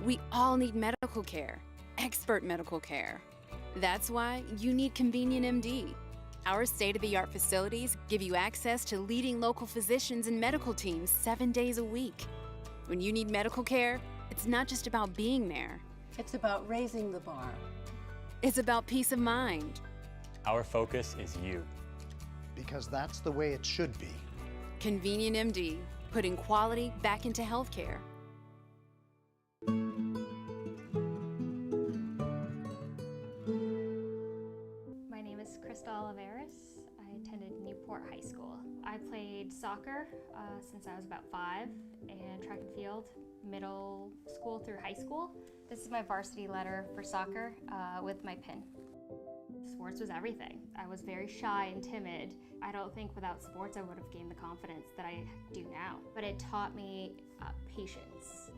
We all need medical care, expert medical care. That's why you need Convenient MD. Our state-of-the-art facilities give you access to leading local physicians and medical teams 7 days a week. When you need medical care, it's not just about being there. It's about raising the bar. It's about peace of mind. Our focus is you. Because that's the way it should be. Convenient MD, putting quality back into healthcare. My name is Krista Oliveris. I attended Newport High School. I played soccer since I was about 5 and track and field middle school through high school. This is my varsity letter for soccer with my pin. Sports was everything. I was very shy and timid. I don't think without sports I would have gained the confidence that I do now. But it taught me patience.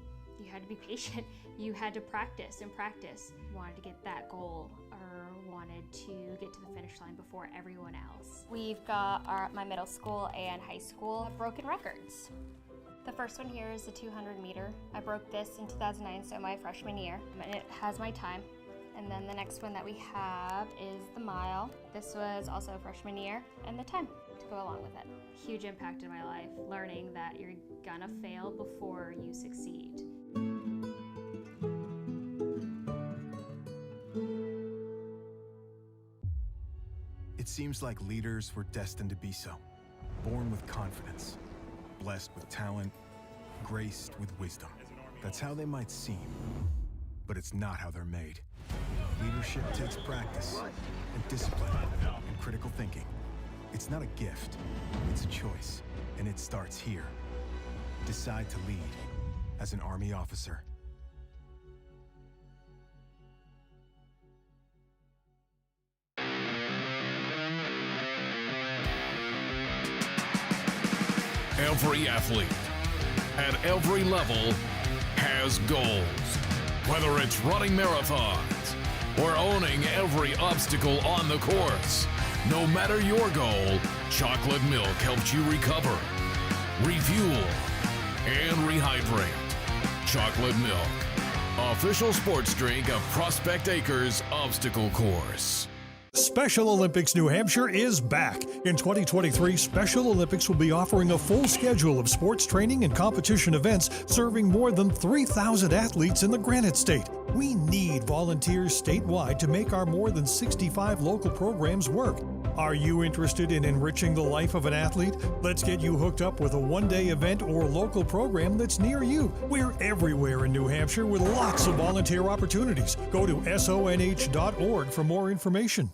You had to be patient. You had to practice and practice. Wanted to get that goal or wanted to get to the finish line before everyone else. We've got my middle school and high school have broken records. The first one here is the 200 meter. I broke this in 2009, so my freshman year, and it has my time. And then the next one that we have is the mile. This was also freshman year, and the time to go along with it. Huge impact in my life, learning that you're gonna fail before you succeed. It seems like leaders were destined to be so. Born with confidence, blessed with talent, graced with wisdom. That's how they might seem, but it's not how they're made. Leadership takes practice and discipline and critical thinking. It's not a gift, it's a choice, and it starts here. Decide to lead as an Army officer. Every athlete at every level has goals. Whether it's running marathons or owning every obstacle on the course, no matter your goal, chocolate milk helps you recover, refuel, and rehydrate. Chocolate milk, official sports drink of Prospect Acres Obstacle Course. Special Olympics New Hampshire is back. In 2023, Special Olympics will be offering a full schedule of sports training and competition events serving more than 3,000 athletes in the Granite State. We need volunteers statewide to make our more than 65 local programs work. Are you interested in enriching the life of an athlete? Let's get you hooked up with a one-day event or local program that's near you. We're everywhere in New Hampshire with lots of volunteer opportunities. Go to sonh.org for more information.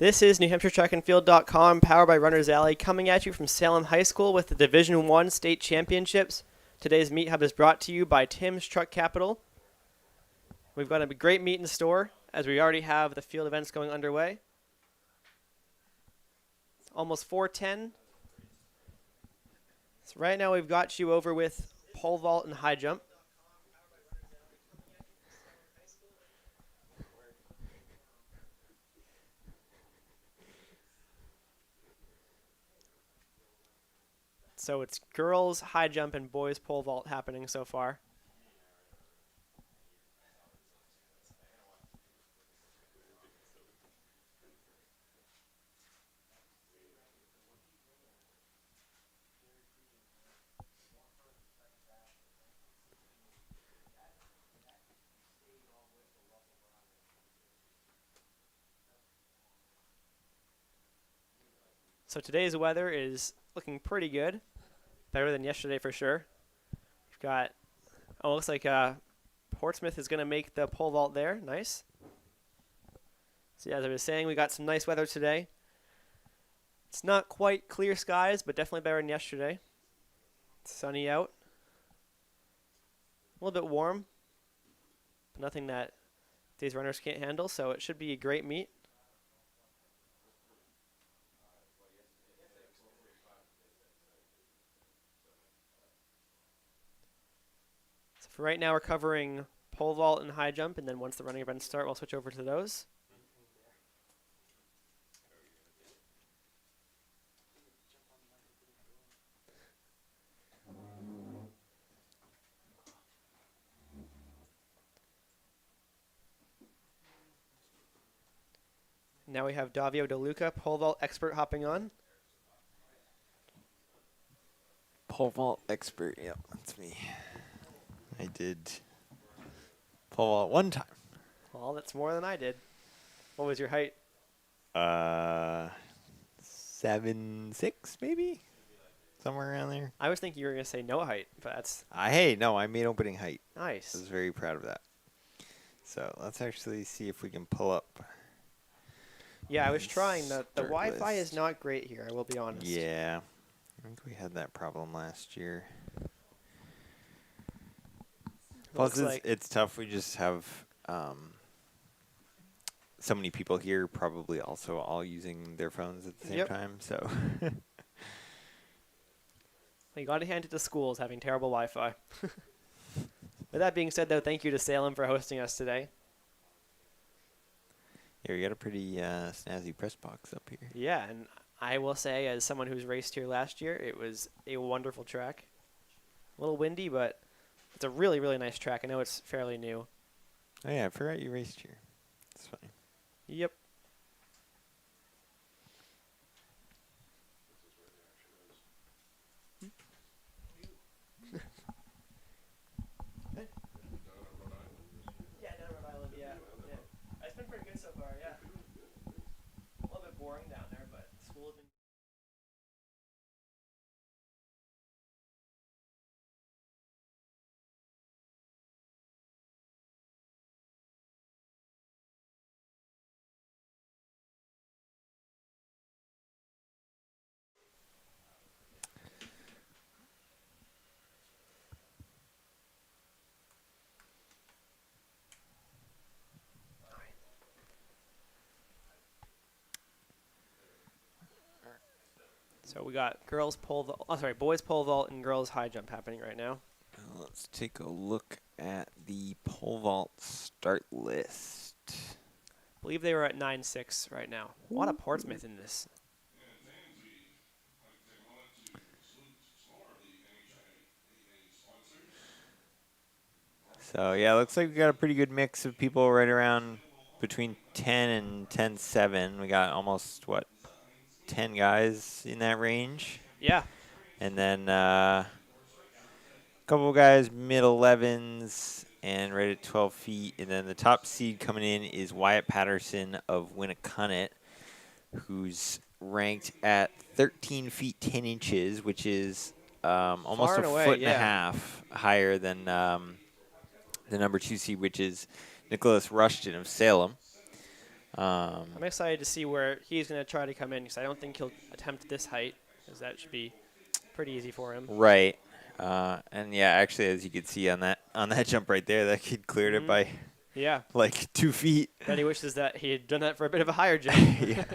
This is NewHampshireTrackandField.com, powered by Runners Alley, coming at you from Salem High School with the Division I State Championships. Today's Meet Hub is brought to you by Tim's Truck Capital. We've got a great meet in store, as we already have the field events going underway. It's almost 4:10. So right now we've got you over with pole vault and high jump. So it's girls high jump and boys pole vault happening so far. So today's weather is looking pretty good. Better than yesterday for sure. We've got, looks like Portsmouth is going to make the pole vault there. Nice. So yeah, as I was saying, we got some nice weather today. It's not quite clear skies, but definitely better than yesterday. It's sunny out. A little bit warm. But nothing that these runners can't handle, so it should be a great meet. For right now, we're covering pole vault and high jump, and then once the running events start, we'll switch over to those. Now we have Davio DeLuca, pole vault expert, hopping on. Pole vault expert, yep, that's me. I did pole vault one time. Well, that's more than I did. What was your height? 7'6", maybe? Somewhere around there. I was thinking you were going to say no height, but that's... Hey, no, I made opening height. Nice. I was very proud of that. So let's actually see if we can pull up. Yeah, I was trying. The Wi-Fi is not great here, I will be honest. Yeah. I think we had that problem last year. Plus, it's tough. We just have so many people here, probably also all using their phones at the same time. So, you got to hand it to schools having terrible Wi-Fi. With that being said, though, thank you to Salem for hosting us today. Yeah, we got a pretty snazzy press box up here. Yeah, and I will say, as someone who's raced here last year, it was a wonderful track. A little windy, but it's a really, really nice track. I know it's fairly new. Oh, yeah, I forgot you raced here. That's fine. Yep. Yeah, down Rhode Island, yeah. It's been pretty good so far, yeah. A little bit boring down there, but school has been... So we got boys pole vault and girls high jump happening right now. Let's take a look at the pole vault start list. I believe they were at 9.6 right now. A lot of Portsmouth in this. So, yeah, looks like we got a pretty good mix of people right around between 10 and 10.7. We got almost, 10 guys in that range. Yeah. And then a couple of guys mid-11s and right at 12 feet. And then the top seed coming in is Wyatt Patterson of Winnacunnet, who's ranked at 13 feet 10 inches, which is almost a foot and a half higher than the number 2 seed, which is Nicholas Rushton of Salem. I'm excited to see where he's going to try to come in because I don't think he'll attempt this height because that should be pretty easy for him. Right. And yeah, actually, as you could see on that jump right there, that kid cleared it by Yeah. like 2 feet. Bet he wishes that he had done that for a bit of a higher jump. Yeah.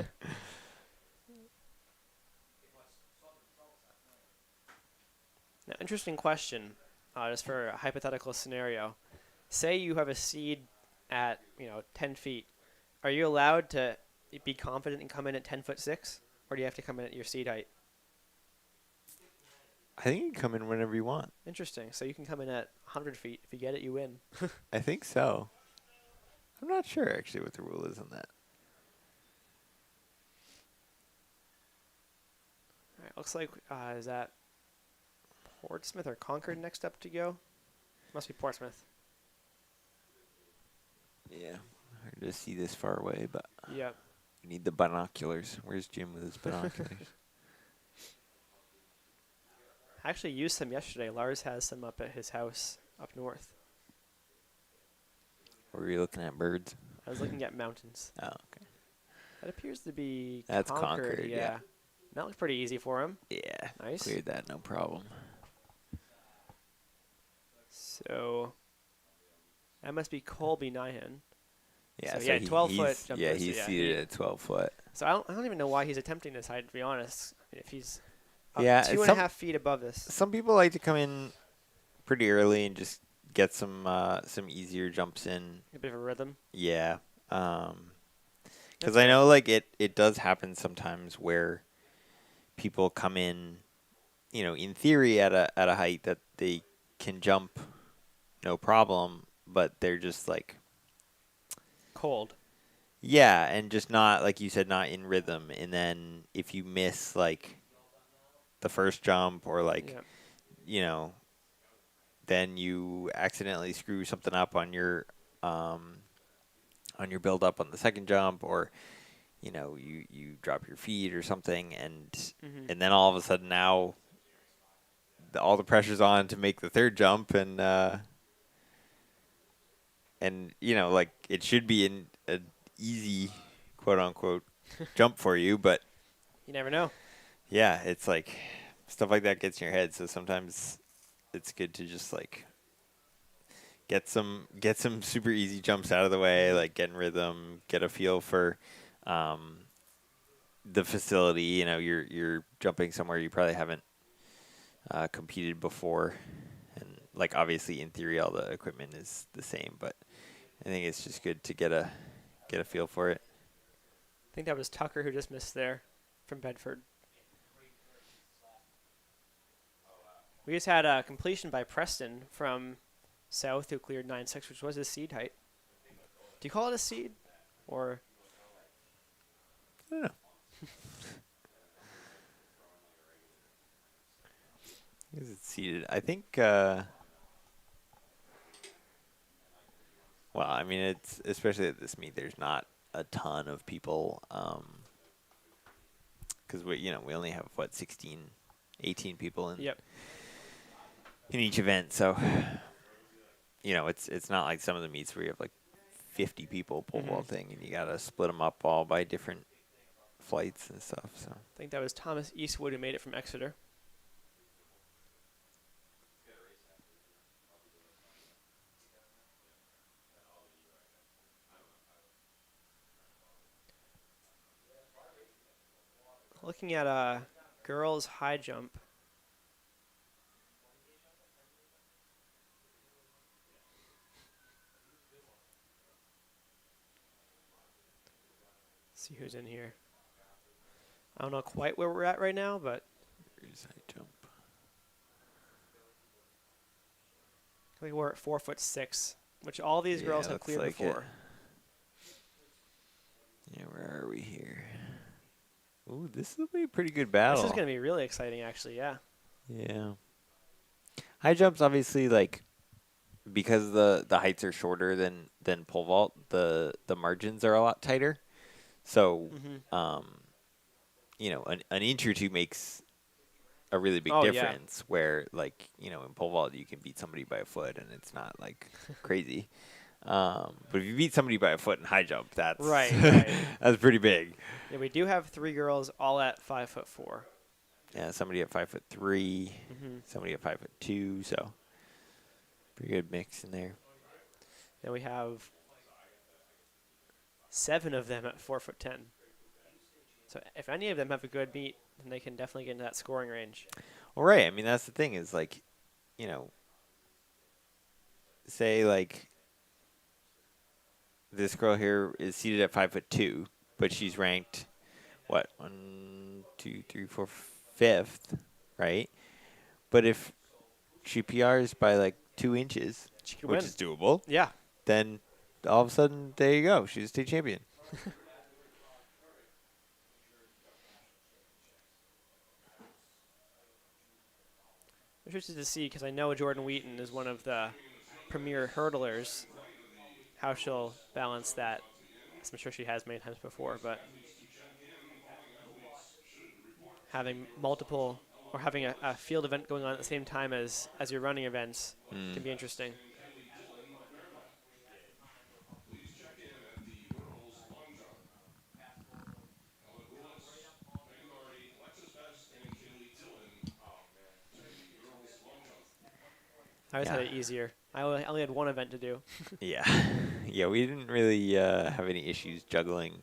Now, interesting question, just for a hypothetical scenario. Say you have a seed at 10 feet. Are you allowed to be confident and come in at 10'6", or do you have to come in at your seed height? I think you can come in whenever you want. Interesting. So you can come in at 100 feet. If you get it, you win. I think so. I'm not sure actually what the rule is on that. All right, looks like is that Portsmouth or Concord next up to go? Must be Portsmouth. Yeah, hard to see this far away, but Yep. we need the binoculars. Where's Jim with his binoculars? I actually used some yesterday. Lars has some up at his house up north. Were you looking at birds? I was looking at mountains. Oh, okay. That appears to be That's Concord, yeah. That looks pretty easy for him. Yeah, Nice. cleared that, no problem. So that must be Colby Nyhan. Yeah, So, yeah, 12-foot jump Yeah, there, so he's yeah, seated at 12 foot. So I don't even know why he's attempting this height, to be honest. If he's up Yeah, 2.5 feet above this. Some people like to come in pretty early and just get some easier jumps in. A bit of a rhythm. Yeah, because I know like it does happen sometimes where people come in, in theory at a height that they can jump no problem, but they're just like cold. Yeah, and just not, like you said, not in rhythm. And then if you miss like the first jump or like then you accidentally screw something up on your build up on the second jump, or you drop your feet or something, and then all of a sudden now all the pressure's on to make the third jump, and like it should be an easy quote unquote jump for you, but you never know. Yeah, it's like stuff like that gets in your head, so sometimes it's good to just like get some super easy jumps out of the way, like get in rhythm, get a feel for the facility. You're jumping somewhere you probably haven't competed before, and like obviously in theory all the equipment is the same, but I think it's just good to get a feel for it. I think that was Tucker who just missed there from Bedford. We just had a completion by Preston from South who cleared 9.6, which was his seed height. Do you call it a seed? Or? I don't know. Is it seated? I think, well, I mean, it's, especially at this meet, there's not a ton of people, because we only have, 18 people in, in each event, so, it's not like some of the meets where you have, 50 people pole vaulting, and you got to split them up all by different flights and stuff, so. I think that was Thomas Eastwood who made it from Exeter. Looking at a girls' high jump. See who's in here. I don't know quite where we're at right now, but Here's high jump. I think we're at 4'6", which all these girls have cleared before. Yeah, where are we here? Ooh, this will be a pretty good battle. This is going to be really exciting, actually, yeah. Yeah. High jumps, obviously, because the heights are shorter than pole vault, the margins are a lot tighter. So, an inch or two makes a really big difference. Where, in pole vault, you can beat somebody by a foot, and it's not, crazy. But if you beat somebody by a foot in high jump, that's Right. that's pretty big. Yeah, we do have 3 girls all at 5'4". Yeah, somebody at 5'3", somebody at 5'2", so pretty good mix in there. Then we have 7 of them at 4'10". So if any of them have a good meet, then they can definitely get into that scoring range. Well, right. I mean, that's the thing is like, you know, say like this girl here is seated at 5'2", but she's ranked what 1, 2, 3, 4, 5th, right? But if she PRs by like 2 inches, She can which win. is doable, Yeah. then all of a sudden there you go, she's a state champion. Interested to see because I know Jordan Wheaton is one of the premier hurdlers. How she'll balance that, as I'm sure she has many times before, but having multiple or having a field event going on at the same time as your running events can be interesting. I always had it easier. I only had one event to do. Yeah. Yeah, we didn't really have any issues juggling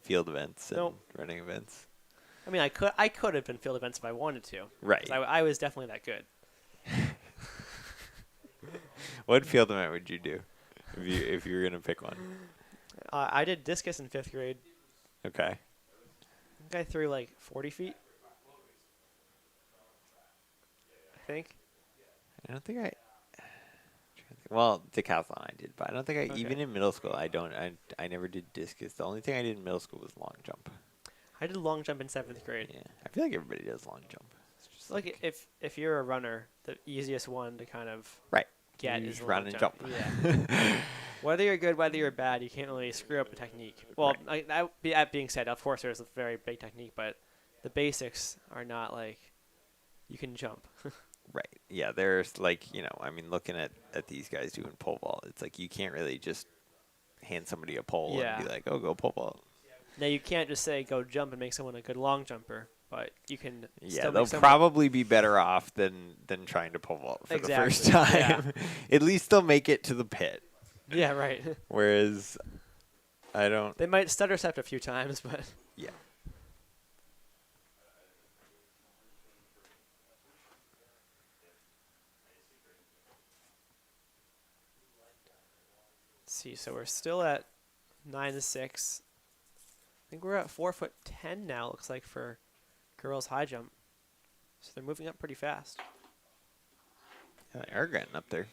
field events and running events. I mean, I could have been field events if I wanted to. Right. I was definitely that good. What field event would you do if you were going to pick one? I did discus in 5th grade. Okay. I think I threw like 40 feet. I think. I don't think well, decathlon I did, but I don't think even in middle school I never did discus. The only thing I did in middle school was long jump. I did long jump in 7th grade. Yeah. I feel like everybody does long jump. It's just Like if you're a runner, the easiest one to kind of get you is just run long and jump. jump. Yeah. Whether you're good, whether you're bad, you can't really screw up a technique. Well, that being said, of course there's a very big technique, but the basics are not like you can jump. Right. Yeah, there's like, I mean, looking at these guys doing pole vault, it's like you can't really just hand somebody a pole and be like, oh, go pole vault. Now, you can't just say go jump and make someone a good long jumper, but you can still they'll probably be better off than trying to pole vault for the first time. Yeah. At least they'll make it to the pit. Yeah, right. Whereas I don't. They might stutter step a few times, but. Yeah. Let's see, so we're still at 9-6. I think we're at 4'10" now, looks like, for girls high jump. So they're moving up pretty fast. Yeah, they are getting up there.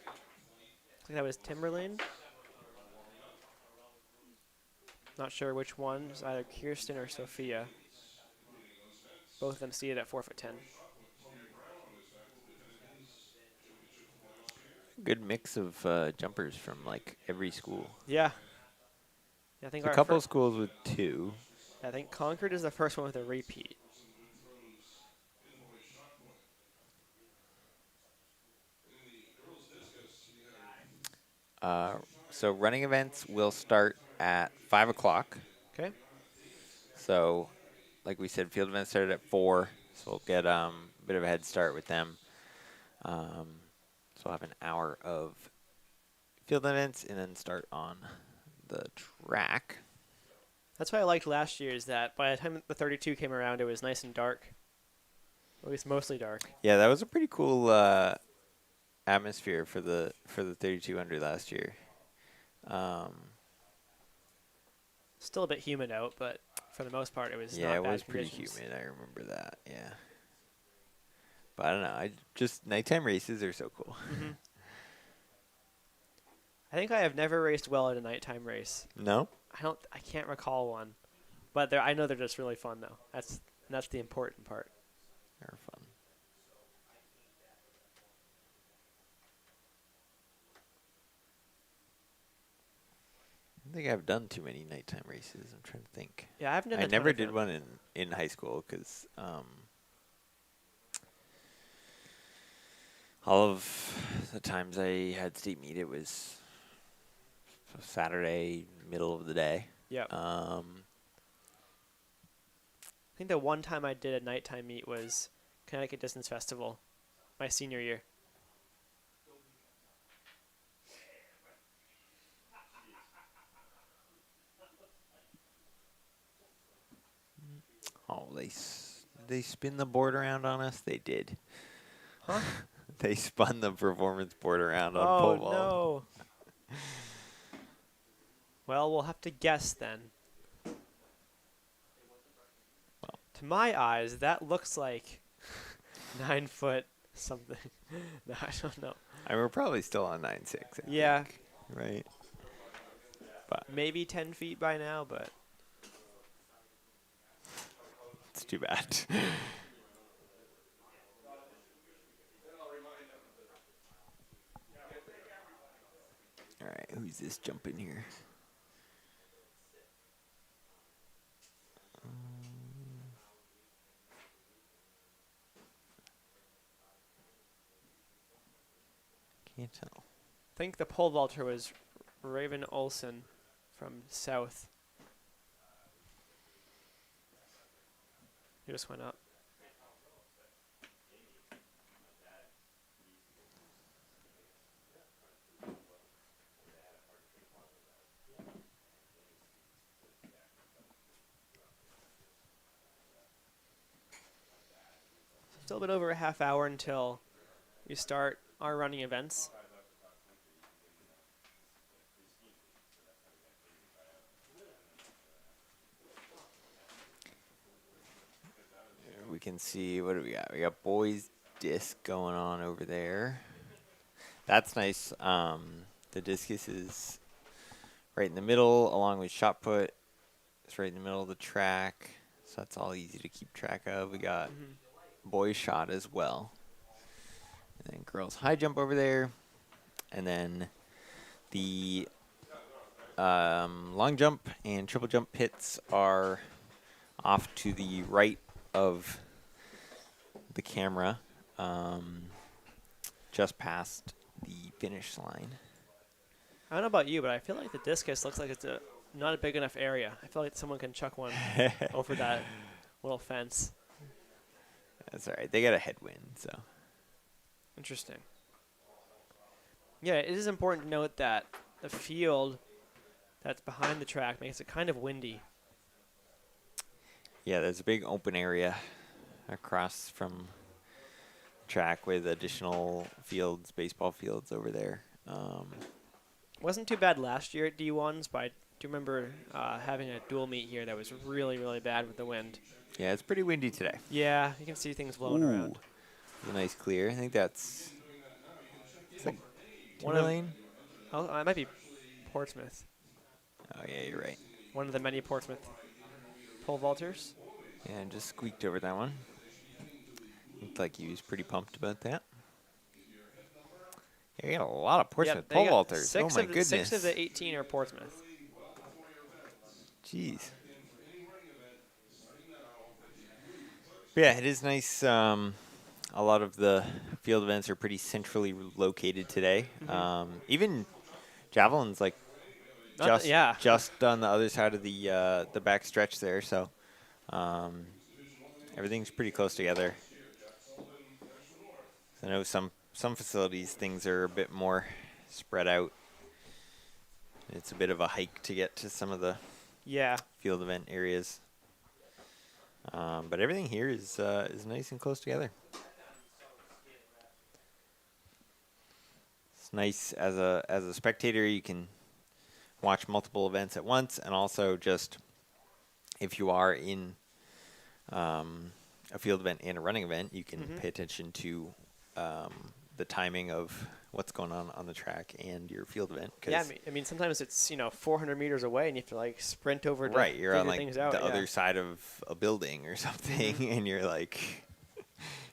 I think that was Timberlane. Not sure which one. It's either Kirsten or Sophia. Both of them seated at 4'10". Good mix of jumpers from like every school. Yeah. I think a couple schools with 2. I think Concord is the first one with a repeat. So running events will start at 5 o'clock. Okay. So, like we said, field events started at 4, so we'll get a bit of a head start with them. So we'll have an hour of field events and then start on the track. That's what I liked last year, is that by the time the 32 came around, it was nice and dark. At least mostly dark. Yeah, that was a pretty cool atmosphere for the 3200 last year. Still a bit humid out, but for the most part, it was yeah, not it bad was pretty conditions. humid. I remember that. Yeah, but I don't know. Just nighttime races are so cool. Mm-hmm. I think I have never raced well at a nighttime race. No, I can't recall one, but I know they're just really fun though. That's the important part. they're fun. I don't think I've done too many nighttime races. I'm trying to think. Yeah, I haven't done. I never did one in high school because All of the times I had state meet, it was Saturday, middle of the day. Yep. I think the one time I did a nighttime meet was Connecticut Distance Festival, my senior year. Oh, they spin the board around on us? They did. Huh? They spun the performance board around on Oh, pole vault. no. Well, we'll have to guess then. Well. To my eyes, that looks like 9 foot something. No, I don't know. I mean, we're probably still on 9.6. Yeah. Think, right? But Maybe 10 feet by now, but it's too bad. All right, who's this jumping here? Can't tell. I think the pole vaulter was Raven Olson from South. He just went up. Still a bit over a half hour until we start our running events. We can see, what do we got? We got boys disc going on over there. That's nice. The discus is right in the middle, along with shot put. It's right in the middle of the track, so that's all easy to keep track of. We got boys shot as well. And then girls high jump over there. And then the long jump and triple jump pits are off to the right of the camera, just past the finish line. I don't know about you, but I feel like the discus looks like it's not a big enough area. I feel like someone can chuck one over that little fence. That's all right. They got a headwind, so. Interesting. Yeah, it is important to note that the field that's behind the track makes it kind of windy. Yeah, there's a big open area across from the track with additional fields, baseball fields over there. Wasn't too bad last year at D1s, but I do remember having a dual meet here that was really, really bad with the wind. Yeah, it's pretty windy today. Yeah, you can see things blowing around. A nice clear. I think that's like One lane. Oh, it might be Portsmouth. Oh, yeah, you're right. One of the many Portsmouth pole vaulters. Yeah, and just squeaked over that one. Looked like he was pretty pumped about that. Yeah, we got a lot of Portsmouth pole vaulters. Oh, my goodness. 6 of the 18 are Portsmouth. Jeez. But yeah, it is nice. A lot of the field events are pretty centrally located today. Even javelin's like just on the other side of the back stretch there. So everything's pretty close together. I know some facilities things are a bit more spread out. It's a bit of a hike to get to some of the field event areas. But everything here is nice and close together. It's nice as a spectator, you can watch multiple events at once, and also just if you are in a field event and a running event, you can pay attention to the timing of what's going on the track and your field event. Yeah, I mean sometimes it's 400 meters away and you have to like sprint over to you're on like things out. the other side of a building or something, and you're like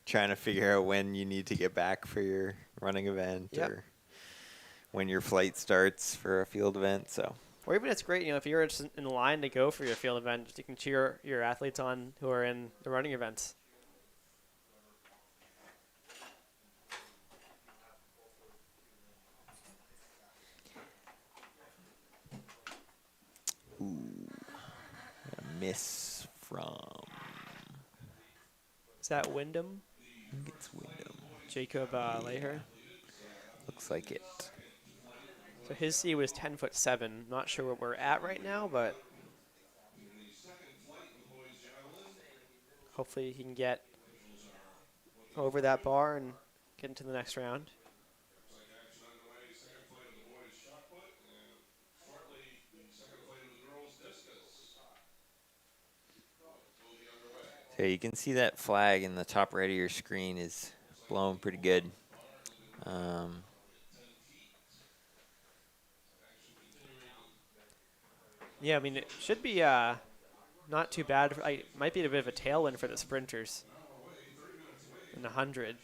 trying to figure out when you need to get back for your running event or when your flight starts for a field event. So, or even it's great, if you're just in line to go for your field event, you can cheer your athletes on who are in the running events. miss from, Is that Wyndham? I think it's Wyndham. Jacob Leher? Looks like it. So his C was 10'7". Not sure where we're at right now, but hopefully he can get over that bar and get into the next round. So you can see that flag in the top right of your screen is blowing pretty good. Yeah, I mean, it should be not too bad. Might be a bit of a tailwind for the sprinters in 100.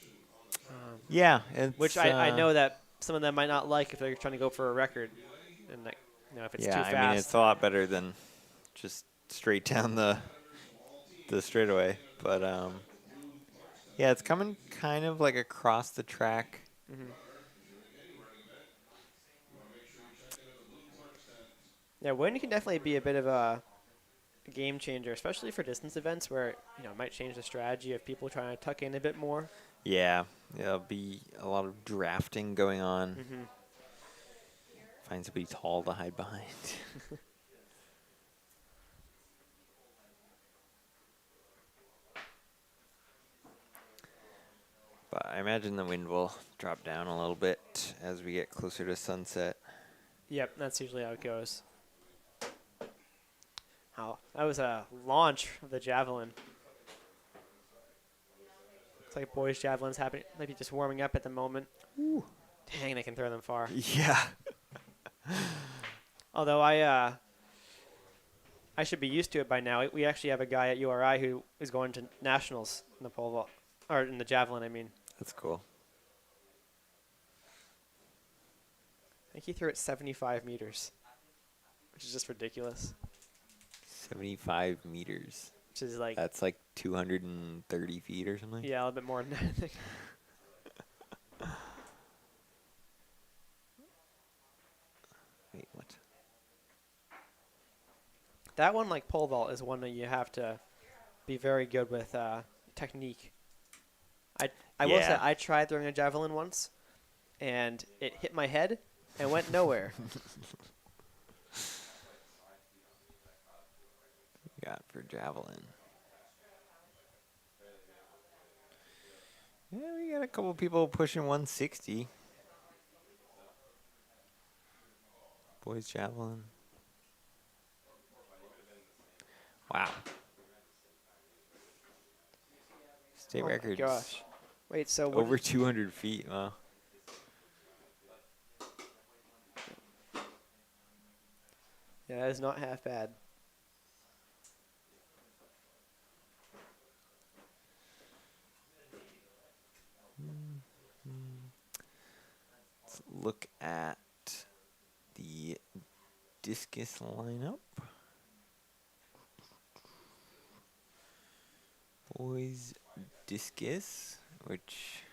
Yeah, it's, Which I know that some of them might not like if they're trying to go for a record. And like, if it's too fast. I mean, it's a lot better than just straight down the straightaway. But yeah, it's coming kind of like across the track. Mm-hmm. Yeah, wind can definitely be a bit of a game changer, especially for distance events where it might change the strategy of people trying to tuck in a bit more. Yeah, there'll be a lot of drafting going on. Mm-hmm. Find somebody tall to hide behind. But I imagine the wind will drop down a little bit as we get closer to sunset. Yep, that's usually how it goes. That was a launch of the javelin. Looks like boys' javelin's happening. Maybe just warming up at the moment. Ooh. Dang, they can throw them far. Yeah. Although I should be used to it by now. We actually have a guy at URI who is going to nationals in the pole vault, or in the javelin, I mean. That's cool. I think he threw it 75 meters, which is just ridiculous. 75 meters. Which is like... That's like 230 feet or something? Yeah, a little bit more than that, I think. Wait, what? That one, like pole vault, is one that you have to be very good with technique. I will say I tried throwing a javelin once, and it hit my head and went nowhere. Got for javelin. Yeah, we got a couple people pushing 160. Boys javelin. Wow. State records. Gosh. Wait, so over 200 feet. Wow. Yeah, that is not half bad. Let's look at the discus lineup. Boys discus, which...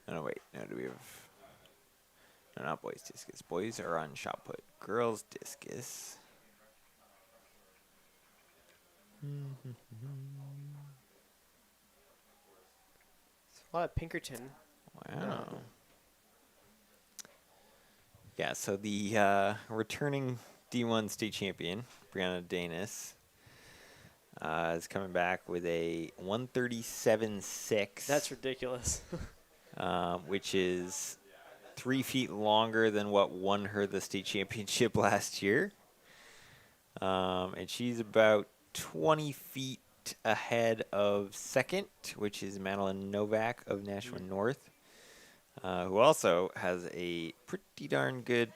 Oh, no, wait. No, do we have... No, not boys discus. Boys are on shot put. Girls discus. A lot of Pinkerton. Wow. Yeah, so the returning D1 state champion, Brianna Danis, is coming back with a 137.6. That's ridiculous. Which is 3 feet longer than what won her the state championship last year. And she's about 20 feet ahead of second, which is Madeline Novak of Nashua North, who also has a pretty darn good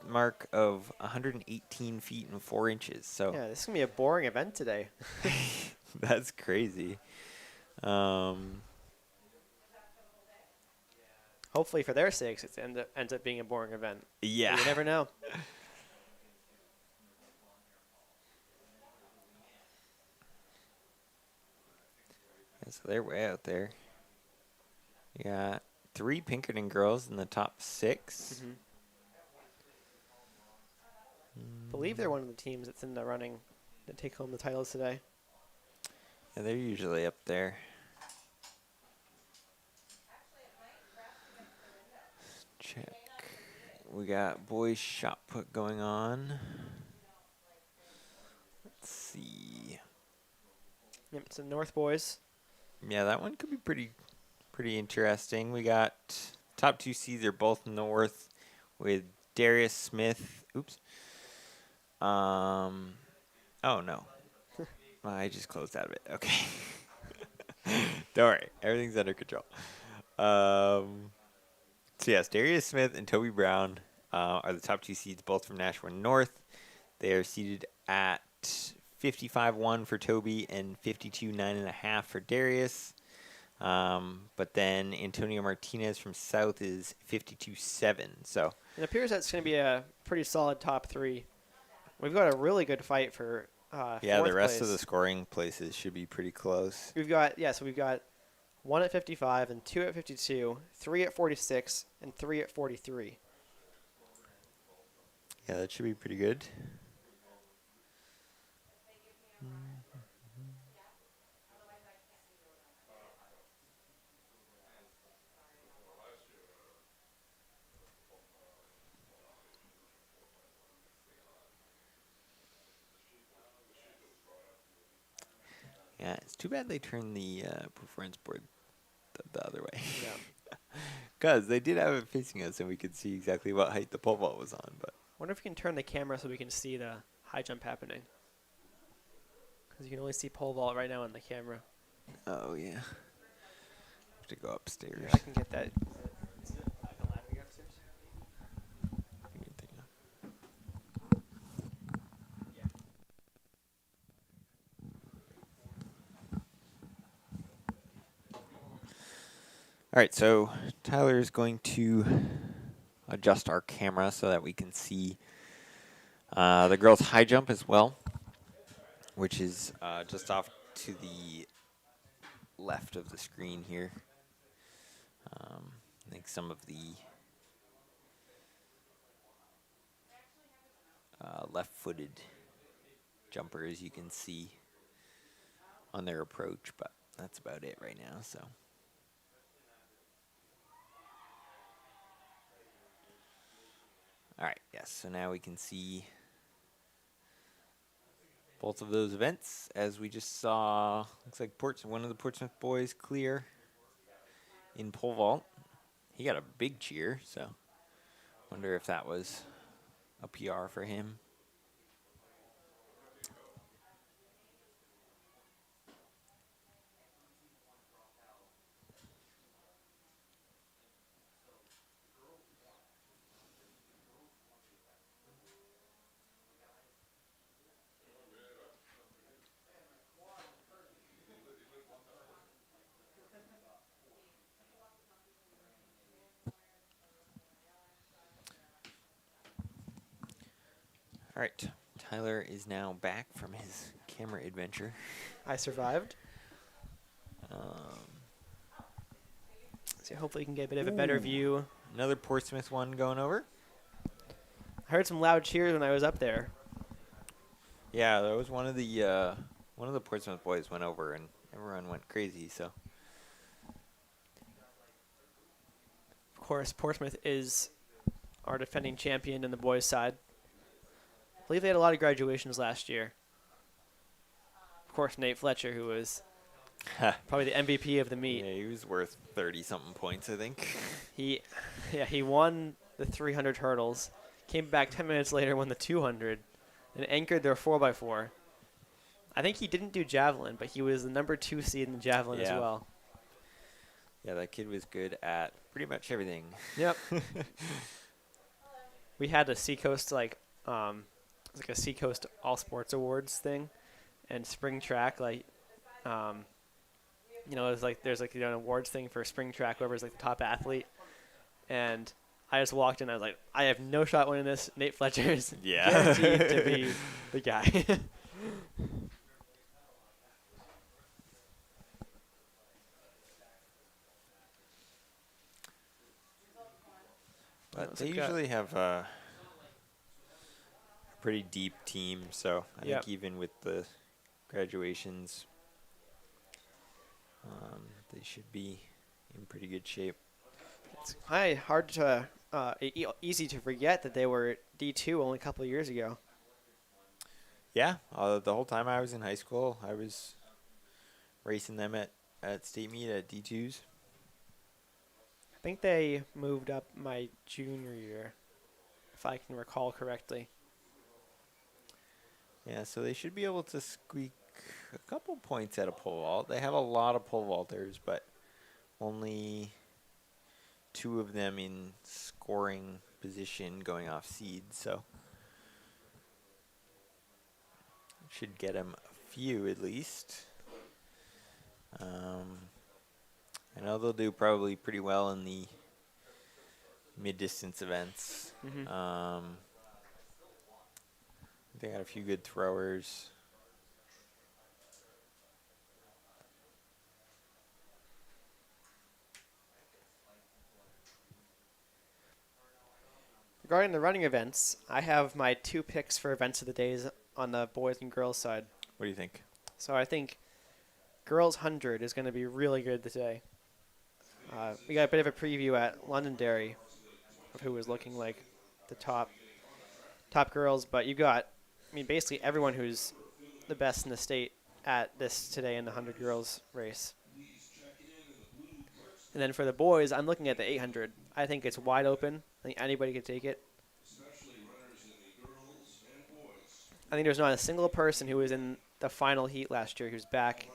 mark of 118 feet and 4 inches. So yeah, this is going to be a boring event today. that's crazy. Hopefully for their sakes, it ends up being a boring event. Yeah. But you never know. So they're way out there. You got 3 Pinkerton girls in the top 6. I believe they're one of the teams that's in the running to take home the titles today. Yeah, they're usually up there. Check. We got boys shot put going on. Let's see. Yep, it's the North boys. Yeah, that one could be pretty interesting. We got top 2 seeds are both North with Darius Smith. Oops. Oh no. I just closed out of it. Okay. Don't worry. Everything's under control. So yes, Darius Smith and Toby Brown are the top 2 seeds, both from Nashua North. They are seated at 55-1 for Toby and 52-9.5 for Darius. But then Antonio Martinez from South is 52-7. So It appears that's going to be a pretty solid top 3. We've got a really good fight for yeah, the fourth rest place. of the scoring places should be pretty close. We've got 1 at 55 and 2 at 52, 3 at 46, and 3 at 43. Yeah, that should be pretty good. Yeah, it's too bad they turned the performance board the other way. Yeah. Because they did have it facing us, and we could see exactly what height the pole vault was on. But Wonder if we can turn the camera so we can see the high jump happening. Because you can only see pole vault right now on the camera. oh yeah, have to go upstairs. I can get that. All right, so Tyler is going to adjust our camera so that we can see the girls' high jump as well, which is just off to the left of the screen here. I think some of the left-footed jumpers you can see on their approach, but that's about it right now. So. All right, yes, so now we can see both of those events. As we just saw, looks like one of the Portsmouth boys clear in pole vault. He got a big cheer, so wonder if that was a PR for him. All right, Tyler is now back from his camera adventure. I survived. So hopefully you can get a bit of a better view. Another Portsmouth one going over. I heard some loud cheers when I was up there. Yeah, that was one of the Portsmouth boys went over and everyone went crazy. So Of course, Portsmouth is our defending champion in the boys' side. I believe they had a lot of graduations last year. Of course, Nate Fletcher, who was probably the MVP of the meet. yeah, he was worth 30-something points, I think. He won the 300 hurdles, came back 10 minutes later, won the 200, and anchored their 4x4. I think he didn't do javelin, but he was the number 2 seed in the javelin as well. Yeah, that kid was good at pretty much everything. Yep. We had a Seacoast like a Seacoast All Sports Awards thing, and spring track it's like there's like an awards thing for spring track, whoever's like the top athlete, and I just walked in. I was like, I have no shot winning this. Nate Fletcher's guaranteed to be the guy. But they usually have pretty deep team, so I Yep. think even with the graduations, they should be in pretty good shape. It's kind of hard to easy to forget that they were D2 only a couple of years ago. Yeah, the whole time I was in high school, I was racing them at state meet at D2s. I think they moved up my junior year, if I can recall correctly. Yeah, so they should be able to squeak a couple points at a pole vault. They have a lot of pole vaulters, but only 2 of them in scoring position going off seed, so should get them a few at least. I know they'll do probably pretty well in the mid-distance events. They got a few good throwers. Regarding the running events, I have my 2 picks for events of the days on the boys and girls side. What do you think? So I think girls 100 is going to be really good today. We got a bit of a preview at Londonderry of who was looking like the top girls, but you got, I mean, basically everyone who's the best in the state at this today in the 100 girls race. And then for the boys, I'm looking at the 800. I think it's wide open. I think anybody could take it. I think there's not a single person who was in the final heat last year who's back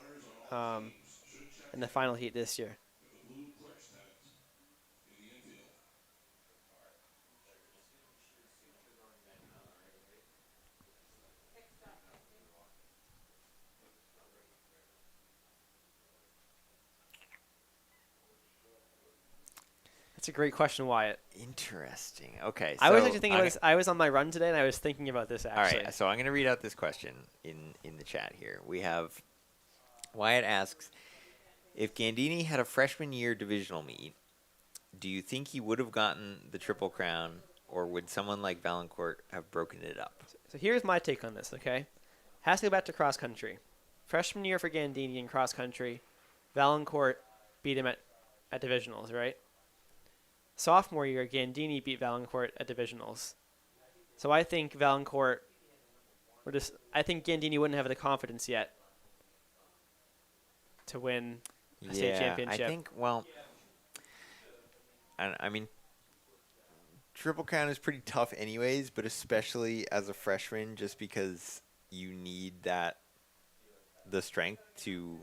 in the final heat this year. That's a great question, Wyatt. Interesting. Okay, I was so actually thinking about this. I was on my run today, and I was thinking about this actually. All right, so I'm going to read out this question in the chat here. We have Wyatt asks, if Gandini had a freshman year divisional meet, do you think he would have gotten the Triple Crown, or would someone like Valancourt have broken it up? So here's my take on this, okay? Has to go back to cross country. Freshman year for Gandini in cross country, Valancourt beat him at divisionals, right? Sophomore year, Gandini beat Valancourt at divisionals. So I think Valancourt, I think Gandini wouldn't have the confidence yet to win a state championship. I think, well, I mean, Triple Crown is pretty tough anyways, but especially as a freshman, just because you need the strength to,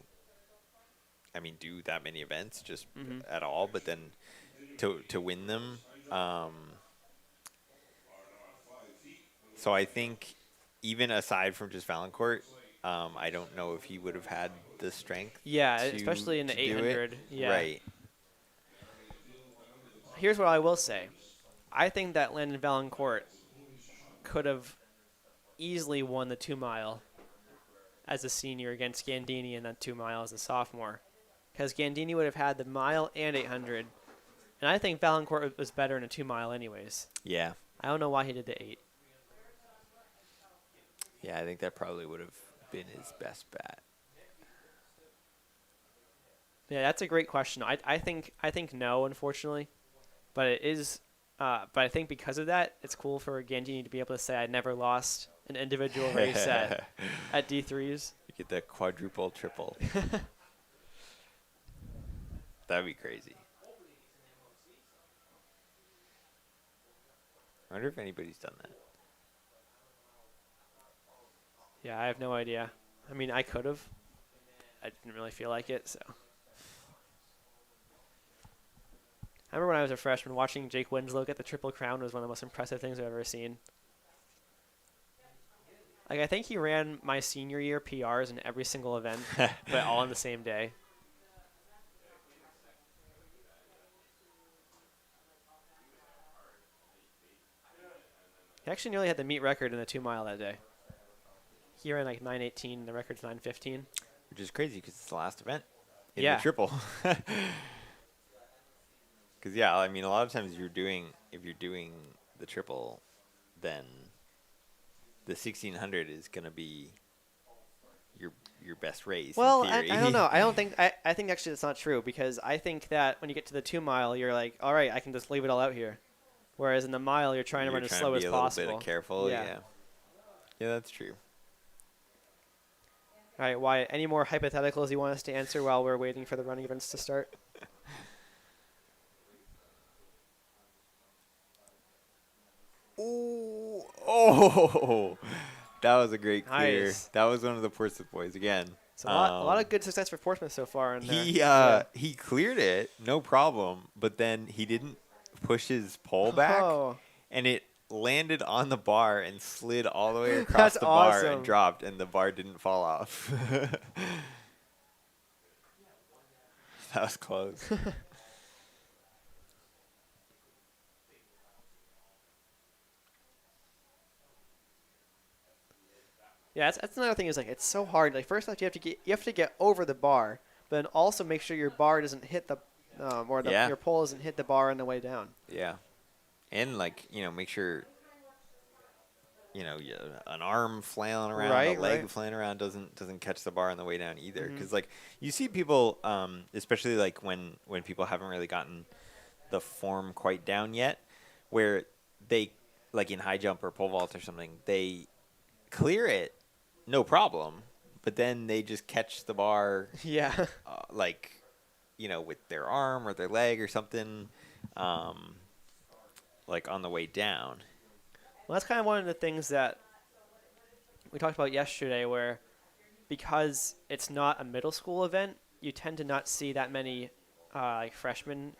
I mean, do that many events just at all, but then to win them. So I think even aside from just Valancourt, I don't know if he would have had the strength. Yeah, especially in the 800. Yeah. Right. Here's what I will say. I think that Landon Valancourt could have easily won the 2 mile as a senior against Gandini in that 2 mile as a sophomore, because Gandini would have had the mile and 800. And I think Valancourt was better in a 2 mile anyways. Yeah. I don't know why he did the 8. Yeah, I think that probably would have been his best bet. Yeah, that's a great question. I think no, unfortunately. But it is but I think because of that, it's cool for Gandini to be able to say I never lost an individual race at D3s. You get that quadruple triple. That'd be crazy. I wonder if anybody's done that. Yeah, I have no idea. I mean, I could have. I didn't really feel like it, so. I remember when I was a freshman, watching Jake Winslow get the Triple Crown was one of the most impressive things I've ever seen. Like, I think he ran my senior year PRs in every single event, but all on the same day. He actually nearly had the meet record in the 2 mile that day. He ran like 9:18, the record's 9:15. Which is crazy because it's the last event in Yeah. the triple. Because, yeah, I mean, a lot of times if you're doing the triple, then the 1600 is going to be your best race. Well, in I theory. don't know. I think actually that's not true, because I think that when you get to the 2 mile, you're like, all right, I can just leave it all out here. Whereas in the mile, you're trying to run as slow as be a possible. little bit careful. Yeah. Yeah, that's true. All right, Wyatt, any more hypotheticals you want us to answer while we're waiting for the running events to start? Ooh, oh, that was a great clear. Nice. That was one of the Portsmouth boys again. So a lot of good success for Portsmouth so far. In He cleared it, no problem, but then he didn't push his pole back, and it landed on the bar and slid all the way across the bar and dropped, and the bar didn't fall off. That was close. Yeah, that's another thing. Is like it's so hard. Like first off, you have to get over the bar, but then also make sure your bar doesn't hit the your pole doesn't hit the bar on the way down. Yeah, and like make sure an arm flailing around, a leg flailing around doesn't catch the bar on the way down either. Because like you see people, especially like when people haven't really gotten the form quite down yet, where they like in high jump or pole vault or something, they clear it. No problem, but then they just catch the bar, like, with their arm or their leg or something, like on the way down. Well, that's kind of one of the things that we talked about yesterday, where because it's not a middle school event, you tend to not see that many like freshmen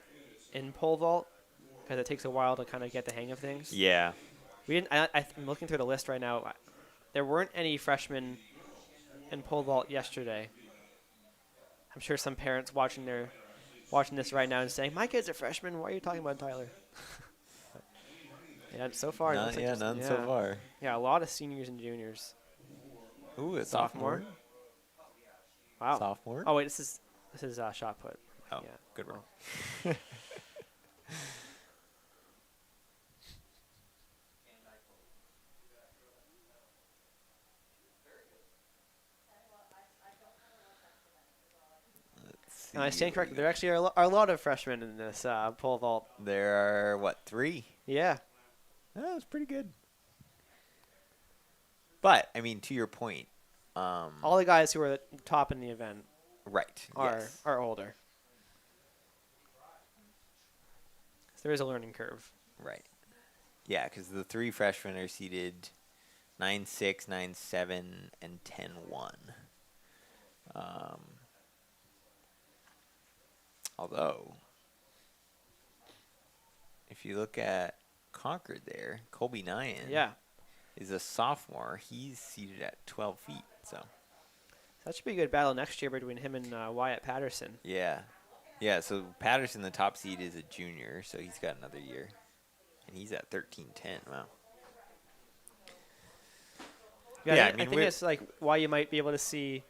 in pole vault, because it takes a while to kind of get the hang of things. Yeah. We didn't. I'm looking through the list right now. There weren't any freshmen in pole vault yesterday. I'm sure some parents watching this right now and saying, "My kid's a freshman. Why are you talking about Tyler?" Yeah, so far. None so far. Yeah, a lot of seniors and juniors. Ooh, a sophomore. Wow. Sophomore. Oh wait, this is shot put. Oh, yeah. Good one. I stand corrected. There actually are a lot of freshmen in this pole vault. There are 3? Yeah. That was pretty good. But I mean, to your point, all the guys who are the top in the event, are older. So there is a learning curve. Right. Yeah, because the 3 freshmen are seated 9-6, 9-7, and 10-1. Although, if you look at Concord there, Colby Nyan is a sophomore. He's seated at 12 feet. So that should be a good battle next year between him and Wyatt Patterson. Yeah. Yeah, so Patterson, the top seed, is a junior, so he's got another year. And he's at 13-10. Wow. Yeah, I think it's like why you might be able to see,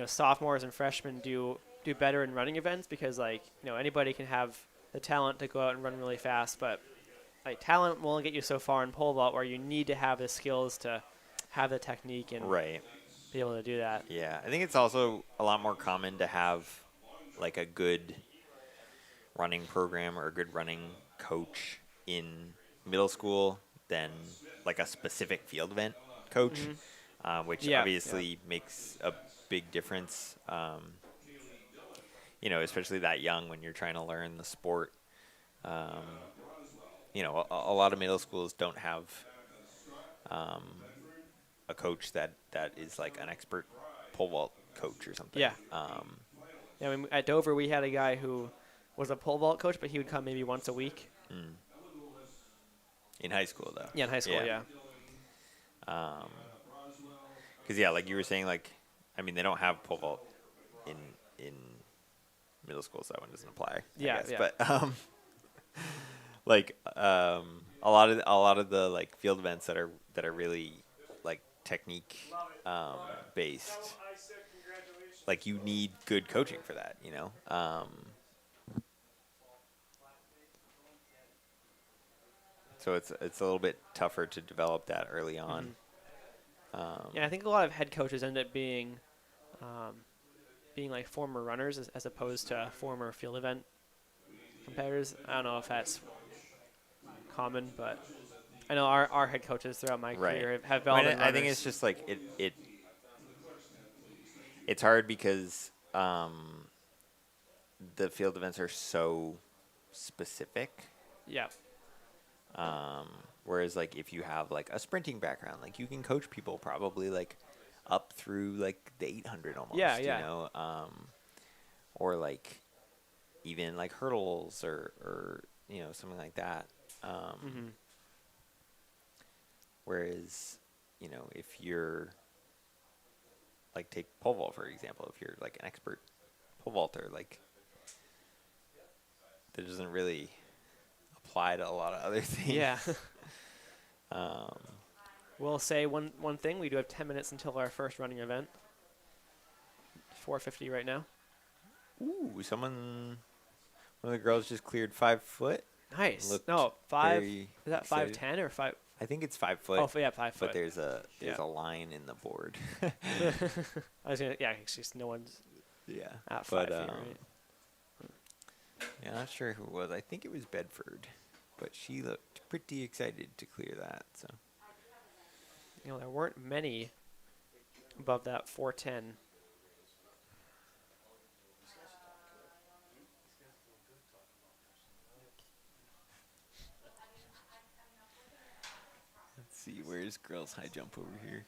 sophomores and freshmen do better in running events, because anybody can have the talent to go out and run really fast, but like talent will only get you so far in pole vault, where you need to have the skills to have the technique and be able to do that. Yeah, I think it's also a lot more common to have like a good running program or a good running coach in middle school than like a specific field event coach, which obviously makes a big difference. Especially that young when you're trying to learn the sport. A lot of middle schools don't have a coach that is like an expert pole vault coach or something. At Dover, we had a guy who was a pole vault coach, but he would come maybe once a week. In high school, though. Yeah, in high school, yeah. Because, like you were saying, they don't have pole vault in middle school, so that one doesn't apply. I guess. But a lot of the like field events that are really like technique based, like you need good coaching for that, So it's a little bit tougher to develop that early on. Yeah, I think a lot of head coaches end up being like former runners as opposed to former field event competitors. I don't know if that's common, but I know our head coaches throughout my career have all been runners. I think it's just like it's hard because the field events are so specific. Yeah. Whereas like if you have like a sprinting background, like you can coach people probably like up through like the 800 almost. Yeah. You know, or like even like hurdles or you know something like that. Whereas, you know, if you're like take pole vault for example, if you're like an expert pole vaulter, like that doesn't really apply to a lot of other things. Yeah. We'll say one thing. We do have 10 minutes until our first running event. 4:50 right now. Ooh, one of the girls just cleared 5 foot. Nice. Looked No, 5. very Is that excited. 5:10 or 5? I think it's 5 foot. Oh, yeah, 5 foot. But there's a line in the board. I was gonna. Yeah, it's just no one's. Yeah. At 5 feet, right? Yeah, not sure who it was. I think it was Bedford, but she looked pretty excited to clear that. So. You know, there weren't many above that 4:10. Let's see, where's girls high jump over here?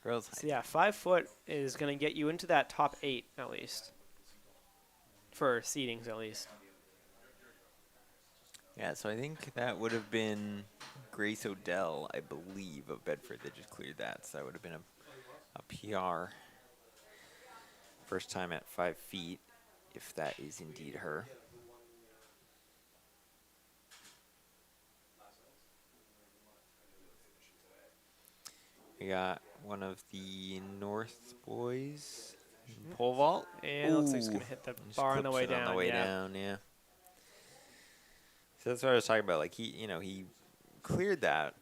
Girls high So yeah, 5 foot is going to get you into that top 8 at least. For seedings at least. Yeah, so I think that would have been Grace Odell, I believe, of Bedford that just cleared that. So that would have been a PR. First time at 5 feet, if that is indeed her. We got one of the North boys pole vault. And it looks like it's going to hit the bar on the way down. On the way down, yeah. So that's what I was talking about. Like he cleared that.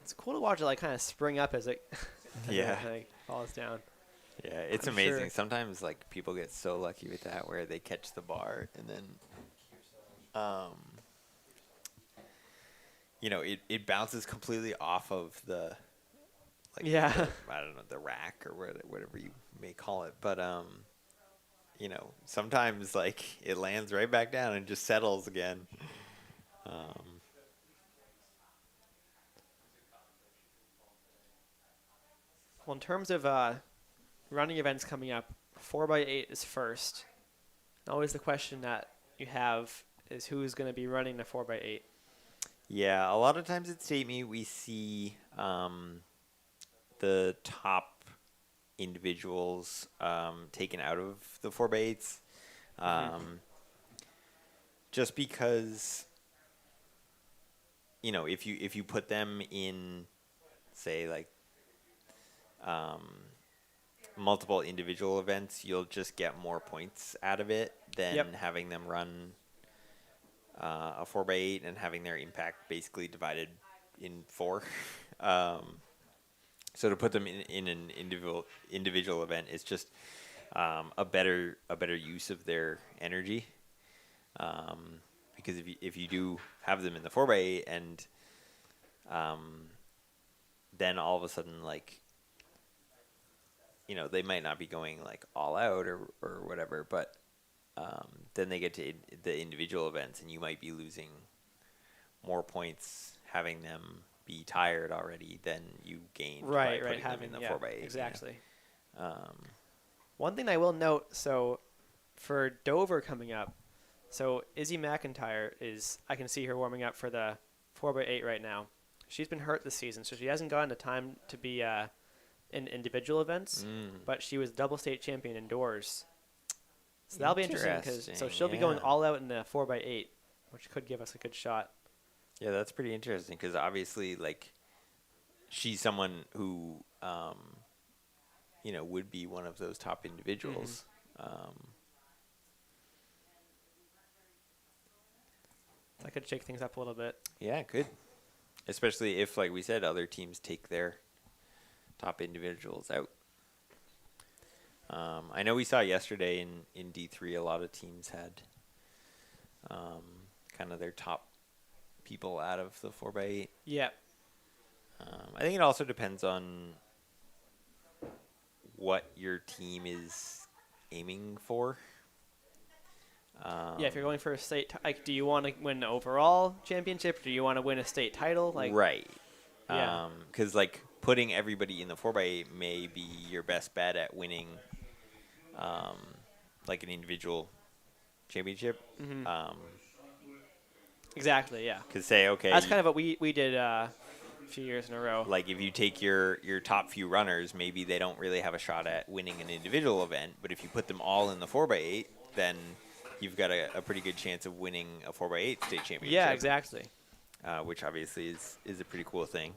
It's cool to watch it like kind of spring up as it like, falls down. Yeah, it's amazing. Sure. Sometimes like people get so lucky with that where they catch the bar and then it bounces completely off of the I don't know, the rack or whatever you may call it, but sometimes like it lands right back down and just settles again. Well, in terms of running events coming up, 4x8 is first. Always the question that you have is who's going to be running the 4x8. Yeah, a lot of times at state meet we see the top individuals taken out of the 4x8s, just because if you put them in, say like multiple individual events, you'll just get more points out of it than having them run a 4x8 and having their impact basically divided in 4. So to put them in an individual event is just a better use of their energy. Because if you do have them in the 4x8 and then all of a sudden like they might not be going like all out or whatever, but then they get to the individual events and you might be losing more points having them be tired already than you gained by putting them in the 4x8. Exactly. One thing I will note, so for Dover coming up, so Izzy McIntyre I can see her warming up for the 4x8 right now. She's been hurt this season, so she hasn't gotten the time to be in individual events, but she was double state champion indoors. So that'll be interesting because she'll be going all out in the 4x8, which could give us a good shot. Yeah, that's pretty interesting because obviously, like, she's someone who, would be one of those top individuals. That could shake things up a little bit. Yeah, it could. Especially if, like we said, other teams take their top individuals out. I know we saw yesterday in D3 a lot of teams had kind of their top people out of the 4x8. Yeah. I think it also depends on what your team is aiming for. Yeah, if you're going for a state, like, do you want to win the overall championship? Do you want to win a state title? Like, right. Yeah. Because, like, putting everybody in the 4x8 may be your best bet at winning, like, an individual championship. Exactly, yeah. Because say, okay. That's kind of what we did a few years in a row. Like, if you take your top few runners, maybe they don't really have a shot at winning an individual event. But if you put them all in the 4x8, then you've got a pretty good chance of winning a 4x8 state championship. Yeah, exactly. Which obviously is a pretty cool thing.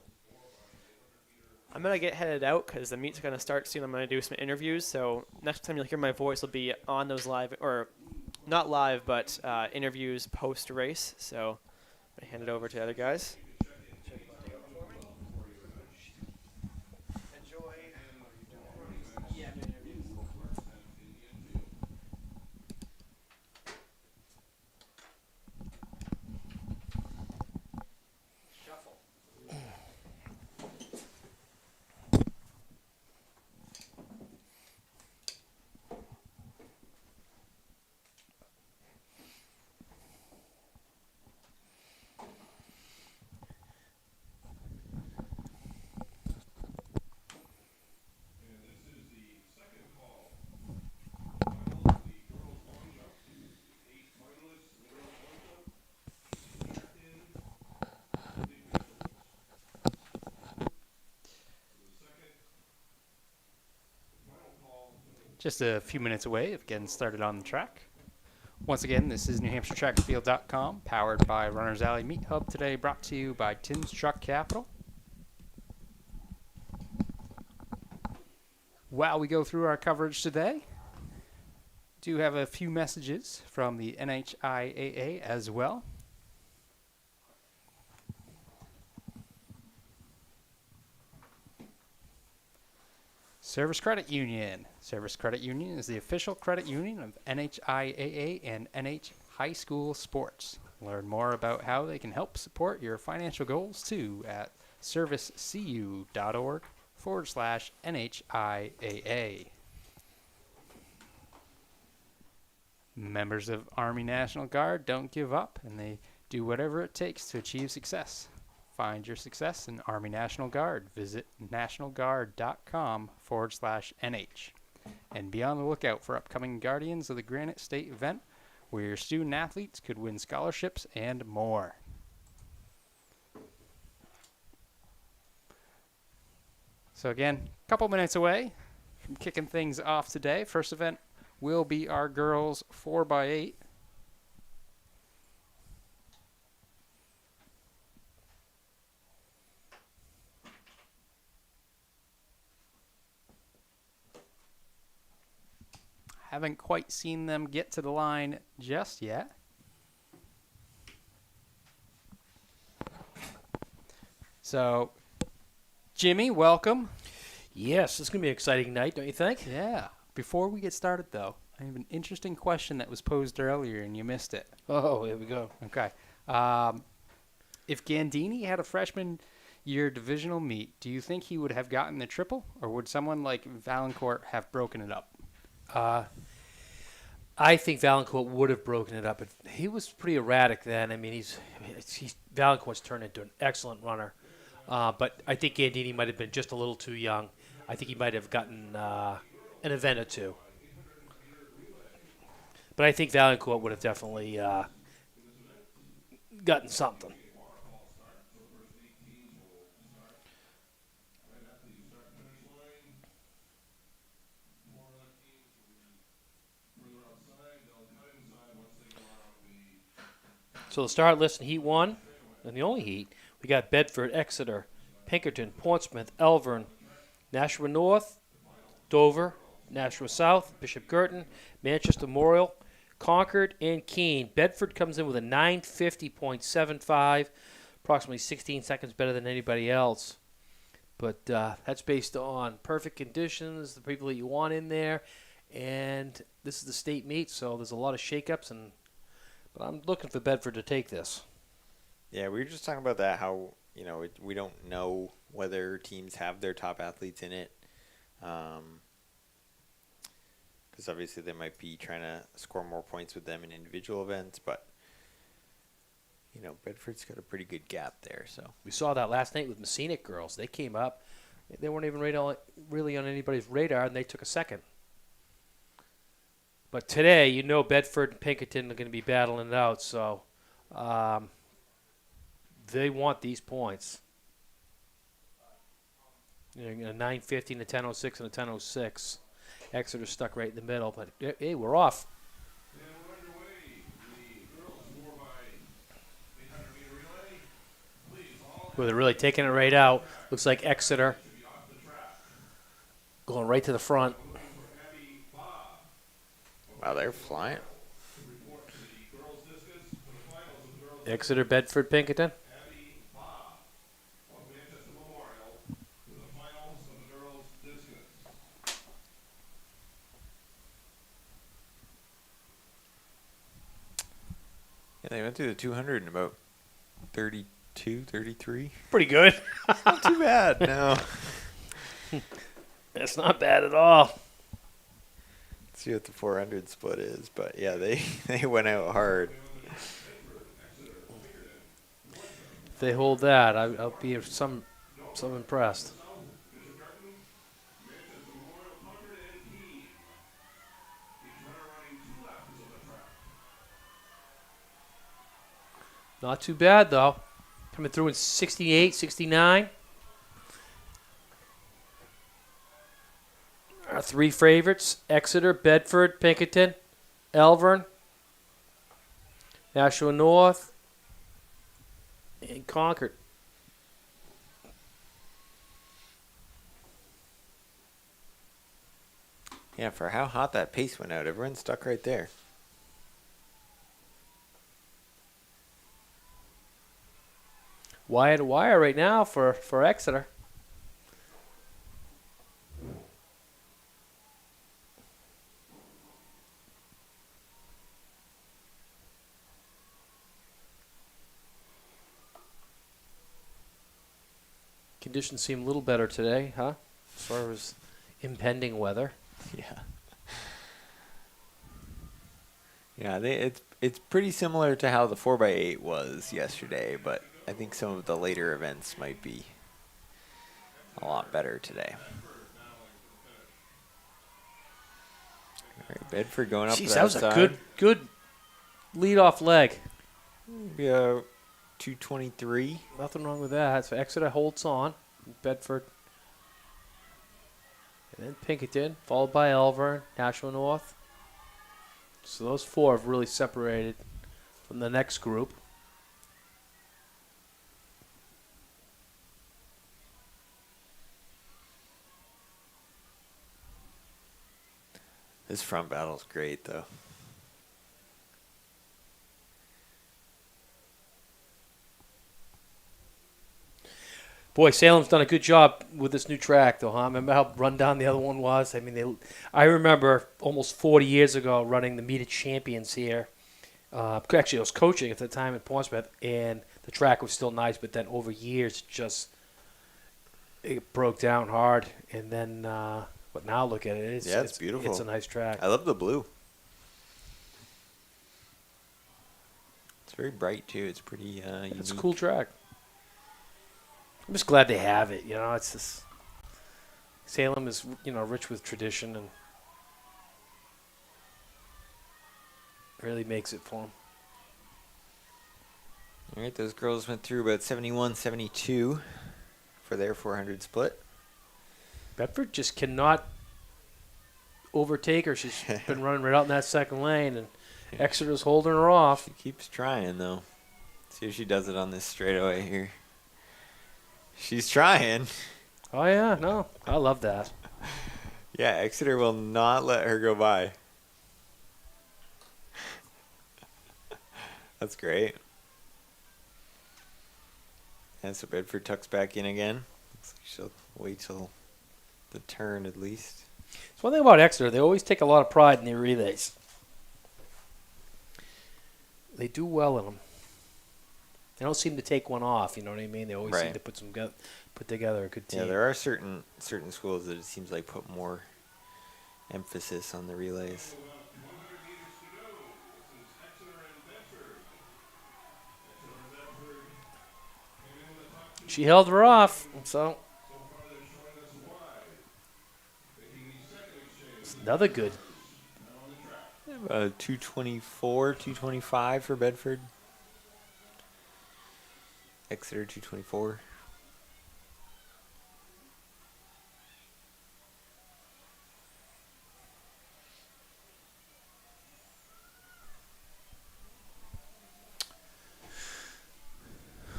I'm going to get headed out because the meet's going to start soon. I'm going to do some interviews. So next time you'll hear my voice will be on those live, or not live, but interviews post-race. So I'm going to hand it over to the other guys. Just a few minutes away of getting started on the track. Once again, this is NewHampshireTrackandField.com, powered by Runners Alley Meat Hub. Today brought to you by Tim's Truck Capital. While we go through our coverage today, do have a few messages from the NHIAA as well. Service Credit Union. Service Credit Union is the official credit union of NHIAA and NH High School Sports. Learn more about how they can help support your financial goals too at servicecu.org/NHIAA. Members of Army National Guard don't give up, and they do whatever it takes to achieve success. Find your success in Army National Guard. Visit nationalguard.com/NH. And be on the lookout for upcoming Guardians of the Granite State event, where your student athletes could win scholarships and more. So again, a couple minutes away from kicking things off today. First event will be our girls 4x8. Haven't quite seen them get to the line just yet. So, Jimmy, welcome. Yes, it's going to be an exciting night, don't you think? Yeah. Before we get started, though, I have an interesting question that was posed earlier and you missed it. Oh, here we go. Okay. If Gandini had a freshman year divisional meet, do you think he would have gotten the triple, or would someone like Valancourt have broken it up? I think Valancourt would have broken it up, but he was pretty erratic then. I mean, Valancourt's turned into an excellent runner, but I think Gandini might have been just a little too young. I think he might have gotten an event or two, but I think Valancourt would have definitely gotten something. So the start list in Heat 1, and the only heat, we got Bedford, Exeter, Pinkerton, Portsmouth, Elvern, Nashua North, Dover, Nashua South, Bishop Girton, Manchester Memorial, Concord and Keene. Bedford comes in with a 950.75, approximately 16 seconds better than anybody else. But that's based on perfect conditions, the people that you want in there, and this is the state meet, so there's a lot of shakeups. But I'm looking for Bedford to take this. Yeah, we were just talking about that, how, we don't know whether teams have their top athletes in it. Because obviously they might be trying to score more points with them in individual events, but Bedford's got a pretty good gap there. So we saw that last night with Messinic girls. They came up, they weren't even really on anybody's radar, and they took a second. But today, Bedford and Pinkerton are going to be battling it out, so they want these points. A 950 and a 1006 and a 1006. Exeter stuck right in the middle, but hey, we're off. Well, they're really taking it right out. Looks like Exeter going right to the front. Wow, they're flying. Exeter, Bedford, Pinkerton. Yeah, they went through the 200 in about 32, 33. Pretty good. Not too bad, no. That's not bad at all. Let's see what the 400 split is. But, yeah, they went out hard. If they hold that, I'll be some impressed. Not too bad, though. Coming through in 68, 69. Our three favorites, Exeter, Bedford, Pinkerton, Elvern, Nashua North, and Concord. Yeah, for how hot that pace went out, everyone's stuck right there. Wire to wire right now for Exeter. Conditions seem a little better today, huh? As far as impending weather. Yeah. Yeah, it's pretty similar to how the 4x8 was yesterday, but I think some of the later events might be a lot better today. All right, Bedford going up. Jeez, that was a good lead-off leg. Yeah, 223. Nothing wrong with that. So Exeter holds on. Bedford. And then Pinkerton, followed by Elvern, Nashua North. So those four have really separated from the next group. This front battle's great, though. Boy, Salem's done a good job with this new track, though, huh? Remember how run down the other one was? I mean, I remember almost 40 years ago running the Meet of Champions here. Actually, I was coaching at the time at Portsmouth, and the track was still nice, but then over years, it broke down hard. And then, but now look at it. It's beautiful. It's a nice track. I love the blue. It's very bright, too. It's pretty unique. It's a cool track. I'm just glad they have it. It's just Salem is rich with tradition and really makes it for them. All right, those girls went through about 71, 72 for their 400 split. Bedford just cannot overtake her. She's been running right out in that second lane, and Exeter's holding her off. She keeps trying, though. See if she does it on this straightaway here. She's trying. Oh, yeah. No, I love that. Yeah, Exeter will not let her go by. That's great. And so Bedford tucks back in again. Looks like she'll wait till the turn at least. It's one thing about Exeter. They always take a lot of pride in their relays. They do well in them. They don't seem to take one off. You know what I mean? They always seem Right. to put together a good team. Yeah, there are certain schools that it seems like put more emphasis on the relays. She held her off, so it's another good. 224, 225 for Bedford. Exeter 224.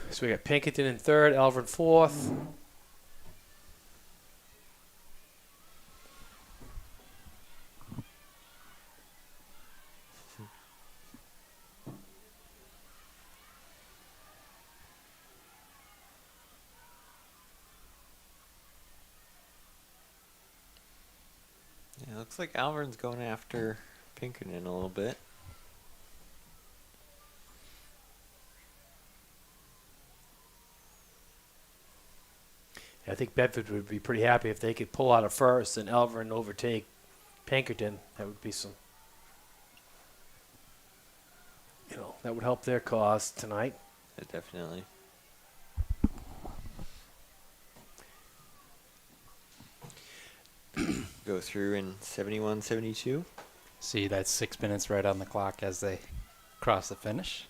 So we got Pinkerton in third, Alvin fourth. Yeah, looks like Alvern's going after Pinkerton a little bit. I think Bedford would be pretty happy if they could pull out a first and Alvern overtake Pinkerton. That would be some, that would help their cause tonight. Definitely. Go through in 71, 72. See, that's 6 minutes right on the clock as they cross the finish.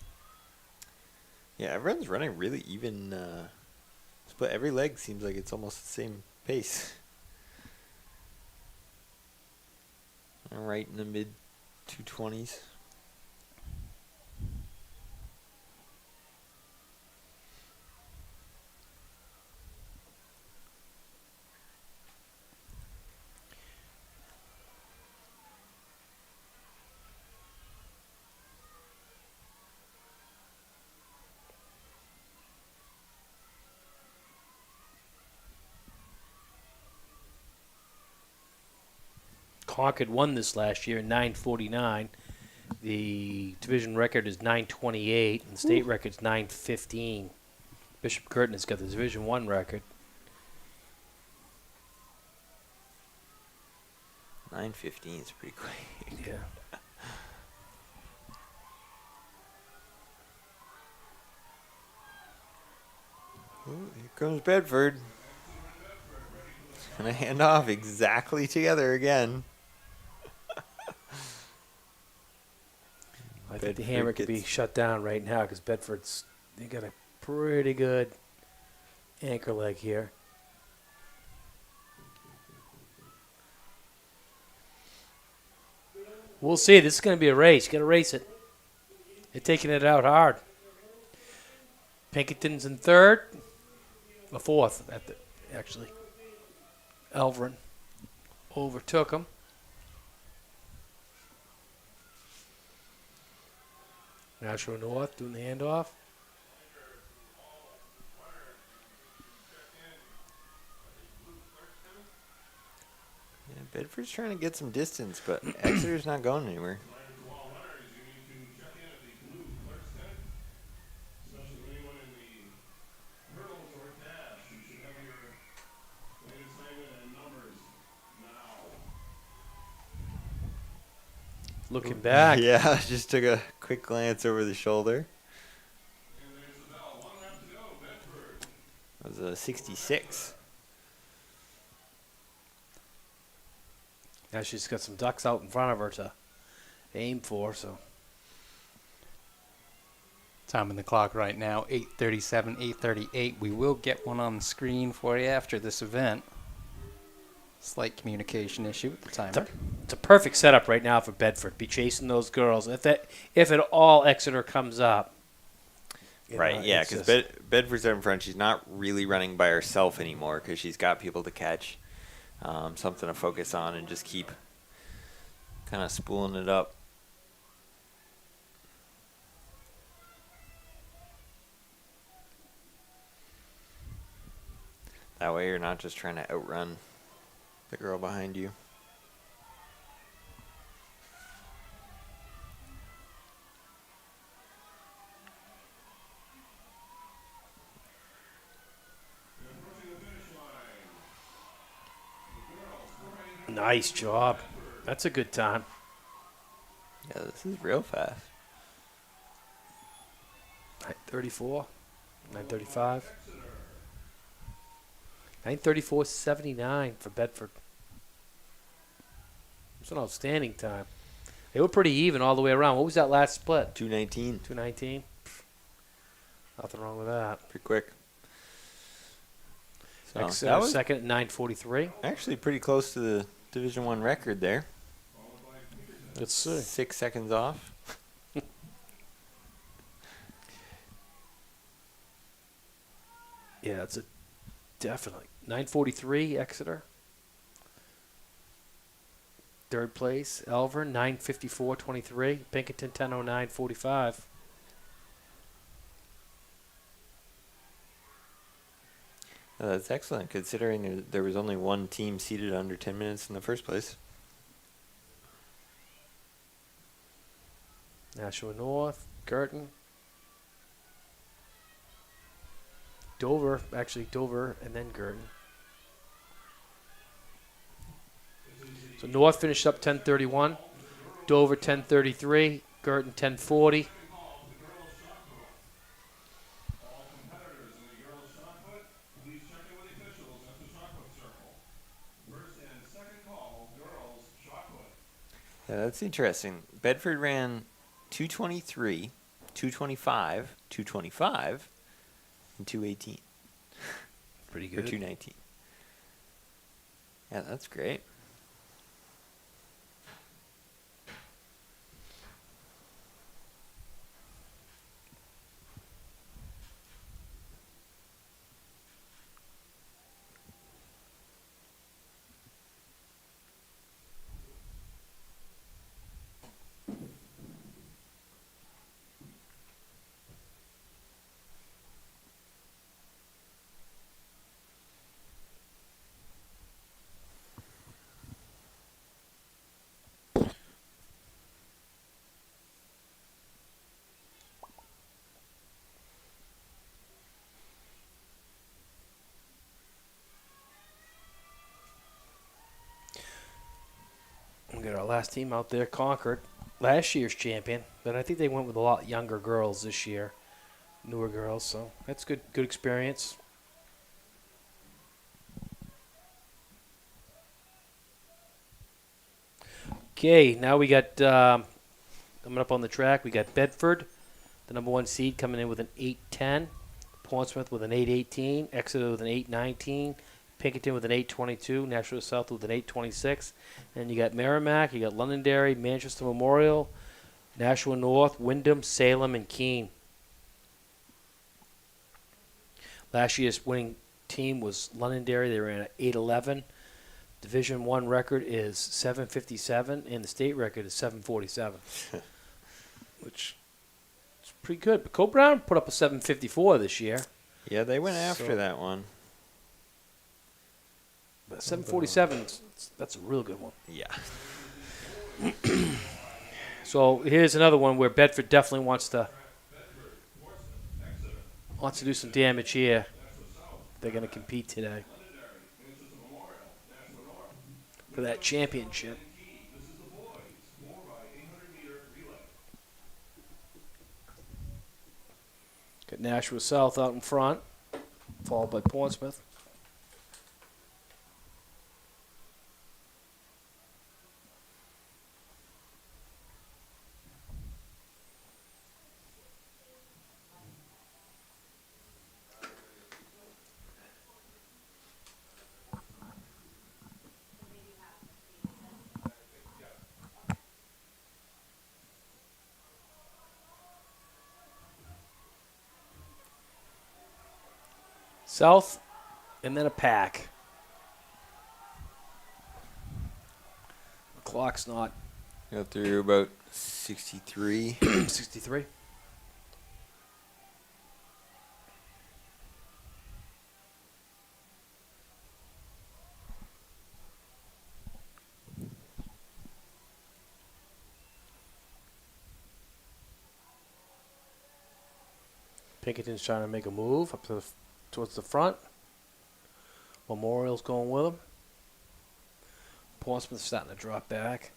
Yeah, everyone's running really even. But every leg seems like it's almost the same pace. Right in the mid 220s. Concord won this last year, 949. The division record is 928, and the state record's 915. Bishop Curtin has got the Division 1 record. 9:15 is pretty quick. Yeah. Ooh, here comes Bedford. Gonna hand off exactly together again. I think the hammer could be shut down right now because Bedford's they got a pretty good anchor leg here. We'll see. This is going to be a race. You got to race it. They're taking it out hard. Pinkerton's in third, a fourth actually. Elverin overtook him. Nashua North doing the handoff. Yeah, Bedford's trying to get some distance, but Exeter's not going anywhere. Looking back. Yeah, just took a quick glance over the shoulder. That was a 66. Now she's got some ducks out in front of her to aim for, so. Time on the clock right now, 8:37, 8:38. We will get one on the screen for you after this event. Slight communication issue with the timer. It's a perfect setup right now for Bedford. Be chasing those girls. If at all Exeter comes up. Right, yeah, because Bedford's out in front. She's not really running by herself anymore because she's got people to catch, something to focus on, and just keep kind of spooling it up. That way you're not just trying to outrun the girl behind you. Nice job. That's a good time. Yeah, this is real fast. 9:34, 9:35. 9:34.79 for Bedford. It's an outstanding time. They were pretty even all the way around. What was that last split? 2:19. 2:19. Nothing wrong with that. Pretty quick. So Exeter that was second at 9:43. actually pretty close to the Division I record there. Let's see. 6 seconds off. Yeah, it's a definitely 9:43 Exeter. Third place Elver 9:54.23. Pinkerton 10:09.45. That's excellent, considering there was only one team seated under 10 minutes in the first place. Nashua North, Girton. Dover, actually Dover and then Girton. So North finished up 10:31, Dover 10:33, Girton 10:40. Yeah, that's interesting. Bedford ran 2:23, 2:25, 2:25, and 2:18. Pretty Or good. 2:19. Yeah, that's great. We got our last team out there, Concord, last year's champion, but I think they went with a lot younger girls this year, newer girls. So that's good experience. Okay, now we got coming up on the track. We got Bedford, the number 1 seed, coming in with an 8:10. Portsmouth with an 8:18. Exeter with an 8:19. Pinkerton with an 8:22. Nashua South with an 8:26. And you got Merrimack, you got Londonderry, Manchester Memorial, Nashua North, Wyndham, Salem, and Keene. Last year's winning team was Londonderry. They ran an 8:11. Division I record is 7:57, and the state record is 7:47, which is pretty good. But Co-Brown put up a 7:54 this year. Yeah, they went after So- that one. But 7:47, that's a real good one. Yeah. So here's another one where Bedford definitely wants to do some damage here. They're going to compete today for that championship. Got Nashua South out in front, followed by Portsmouth. South, and then a pack. The clock's not Got through about 63. 63. Pinkerton's trying to make a move up to towards the front. Memorial's going with him. Portsmouth's starting to drop back.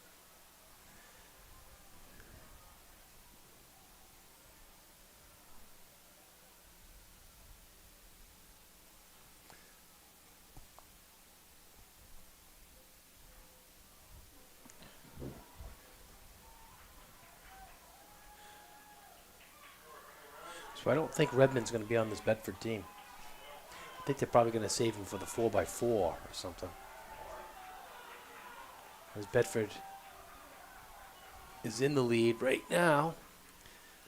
So I don't think Redmond's going to be on this Bedford team. I think they're probably going to save him for the 4x4 or something. As Bedford is in the lead right now,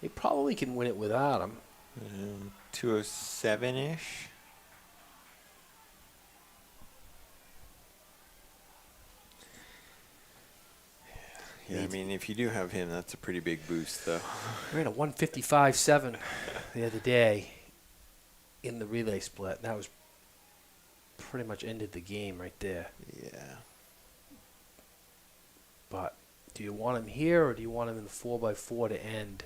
they probably can win it without him. 207-ish. Yeah, I mean, if you do have him, that's a pretty big boost, though. We ran a 155.7 the other day in the relay split. That was pretty much ended the game right there. Yeah. But do you want him here or do you want him in the 4x4 to end?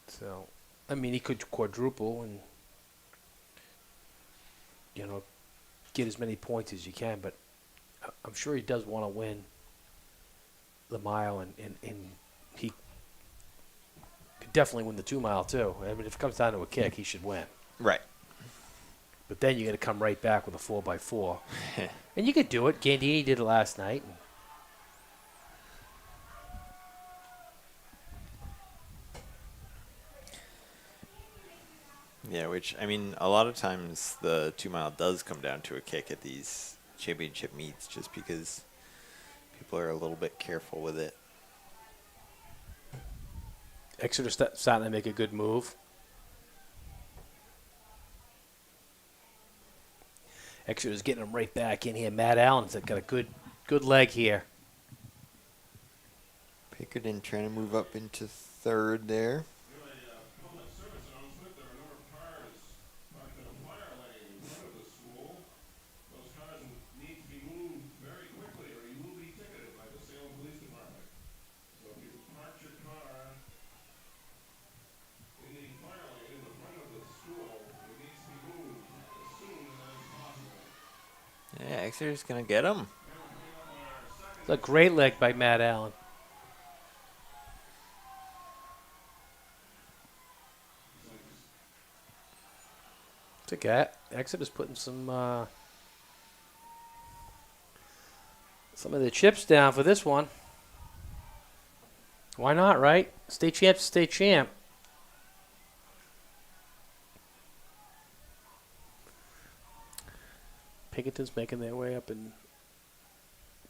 So, I mean, he could quadruple and, you know, get as many points as you can, but I'm sure he does want to win the mile, and he could definitely win the 2 mile too. I mean, if it comes down to a kick, he should win. Right. But then you're going to come right back with a 4x4. And you could do it. Gandini did it last night. Yeah, which, I mean, a lot of times the 2 mile does come down to a kick at these championship meets just because people are a little bit careful with it. Exeter starting to make a good move. Exeter's getting him right back in here. Matt Allen's got a good leg here. Pinkerton trying to move up into third there. Yeah, Exeter's going to get him. It's a great leg by Matt Allen. It's okay. Exeter's putting some of the chips down for this one. Why not, right? State champ's state champ. Pinkerton's making their way up in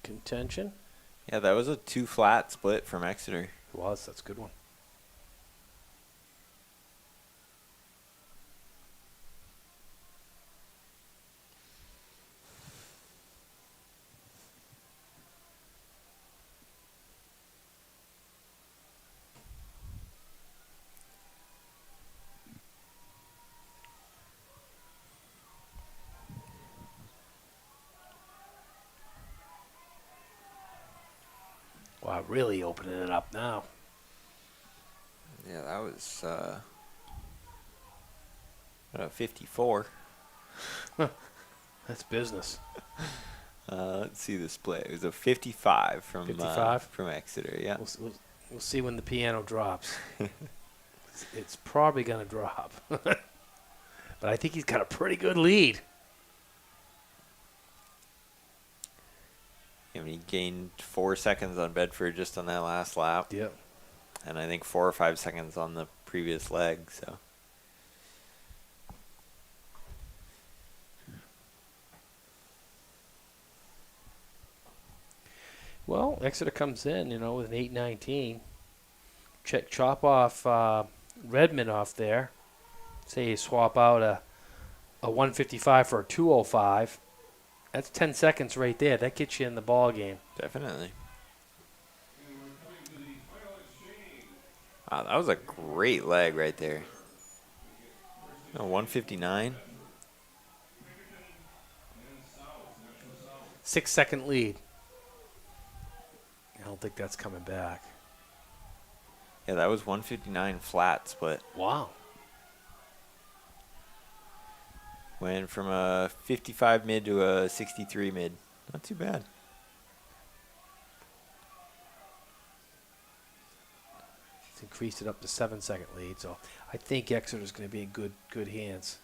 contention. Yeah, that was a 2 flat split from Exeter. It was. That's a good one. Wow, really opening it up now. Yeah, that was 54. That's business. Let's see the split. It was a 55 from 55? From Exeter. Yeah. We'll see when the piano drops. It's probably going to drop. But I think he's got a pretty good lead. I mean, he gained 4 seconds on Bedford just on that last lap. Yep. And I think 4 or 5 seconds on the previous leg. So. Well, Exeter comes in, with an 8:19. Chop off Redmond off there. Say you swap out a 155 for a 205. That's 10 seconds right there. That gets you in the ball game. Definitely. Wow, that was a great leg right there. 159. 6-second lead. I don't think that's coming back. Yeah, that was 159 flat split. Wow. Went from a 55 mid to a 63 mid. Not too bad. It's increased it up to 7-second lead, so I think Exeter's going to be in good hands.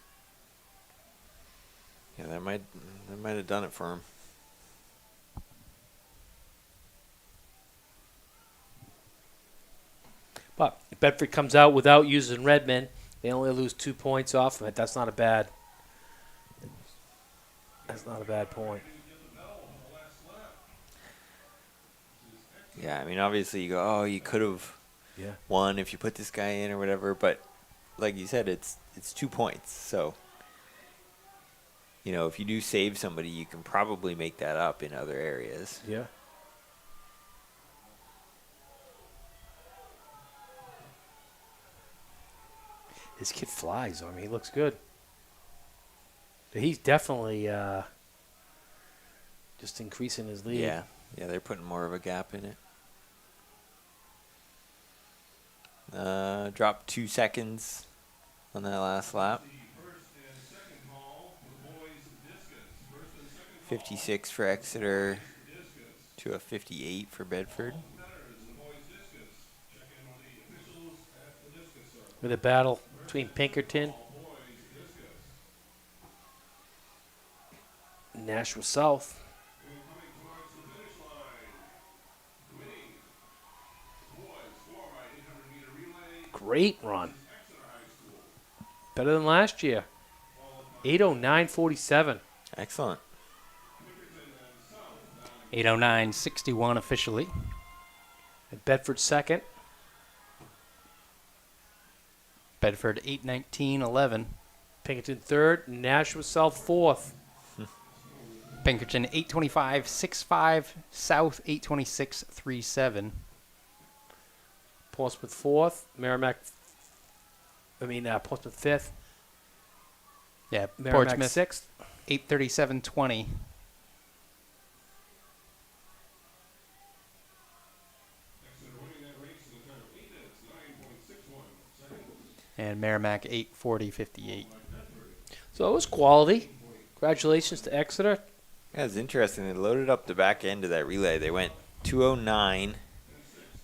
Yeah, that might have done it for him. But if Bedford comes out without using Redmond, they only lose 2 points off of it. That's not a bad point. Yeah, I mean, obviously you go, oh, you could have won if you put this guy in or whatever, but like you said, it's 2 points. So, you know, if you do save somebody, you can probably make that up in other areas. Yeah. This kid flies. I mean, he looks good. He's definitely just increasing his lead. Yeah, they're putting more of a gap in it. Dropped 2 seconds on that last lap. 56 for Exeter to a 58 for Bedford. With a battle between Pinkerton and Nashua South. Great run. Better than last year. 8:09:47. Excellent. 8:09:61 officially. And Bedford second. Bedford 8:19:11. Pinkerton third. Nashua South fourth. Pinkerton 8:25:65. South 8:26:37. Portsmouth fourth. Portsmouth fifth. Yeah, Merrimack Portsmouth sixth. 8:37:20. And Merrimack 8:40:58. So it was quality. Congratulations to Exeter. Yeah, it's interesting. They loaded up the back end of that relay. They went 209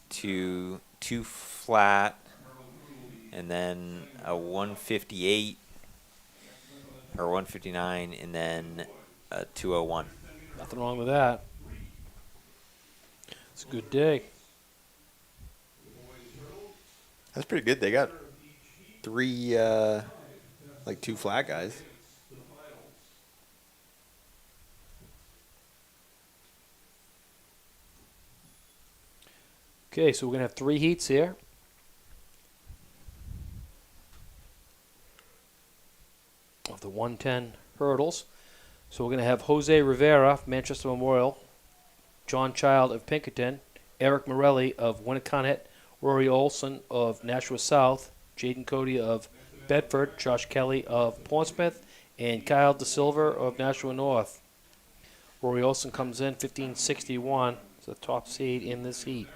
to 2 flat, and then a 158 or 159, and then a 201. Nothing wrong with that. It's a good day. That's pretty good. They got 3, 2 flat guys. Okay, so we're going to have 3 heats here. Of the 110 hurdles. So we're going to have Jose Rivera, Manchester Memorial, John Child of Pinkerton, Eric Morelli of Winnicott, Rory Olson of Nashua South, Jaden Cody of Bedford, Josh Kelly of Portsmouth, and Kyle DeSilver of Nashua North. Rory Olson comes in 1561. It's the top seed in this heat.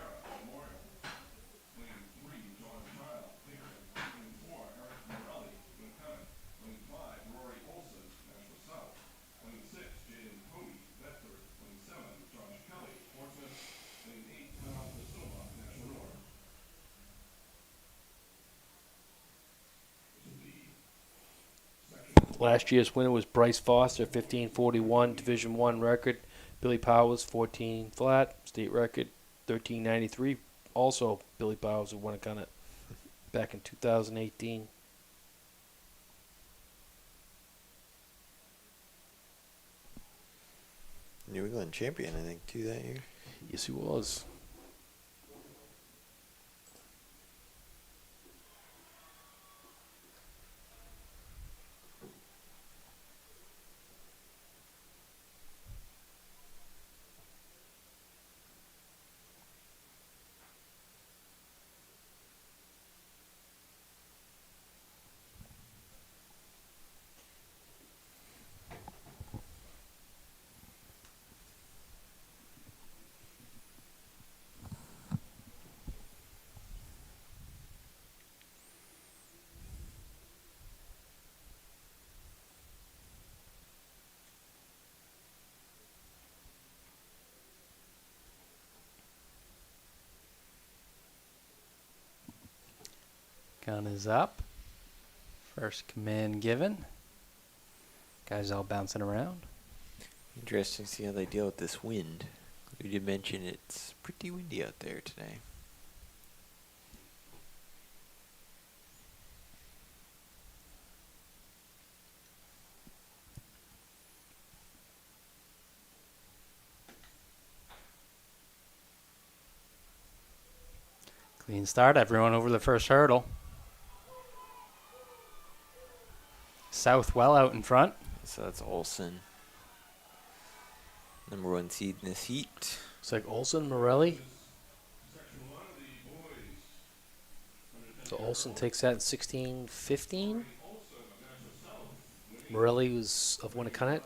Last year's winner was Bryce Foster, 1541, Division I record. Billy Powers, 14 flat, state record, 1393. Also, Billy Powers, who won it back in 2018. New England champion, I think, too, that year. Yes, he was. Gun is up. First command given. Guys all bouncing around. Interesting to see how they deal with this wind. We did mention it's pretty windy out there today. Clean start. Everyone over the first hurdle. South well out in front. So that's Olson. Number 1 seed in this heat. It's like Olson, Morelli. So Olson takes that in 16:15. Morelli was of Winnicott,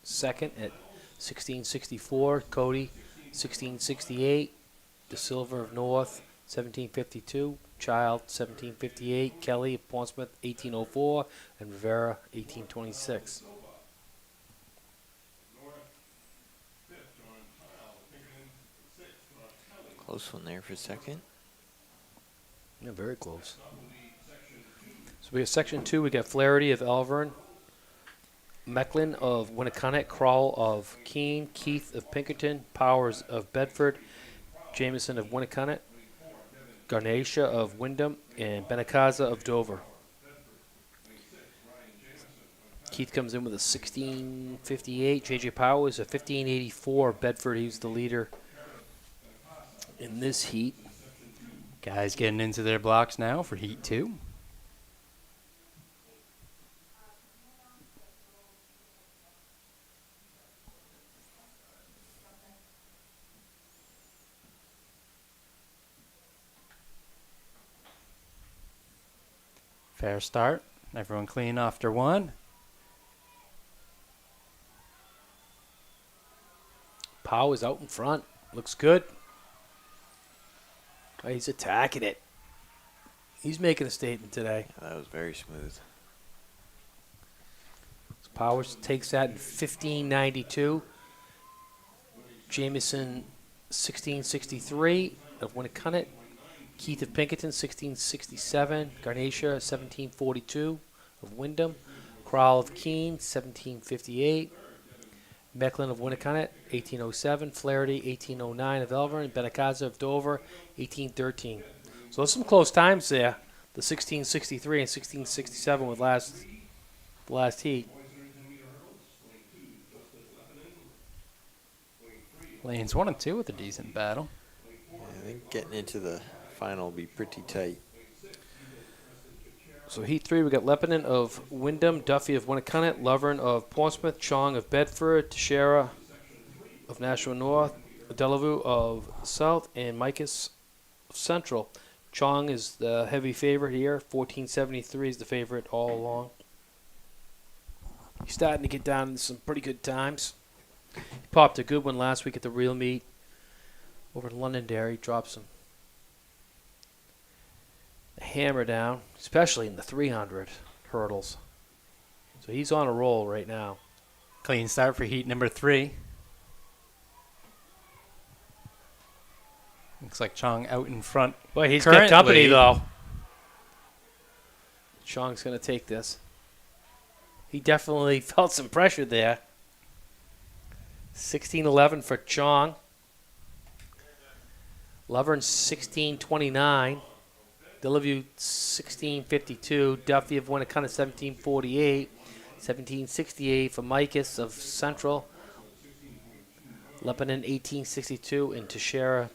second at 16:64. Cody, 16:68. De Silva of North, 17:52. Child, 17:58. Kelly of Portsmouth, 18:04. And Rivera, 18:26. Close one there for second. Yeah, very close. So we have section 2. We got Flaherty of Elvern, Mecklin of Winnicott, Crowell of Keene, Keith of Pinkerton, Powers of Bedford, Jameson of Winnicott, Garnatia of Wyndham, and Benacaza of Dover. Keith comes in with a 16:58. J.J. Powers a 15:84. Bedford, he was the leader in this heat. Guys getting into their blocks now for heat 2. Fair start. Everyone clean after one. Powers out in front. Looks good. Oh, he's attacking it. He's making a statement today. Yeah, that was very smooth. So Powers takes that in 15:92. Jameson 16:63 of Winnicott. Keith of Pinkerton 16:67. Garnatia 17:42 of Wyndham. Crowell of Keene 17:58. Mecklin of Winnicott 18:07. Flaherty 18:09 of Elvern. And Benacaza of Dover 18:13. So there's some close times there. The 16:63 and 16:67 with the last heat. Lanes 1 and 2 with a decent battle. Yeah, I think getting into the final will be pretty tight. So heat 3, we got Lepinen of Wyndham, Duffy of Winnicott, Lovern of Portsmouth, Chong of Bedford, Teixeira of Nashua North, Delavu of South, and Micus of Central. Chong is the heavy favorite here. 14:73 is the favorite all along. He's starting to get down into some pretty good times. He popped a good one last week at the real meet over in Londonderry. Dropped some hammer down, especially in the 300 hurdles. So he's on a roll right now. Clean start for heat number 3. Looks like Chong out in front. Boy, he's got company though. Chong's going to take this. He definitely felt some pressure there. 16:11 for Chong. Lovern 16:29. Delavu 16:52. Duffy of Winnicott 17:48. 17:68 for Micus of Central. Lepinen 18:62 and Teixeira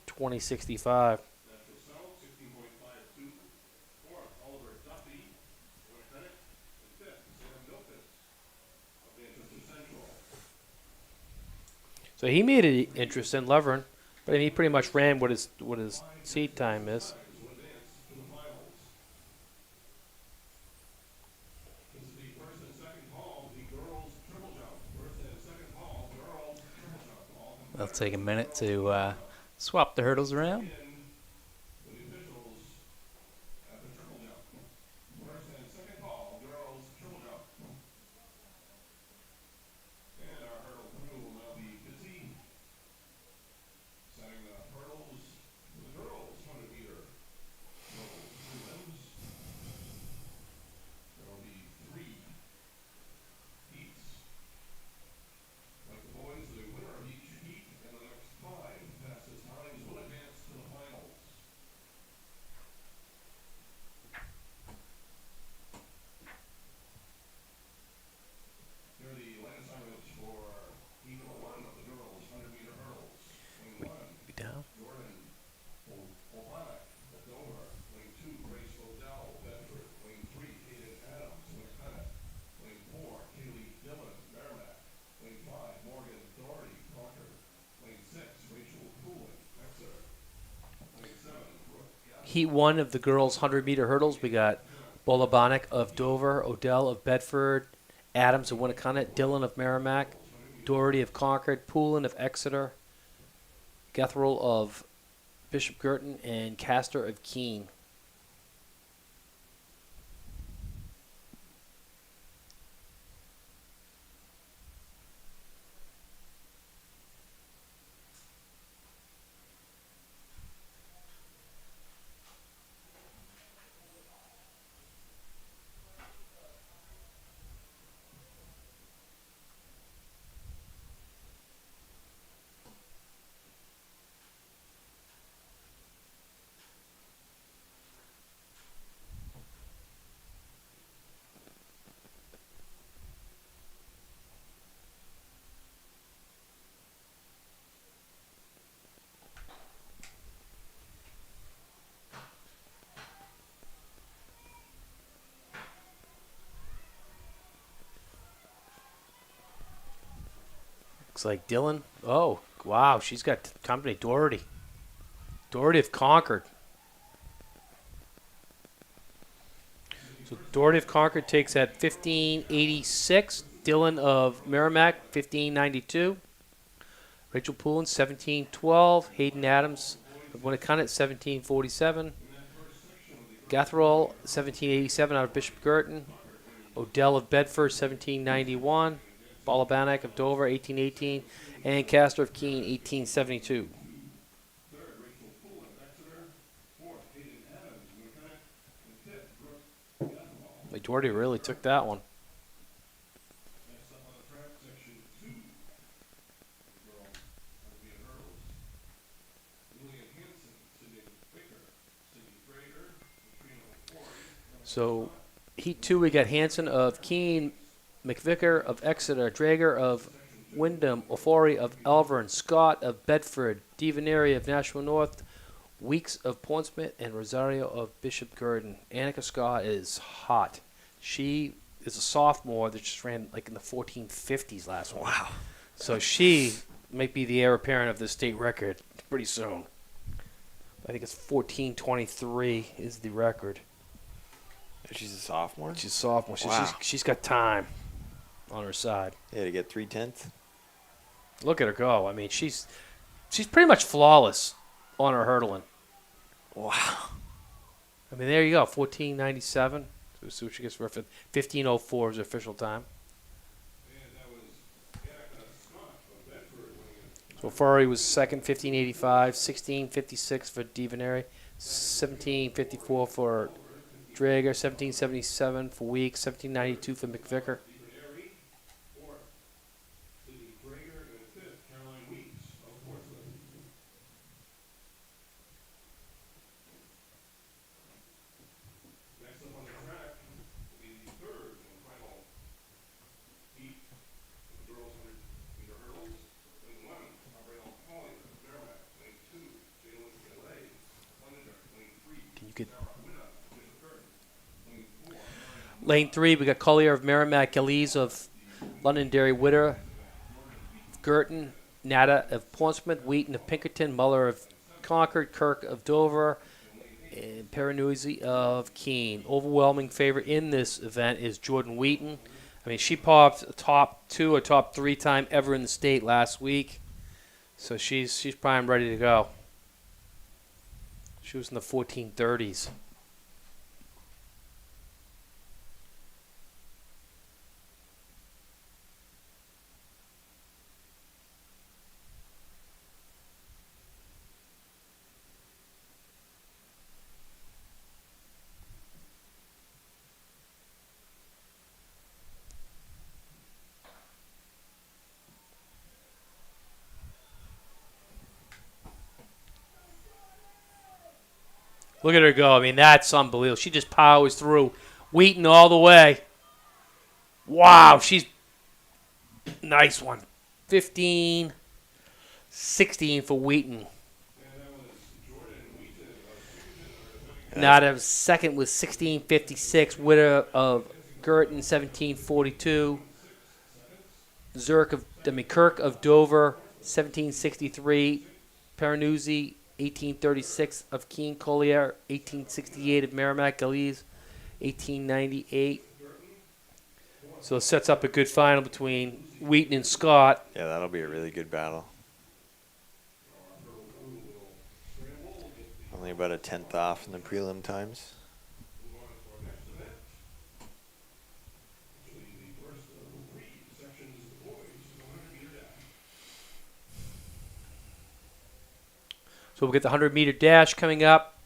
20:65. So he made it interesting, Lovern, but he pretty much ran what his seat time is. They'll take a minute to swap the hurdles around. Heat 1 of the girls' 100-meter hurdles, we got Bolabonic of Dover, Odell of Bedford, Adams of Winnicott, Dillon of Merrimack, Doherty of Concord, Poulin of Exeter, Gethrell of Bishop Girton, and Castor of Keene. Looks like Dillon. Oh, wow. She's got company. Doherty. Doherty of Concord. So Doherty of Concord takes at 1586. Dillon of Merrimack, 1592. Rachel Poulin, 1712. Hayden Adams of Winnicott, 1747. Gethrell, 1787 out of Bishop Girton. Odell of Bedford, 1791. Bolabonic of Dover, 1818, and Castor of Keene, 1872. Doherty really took that one. So, Heat 2, we got Hansen of Keene, McVicker of Exeter, Drager of Wyndham, Ofori of Elvern, Scott of Bedford, DiVeneri of Nashua North, Weeks of Portsmouth, and Rosario of Bishop Girton. Annika Scott is hot. She is a sophomore that just ran like in the 1450s last one. Wow. So she might be the heir apparent of the state record pretty soon. I think it's 1423 is the record. She's a sophomore? She's a sophomore. Wow. She's got time on her side. Yeah, to get 3/10. Look at her go. I mean, she's pretty much flawless on her hurdling. Wow. I mean, there you go. 1497. So we'll see what she gets for 1504 is her official time. So Furry was second, 1585, 1656 for DiVeneri, 1754 for Drager, 1777 for Weeks, 1792 for McVicker. Lane 3, we got Collier of Merrimack, Gillies of Londonderry, Witter, Girton, Nada of Portsmouth, Wheaton of Pinkerton, Muller of Concord, Kirk of Dover, and Perenuzzi of Keene. Overwhelming favorite in this event is Jordan Wheaton. I mean, she popped a top 2 or top 3 time ever in the state last week. So she's prime ready to go. She was in the 1430s. Look at her go. I mean, that's unbelievable. She just powers through. Wheaton all the way. Wow, she's nice one. 15, 16 for Wheaton. Nada second was 1656. Witter of Girton 1742. Kirk of Dover 1763. Perenuzzi 1836 of Keene Collier, 1868 of Merrimack Galise, 1898. So it sets up a good final between Wheaton and Scott. Yeah, that'll be a really good battle. Only about a tenth off in the prelim times. So we'll get the 100-meter dash coming up.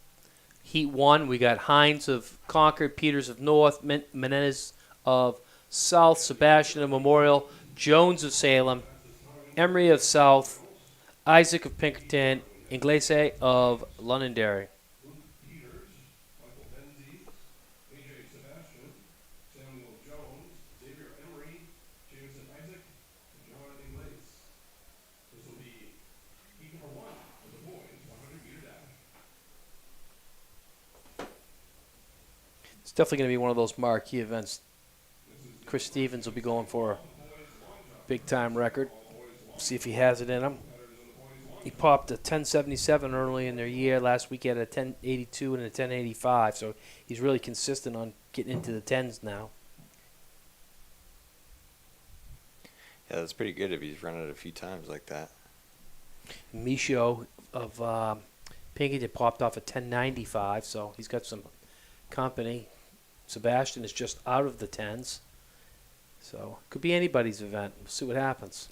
Heat 1, we got Hines of Concord, Peters of North, Menendez of South, Sebastian of Memorial, Jones of Salem, Emery of South, Isaac of Pinkerton, Inglese of Londonderry. It's definitely going to be one of those marquee events. Chris Stevens will be going for a big-time record. See if he has it in him. He popped a 1077 early in their year. Last week he had a 1082 and a 1085. So he's really consistent on getting into the 10s now. Yeah, that's pretty good if he's run it a few times like that. Micho of Pinkerton popped off a 1095, so he's got some company. Sebastian is just out of the 10s. So could be anybody's event. We'll see what happens.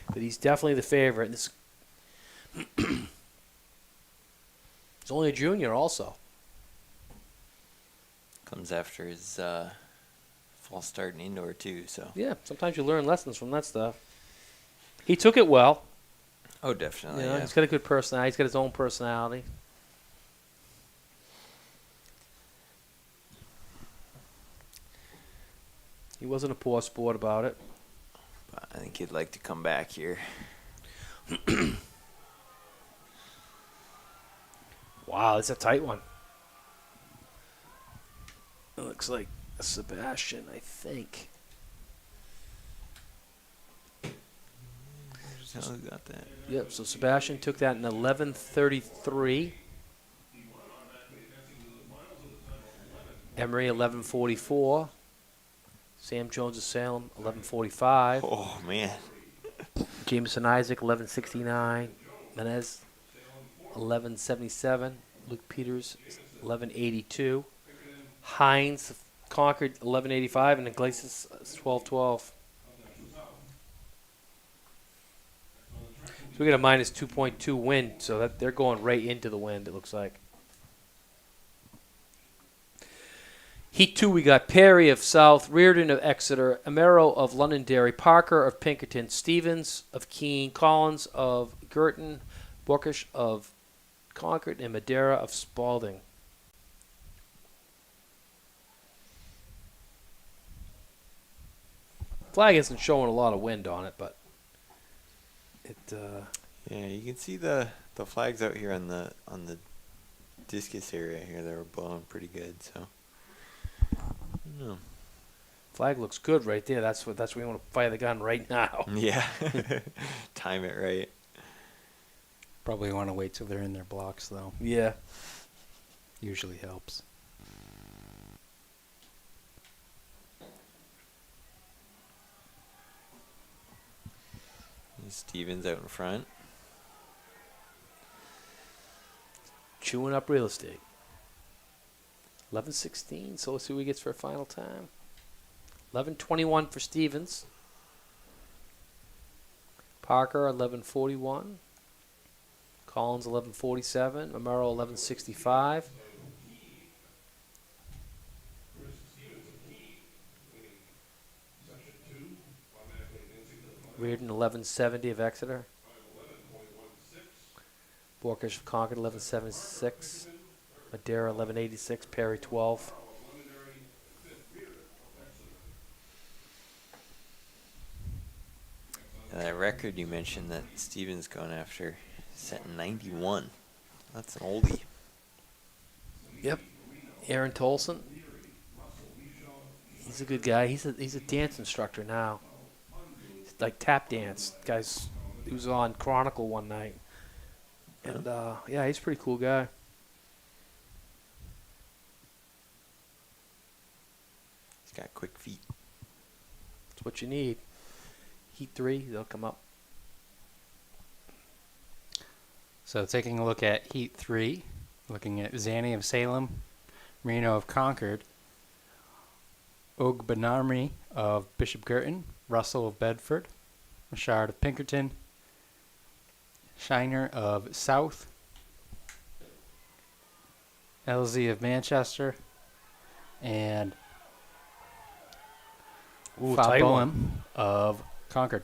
But he's definitely the favorite. This he's only a junior also. Comes after his fall start in indoor too, so. Yeah, sometimes you learn lessons from that stuff. He took it well. Oh, definitely. You know, yeah. He's got a good personality. He's got his own personality. He wasn't a poor sport about it. But I think he'd like to come back here. Wow, it's a tight one. It looks like a Sebastian, I think. So who got that? Yep, so Sebastian took that in 11:33. Emery 11:44. Sam Jones of Salem 11:45. Oh man. Jameson Isaac 11:69. Menez 11:77. Luke Peters 11:82. Hines Concord 11:85, and Iglesias 12:12. So we got a minus 2.2 wind, so that they're going right into the wind, it looks like. Heat 2, we got Perry of South, Reardon of Exeter, Amero of Londonderry, Parker of Pinkerton, Stevens of Keene, Collins of Girton, Bookish of Concord, and Madeira of Spalding. Flag isn't showing a lot of wind on it, but it. Yeah, you can see the flags out here on the discus area here. They were blowing pretty good, so. No. Flag looks good right there. That's what we want to fire the gun right now. Yeah. Time it right. Probably want to wait till they're in their blocks, though. Yeah. Usually helps. Stevens out in front. Chewing up real estate. 11:16, so let's see what he gets for a final time. 11:21 for Stevens. Parker 11:41. Collins 11:47. Amaro 11:65. Reardon 11:70 of Exeter. Borkish of Concord 11:76. Madeira 11:86. Perry 12. That record you mentioned that Stevens going after set in 91. That's an oldie. Yep. Aaron Tolson. He's a good guy. He's a dance instructor now. Like tap dance. Guy's He was on Chronicle one night, and yeah, he's a pretty cool guy. He's got quick feet. That's what you need. Heat 3, they'll come up. So taking a look at Heat 3, looking at Zanny of Salem, Marino of Concord, Ogbanarmi of Bishop Girton, Russell of Bedford, Richard of Pinkerton, Shiner of South, LZ of Manchester, and tight one. Boehm of Concord.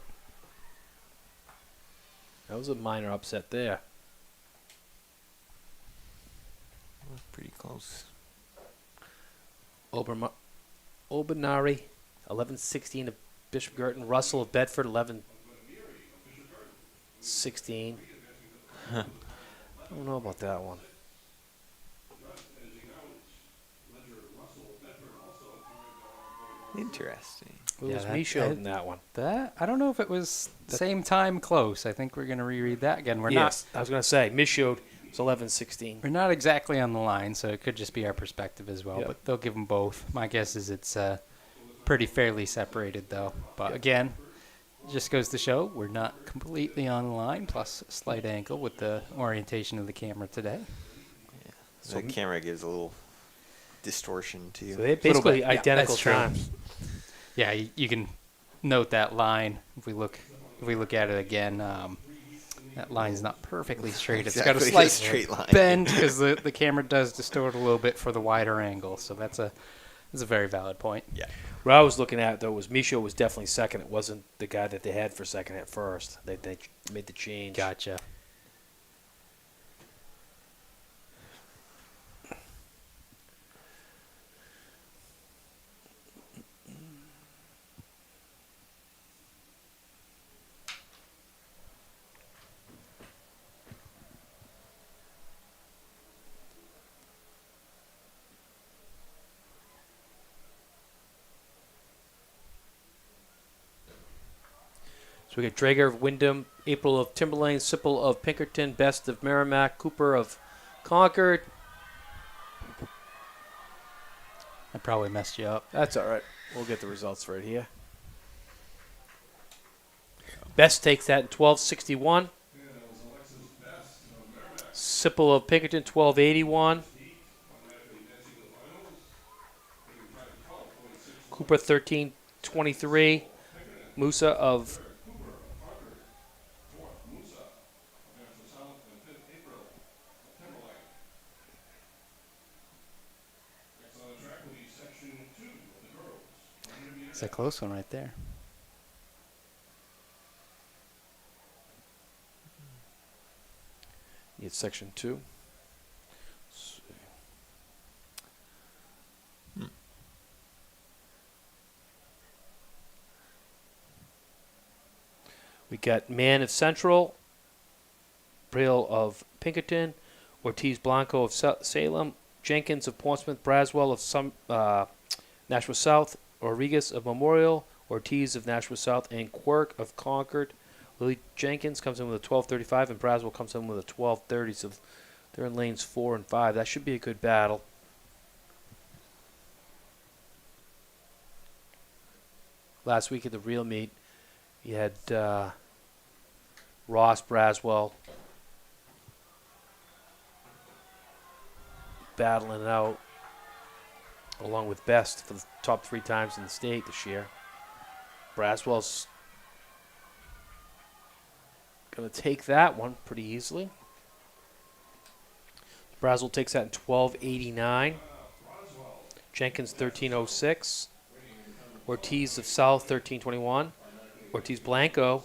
That was a minor upset there. Pretty close. Obanari, 11-16 of Bishop Girton. Russell of Bedford, 11-16. I don't know about that one. Interesting. It was Yeah, me showed in that one. That I don't know if it was same time close. I think we're gonna reread that again. We're Yes, I was going to say, Miss showed was 11-16. We're not exactly on the line, so it could just be our perspective as well. Yep. But they'll give them both. My guess is it's pretty fairly separated, though. But again, it just goes to show we're not completely on the line. Plus, a slight angle with the orientation of the camera today. So the camera gives a little distortion to you. So they're basically Yeah, identical that's true. times. Yeah, you can note that line if we look at it again. That line's not perfectly straight. It's got a Exactly, slight a straight line. bend because the camera does distort a little bit for the wider angle. So that's a very valid point. Yeah. What I was looking at, though, was Micho was definitely second. It wasn't the guy that they had for second at first. They made the change. Gotcha. So we got Drager of Wyndham, April of Timberlane, Sipple of Pinkerton, Best of Merrimack, Cooper of Concord. I probably messed you up. That's all right. We'll get the results right here. Best takes that in 1261. Sipple of Pinkerton, 1281. Cooper, 1323. Musa of It's a close one right there. it's section 2. We got Man of Central, Braille of Pinkerton, Ortiz Blanco of Salem, Jenkins of Portsmouth, Braswell of Nashua South, Rodriguez of Memorial, Ortiz of Nashua South, and Quirk of Concord. Lily Jenkins comes in with a 12:35, and Braswell comes in with a 12:30. So they're in lanes 4 and 5. That should be a good battle. Last week at the real meet, you had Ross Braswell battling it out along with Best for the top 3 times in the state this year. Braswell's going to take that one pretty easily. Braswell takes that in 12:89. Jenkins 13:06. Ortiz of South 13:21. Ortiz Blanco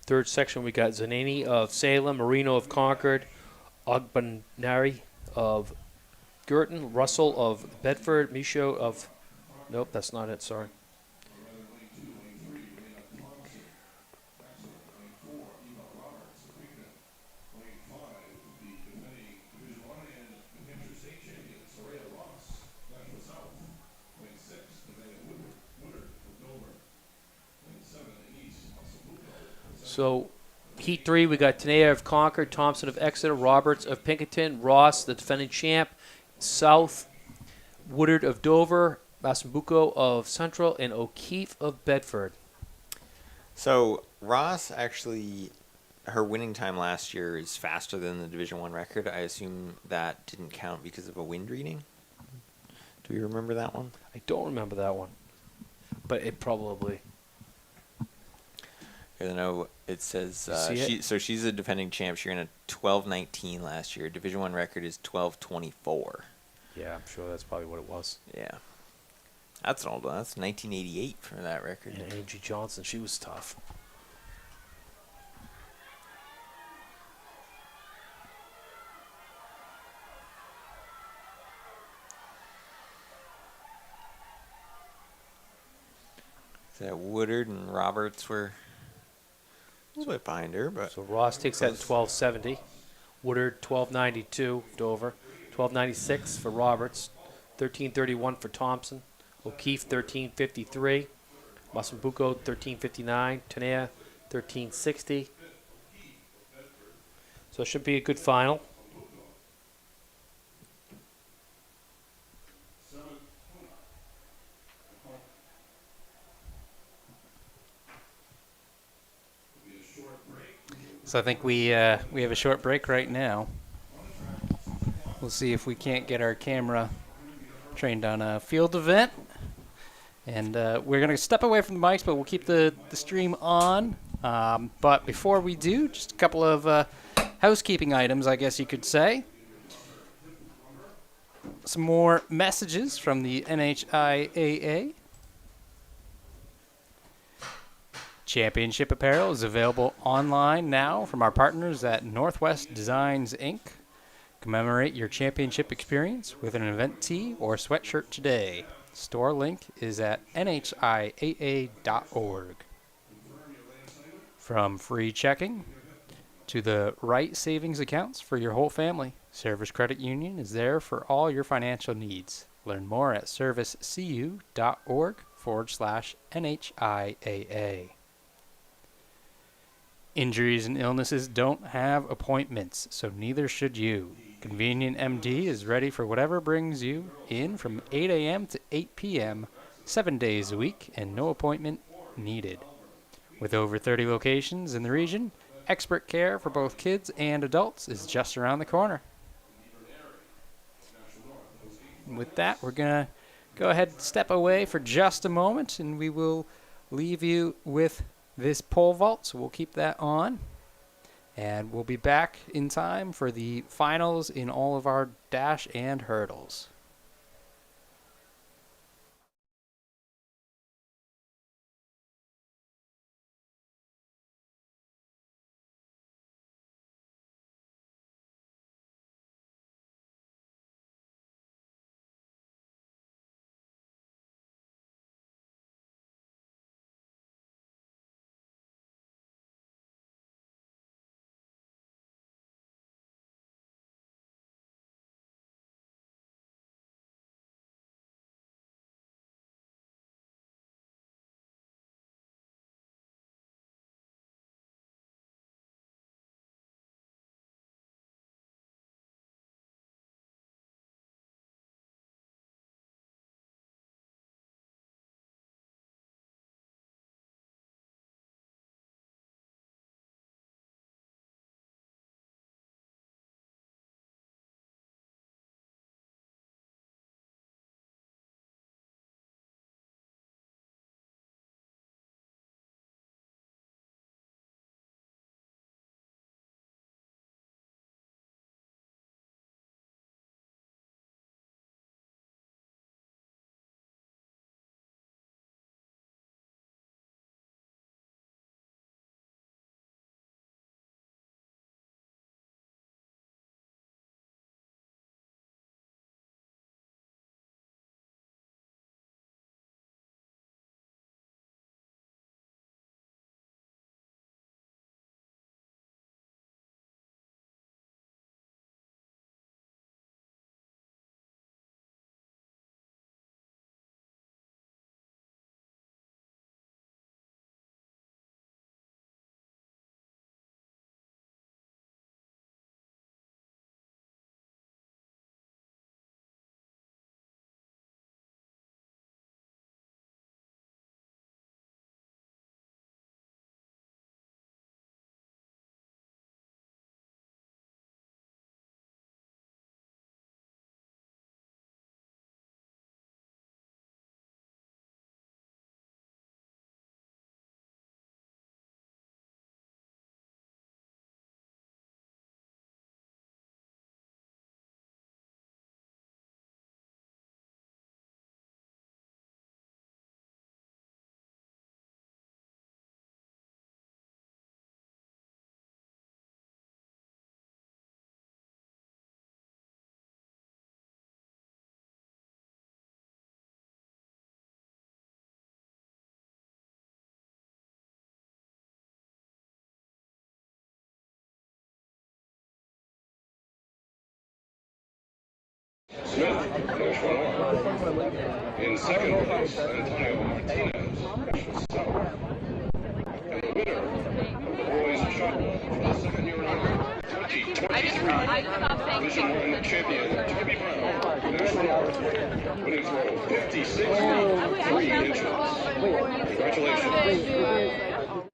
Third section, we got Zanini of Salem, Marino of Concord, Ogbanari of Girton, Russell of Bedford, Michaud of... Nope, that's not it, sorry. So, Heat 3, we got Tanea of Concord, Thompson of Exeter, Roberts of Pinkerton, Ross, the defending champ, South, Woodard of Dover, Massambuco of Central, and O'Keefe of Bedford. So Ross actually, her winning time last year is faster than the Division One record. I assume that didn't count because of a wind reading. Do you remember that one? I don't remember that one, but it probably. I know it says See it? so she's a defending champ. She ran a 12:19 last year. Division One record is 12:24. Yeah, I'm sure that's probably what it was. Yeah, that's an old one. That's 1988 for that record. And Angie Johnson, she was tough. So that Woodard and Roberts were a little bit behind her, but So Ross takes that at 1270. Woodard 1292, Dover. 1296 for Roberts. 1331 for Thompson. O'Keefe 1353. Massambuco 1359. Tanea 1360. So it should be a good final. So I think we have a short break right now. We'll see if we can't get our camera trained on a field event. And we're going to step away from the mics, but we'll keep the stream on. But before we do, just a couple of housekeeping items, I guess you could say. Some more messages from the NHIAA. Championship apparel is available online now from our partners at Northwest Designs, Inc. Commemorate your championship experience with an event tee or sweatshirt today. Store link is at nhiaa.org. From free checking to the right savings accounts for your whole family, Service Credit Union is there for all your financial needs. Learn more at servicecu.org/NHIAA. Injuries and illnesses don't have appointments, so neither should you. Convenient MD is ready for whatever brings you in from 8 a.m. to 8 p.m., 7 days a week, and no appointment needed. With over 30 locations in the region, expert care for both kids and adults is just around the corner. With that, we're going to go ahead and step away for just a moment, and we will leave you with this pole vault, so we'll keep that on. And we'll be back in time for the finals in all of our dash and hurdles. Smith finished 1 in second place. Antonio Martinez finished 7th. And the winner of the boys shot for the second year in a row, 2023 Division I champion Toby Brown, national award, winning throw 56 feet 3 inches. Congratulations.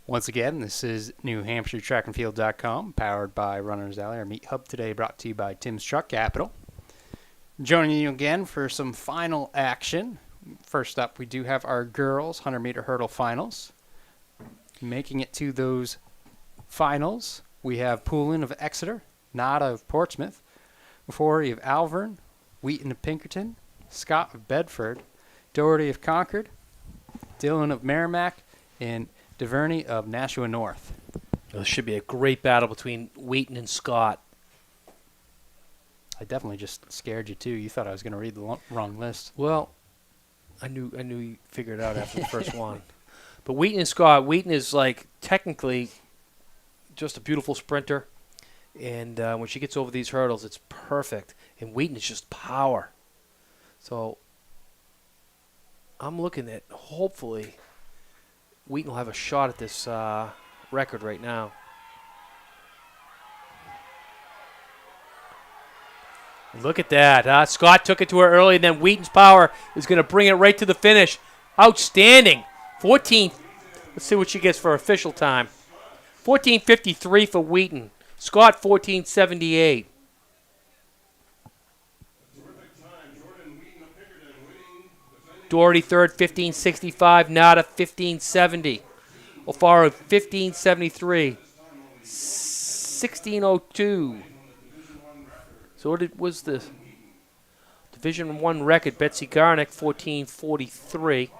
Once again, this is NewHampshireTrackandField.com, powered by Runners Alley. Our meet hub today brought to you by Tim's Truck Capital. Joining you again for some final action. First up, we do have our girls 100-meter hurdle finals. Making it to those finals, we have Poulin of Exeter, Nada of Portsmouth. Before, you have Alvern, Wheaton of Pinkerton, Scott of Bedford, Doherty of Concord, Dillon of Merrimack, and DeVerney of Nashua North. This should be a great battle between Wheaton and Scott. I definitely just scared you too. You thought I was going to read the wrong list. Well, I knew you figured it out after the first one. But Wheaton and Scott, Wheaton is like technically just a beautiful sprinter. And when she gets over these hurdles, it's perfect. And Wheaton is just power. So I'm looking at, hopefully, Wheaton will have a shot at this record right now. Look at that. Scott took it to her early, and then Wheaton's power is going to bring it right to the finish. Outstanding. 14. Let's see what she gets for official time. 14:53 for Wheaton. Scott, 14:78. Doherty third, 15:65. Nada, 15:70. O'Farrell, 15:73. 16:02. So what was the Division I record? Betsy Garnick, 14:43.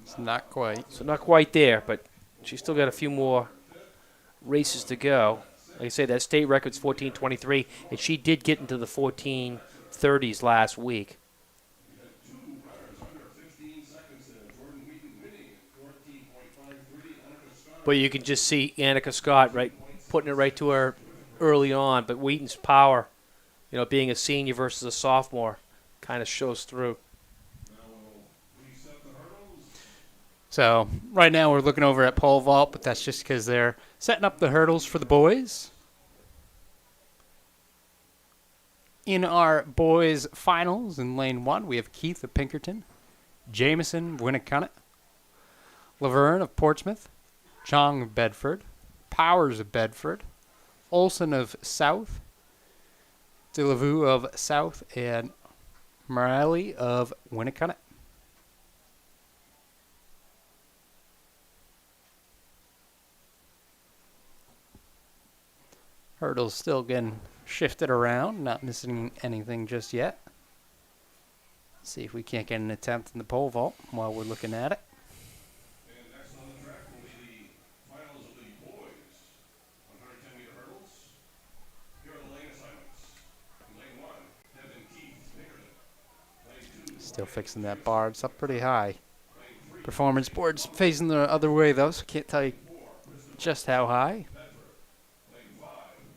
It's not quite. So not quite there, but she's still got a few more races to go. Like I say, that state record's 14:23, and she did get into the 14:30s last week. But you can just see Annika Scott putting it right to her early on. But Wheaton's power, being a senior versus a sophomore, kind of shows through. So right now we're looking over at pole vault, but that's just because they're setting up the hurdles for the boys. In our boys finals in lane 1, we have Keith of Pinkerton, Jameson of Winnicott, Laverne of Portsmouth, Chong of Bedford, Powers of Bedford, Olson of South, Delavue of South, and Morelli of Winnicott. Hurdles still getting shifted around, not missing anything just yet. See if we can't get an attempt in the pole vault while we're looking at it. And next on the track will be the finals of the boys 110-meter hurdles. Here are the lane assignments. In lane 1, Devin Keith, Pinkerton. Lane 2. Still fixing that bar. It's up pretty high. Performance board's facing the other way though, so can't tell you just how high. Lane 5,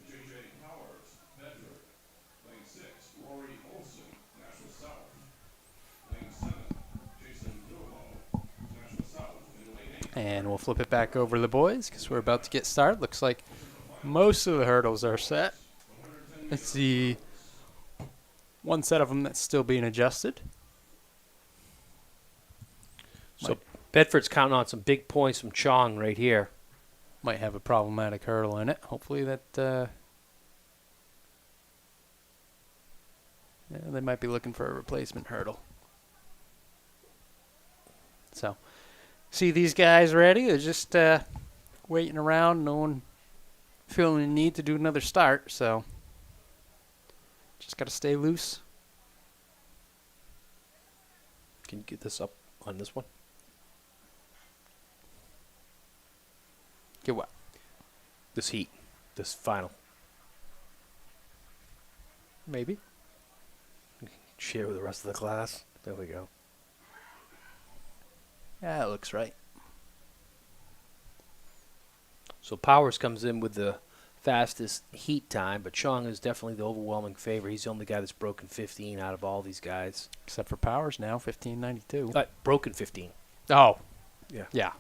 J.J. Powers, Bedford. Lane 6, Rory Olson, Nashville South. Lane 7, Jason Duhau, Nashville South. In lane 8. And we'll flip it back over to the boys because we're about to get started. Looks like most of the hurdles are set. Let's see. One set of them that's still being adjusted. So Bedford's counting on some big points from Chong right here. Might have a problematic hurdle in it. Hopefully that they might be looking for a replacement hurdle. So, see these guys ready? They're just waiting around. No one feeling the need to do another start. So, just got to stay loose. Can you get this up on this one? Get what? This heat. This final. Maybe. Share with the rest of the class. There we go. Yeah, it looks right. So Powers comes in with the fastest heat time, but Chong is definitely the overwhelming favorite. He's the only guy that's broken 15 out of all these guys. Except for Powers now, 15:92. Broken 15. Oh. Yeah. Yeah.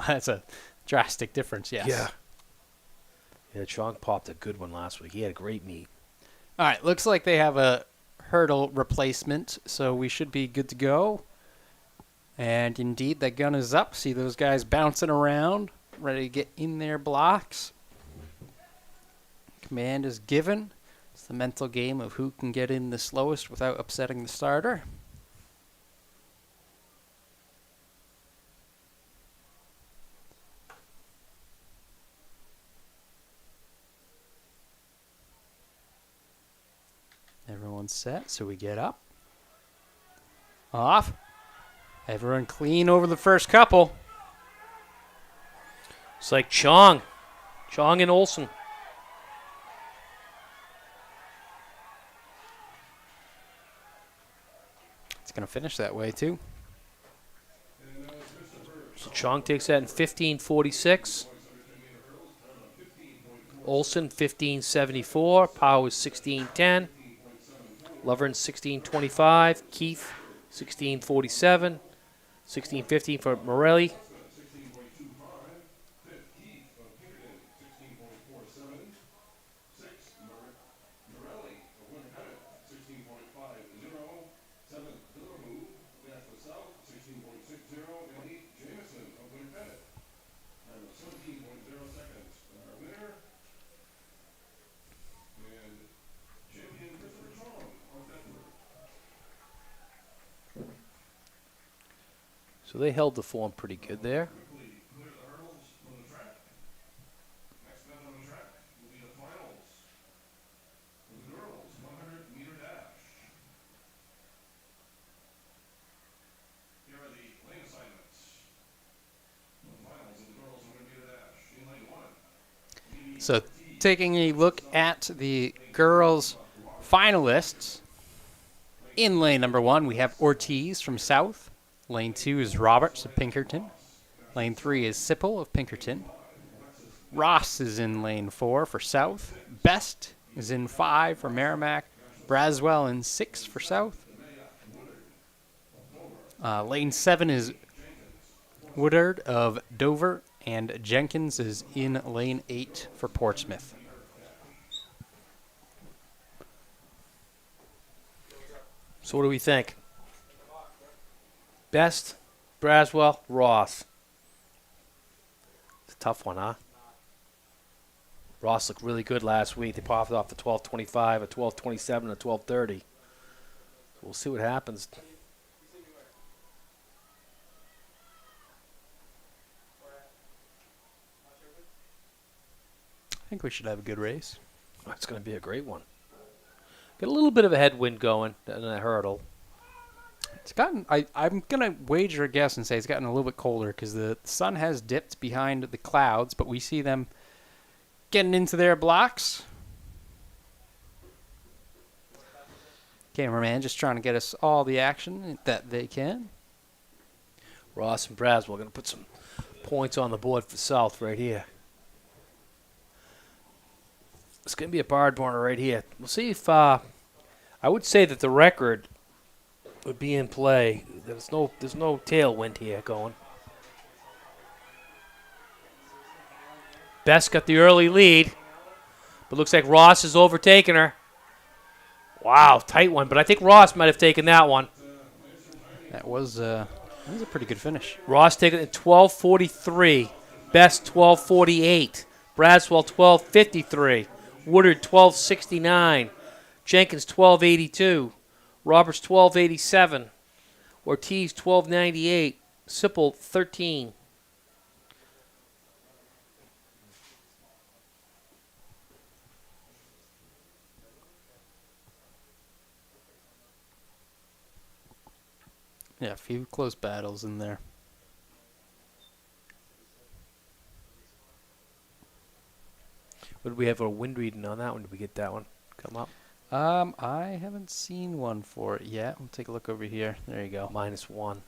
That's a drastic difference, yes. Yeah, Chong popped a good one last week. He had a great meet. All right, looks like they have a hurdle replacement, so we should be good to go. And indeed, that gun is up. See those guys bouncing around, ready to get in their blocks. Command is given. It's the mental game of who can get in the slowest without upsetting the starter. Everyone's set, so we get up. Off. Everyone clean over the first couple. It's like Chong and Olsen. It's going to finish that way, too. So Chong takes that in 15:46. Olsen 15:74. Powers 16:10. Lovren 16:25. Keith 16:47. 16:15 for Morelli. So they held the form pretty good there. So taking a look at the girls' finalists, in lane number 1, we have Ortiz from South. Lane 2 is Roberts of Pinkerton. Lane 3 is Sipple of Pinkerton. Ross is in lane 4 for South. Best is in 5 for Merrimack. Braswell in 6 for South. Lane 7 is Woodard of Dover. And Jenkins is in lane 8 for Portsmouth. So what do we think? Best, Braswell, Ross. It's a tough one, huh? Ross looked really good last week. They popped off the 12:25, a 12:27, and a 12:30. So we'll see what happens. I think we should have a good race. It's going to be a great one. Get a little bit of a headwind going in that hurdle. It's gotten. I'm gonna wager a guess and say it's gotten a little bit colder because the sun has dipped behind the clouds, but we see them getting into their blocks. Cameraman just trying to get us all the action that they can. Ross and Braswell going to put some points on the board for South right here. It's going to be a barn burner right here. We'll see if I would say that the record would be in play. There's no tailwind here going. Best got the early lead, but looks like Ross is overtaking her. Wow, tight one, but I think Ross might have taken that one. That was a pretty good finish. Ross taking it at 12:43. Best 12:48. Braswell 12:53. Woodard 12:69. Jenkins 12:82. Roberts 12:87. Ortiz 12:98. Sipple 13. Yeah, a few close battles in there. Would we have a wind reading on that one? Did we get that one come up? I haven't seen one for it yet. We'll take a look over here. There you go. -1.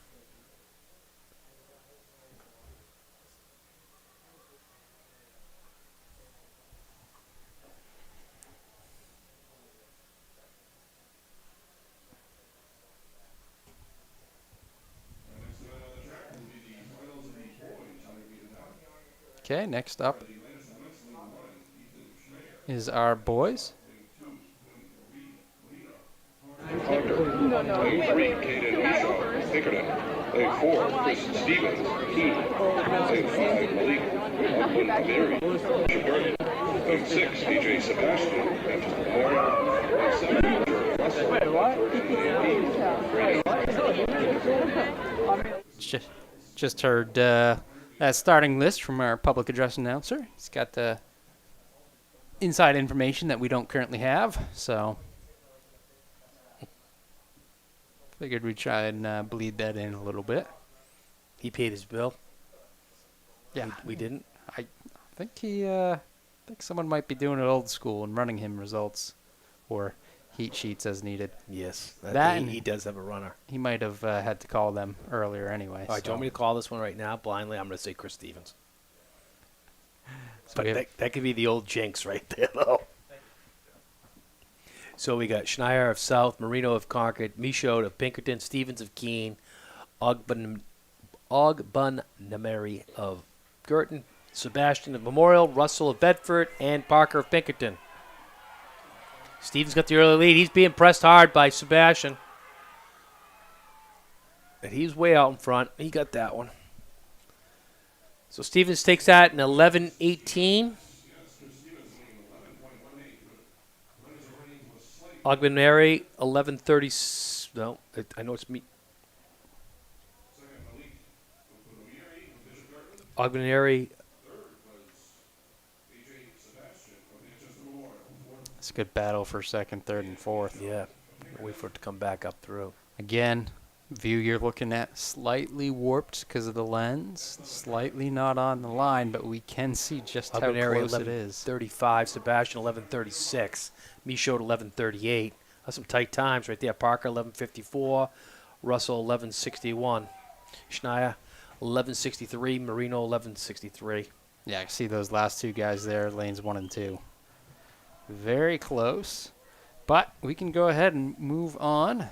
Okay, next up is our boys. Lane 3, Caden Esau, Pinkerton. Lane 4, Chris Stevens, Keene. Lane 5, Malik Upland Mary, Burton. Lane 6, DJ Sebastian, Manchester Memorial. Lane 7, Jared Russell, Just heard that starting list from our public address announcer. He's got the inside information that we don't currently have, so figured we'd try and bleed that in a little bit. He paid his bill. Yeah, we didn't. I think I think someone might be doing it old school and running him results or heat sheets as needed. Yes, He does have a runner. He might have had to call them earlier anyway. All right, do you want me to call this one right now blindly? I'm going to say Chris Stevens. So But that could be the old jinx right there, though. So we got Schneier of South, Marino of Concord, Michaud of Pinkerton, Stevens of Keene, Ogbunameri of Girton, Sebastian of Memorial, Russell of Bedford, and Parker of Pinkerton. Stevens got the early lead. He's being pressed hard by Sebastian. And he's way out in front. He got that one. So Stevens takes that in 11-18. Ogbunameri, 11-30. No, I know it's me. Ogbunameri. It's a good battle for second, third, and fourth. Yeah, wait for it to come back up through. Again, view you're looking at slightly warped because of the lens, slightly not on the line, but we can see just how close it is. 11:35, Sebastian 11:36, Michaud 11:38. That's some tight times right there. Parker 11:54, Russell 11:61, Schneier 11:63, Marino 11:63. Yeah, I see those last two guys there, lanes 1 and 2. Very close, but we can go ahead and move on.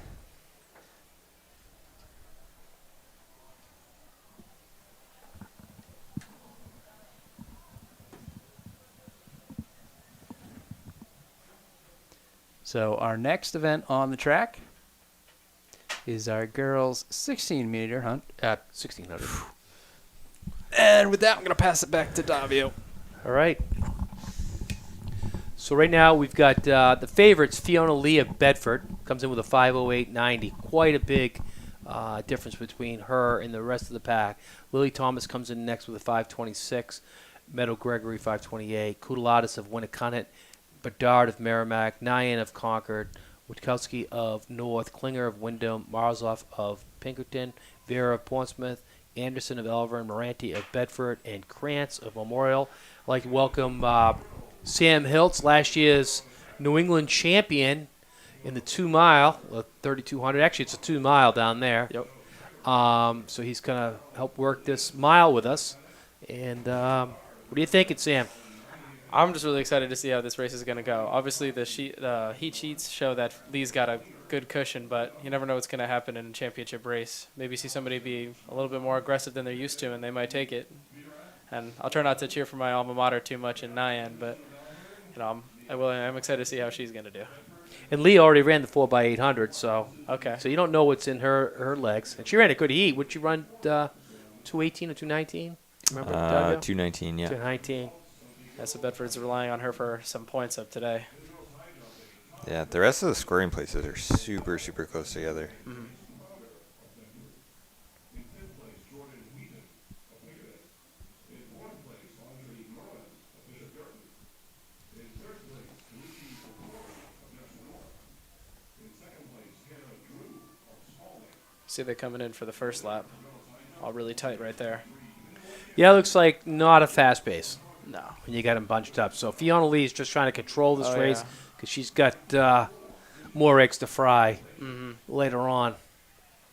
So our next event on the track is our girls 16-meter hunt at 1600. And with that, I'm going to pass it back to Davio. All right. So right now we've got the favorites, Fiona Lee of Bedford, comes in with a 5:08.90. Quite a big difference between her and the rest of the pack. Lily Thomas comes in next with a 5:26. Meadow Gregory 5:28. Kudalatis of Winnicott. Bedard of Merrimack. Nyan of Concord. Witkowski of North. Klinger of Wyndham. Marzoff of Pinkerton. Vera of Portsmouth. Anderson of Elvern. Moranti of Bedford. And Krantz of Memorial. I'd like to welcome Sam Hiltz, last year's New England champion in the 2-mile, 3,200. Actually, it's a 2-mile down there. Yep. So he's going to help work this mile with us. And what are you thinking, Sam? I'm just really excited to see how this race is going to go. Obviously, the heat sheets show that Lee's got a good cushion, but you never know what's going to happen in a championship race. Maybe see somebody be a little bit more aggressive than they're used to, and they might take it. And I'll try not to cheer for my alma mater too much in Nyan, but you know, I'm excited to see how she's going to do. And Lee already ran the 4x800, so okay. So you don't know what's in her legs. And she ran a good heat. Would she run 218 or 219? Remember? 219, yeah. 219. Yeah, so Bedford's relying on her for some points up today. Yeah, the rest of the scoring places are super, super close together. Mm-hmm. See, they're coming in for the first lap. All really tight right there. Yeah, it looks like not a fast pace. No. When you got them bunched up. So Fiona Lee is just trying to control this race because she's got more eggs to fry later on.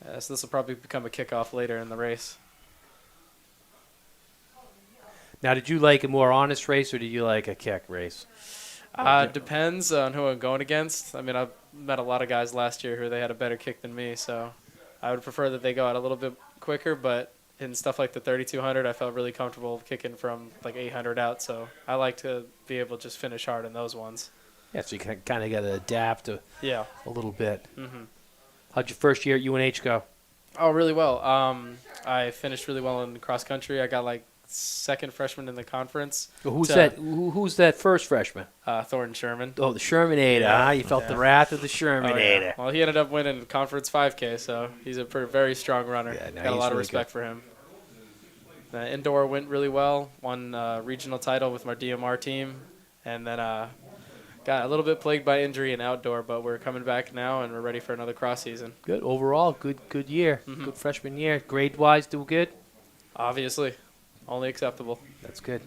Yeah, so this will probably become a kickoff later in the race. Now, did you like a more honest race or do you like a kick race? Depends on who I'm going against. I mean, I've met a lot of guys last year who they had a better kick than me, so I would prefer that they go out a little bit quicker, but in stuff like the 3,200, I felt really comfortable kicking from like 800 out, so I like to be able to just finish hard in those ones. Yeah, so you kind of got to adapt a little bit. Mm-hmm. How'd your first year at UNH go? Oh, really well. I finished really well in cross country. I got like second freshman in the conference. Well, who's that? Who's that first freshman? Thornton Sherman. Oh, the Shermanator, Yeah. huh? You felt the wrath of the Shermanator. Oh, yeah. Well, he ended up winning conference 5K, so he's a very strong runner. Yeah, no, got a he's lot of really respect for him. The indoor went really well. Won regional title with my DMR team, and then got a little bit plagued by injury in outdoor, but we're coming back now and we're ready for another cross season. Good overall, good year, good freshman year. Grade wise, do good. Obviously, only acceptable. That's good.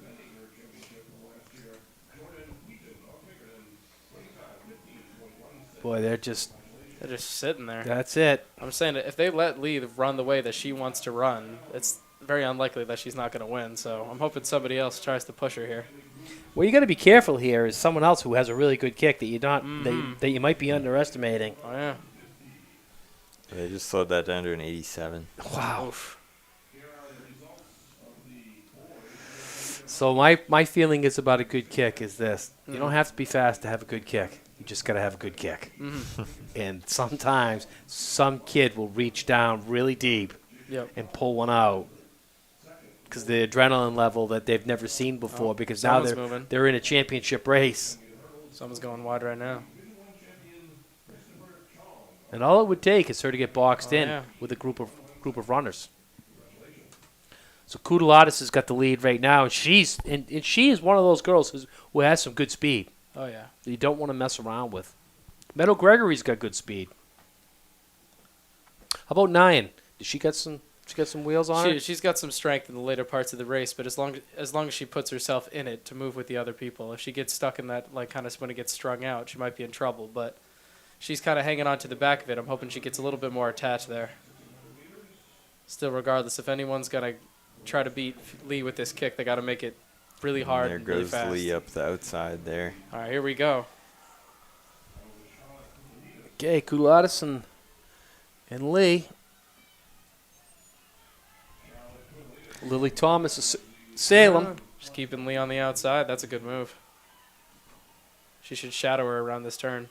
Boy, they're just sitting there. That's it. I'm saying that if they let Lee run the way that she wants to run, it's very unlikely that she's not going to win. So I'm hoping somebody else tries to push her here. Well, you got to be careful here. Is someone else who has a really good kick that you not that you might be underestimating. Oh yeah. They just slowed that down to an 87. Wow. Oof. So my feeling is about a good kick is this: you don't have to be fast to have a good kick. You just got to have a good kick. And sometimes some kid will reach down really deep and pull one out because the adrenaline level that they've never seen before. Because now they're in a championship race. Someone's going wide right now. And all it would take is her to get boxed in with a group of runners. So Kudalatis has got the lead right now, and she is one of those girls who has some good speed. Oh yeah, you don't want to mess around with. Meadow Gregory's got good speed. How about Nyan? Does she got some? She got some wheels on her. She's got some strength in the later parts of the race, but as long as she puts herself in it to move with the other people, if she gets stuck in that kind of when it gets strung out, she might be in trouble. But she's kind of hanging on to the back of it. I'm hoping she gets a little bit more attached there. Still, regardless, if anyone's gonna try to beat Lee with this kick, they got to make it really hard and really fast. There goes Lee up the outside there. All right, here we go. Okay, Kudalatis and Lee. Lily Thomas of Salem. Just keeping Lee on the outside. That's a good move. She should shadow her around this turn.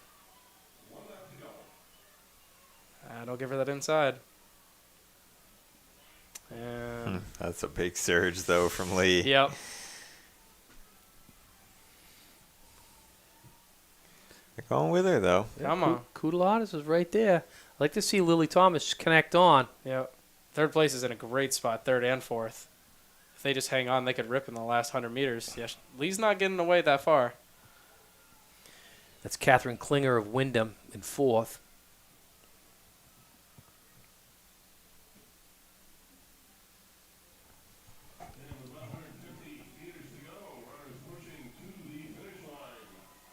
Don't give her that inside. And That's a big surge, though, from Lee. Yep. They're going with her, though. Come on. Kudalatis is right there. I'd like to see Lily Thomas connect on. Yep. Third place is in a great spot, third and fourth. If they just hang on, they could rip in the last 100 meters. Yeah, Lee's not getting away that far. That's Catherine Klinger of Wyndham in fourth.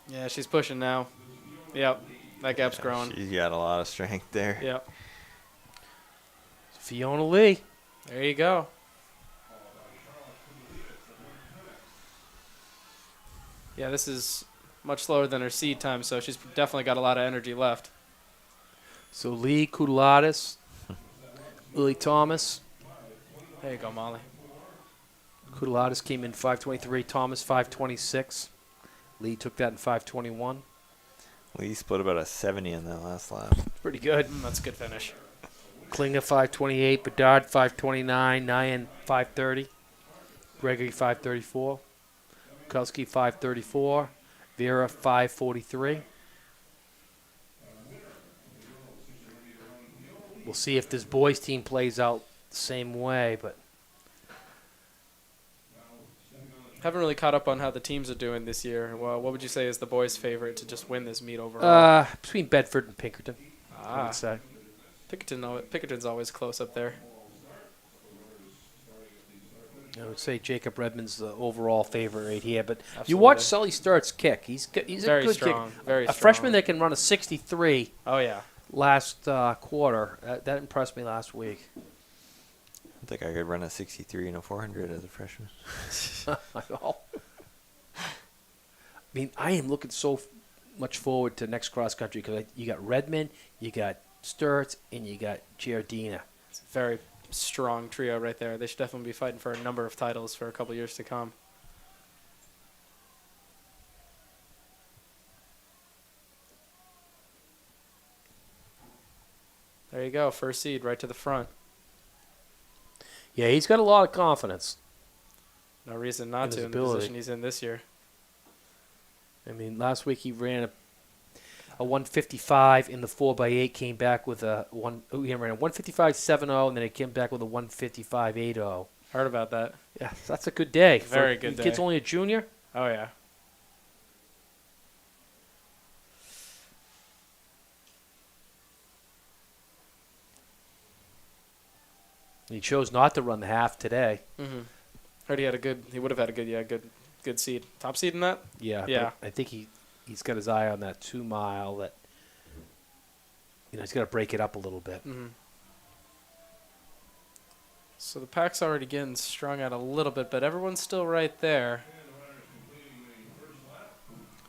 Yeah, she's pushing now. Yep, that gap's growing. She's got a lot of strength there. Yep. Fiona Lee. There you go. Yeah, this is much slower than her seed time, so she's definitely got a lot of energy left. So Lee, Kudalatis, Lily Thomas. There you go, Molly. Kudalatis came in 5:23. Thomas 5:26. Lee took that in 5:21. Lee split about a 70 in that last lap. Pretty good. That's a good finish. Klinger 5:28. Bedard 5:29. Nyan 5:30. Gregory 5:34. Bukowski 5:34. Vera 5:43. We'll see if this boys team plays out the same way, but Haven't really caught up on how the teams are doing this year. Well, what would you say is the boys' favorite to just win this meet overall? Between Bedford and Pinkerton, I would say. Pinkerton's always close up there. I would say Jacob Redmond's the overall favorite right here, but Absolutely. you watch Sully Sturt's kick. He's Very a good strong, kick. very a strong. freshman that can run a 63. Oh yeah. Last quarter, that impressed me last week. I think I could run a 63 and a 400 as a freshman. I know. I mean, I am looking so much forward to next cross country because you got Redmond, you got Sturts, and you got Giardina. It's a very strong trio right there. They should definitely be fighting for a number of titles for a couple years to come. There you go. First seed right to the front. Yeah, he's got a lot of confidence. No reason not In his to in the ability. position he's in this year. I mean, last week he ran a 155 in the 4x8, came back with a he ran a 155.70, and then he came back with a 155.80. Heard about that. Yeah, that's a good day. Very For, good the kid's day. only a junior. Oh, yeah. He chose not to run the half today. Mm-hmm. Heard he would have had a good seed. Top seed in that? Yeah, Yeah. but I think he's got his eye on that 2 mile. That he's got to break it up a little bit. Mm-hmm. So the pack's already getting strung out a little bit, but everyone's still right there.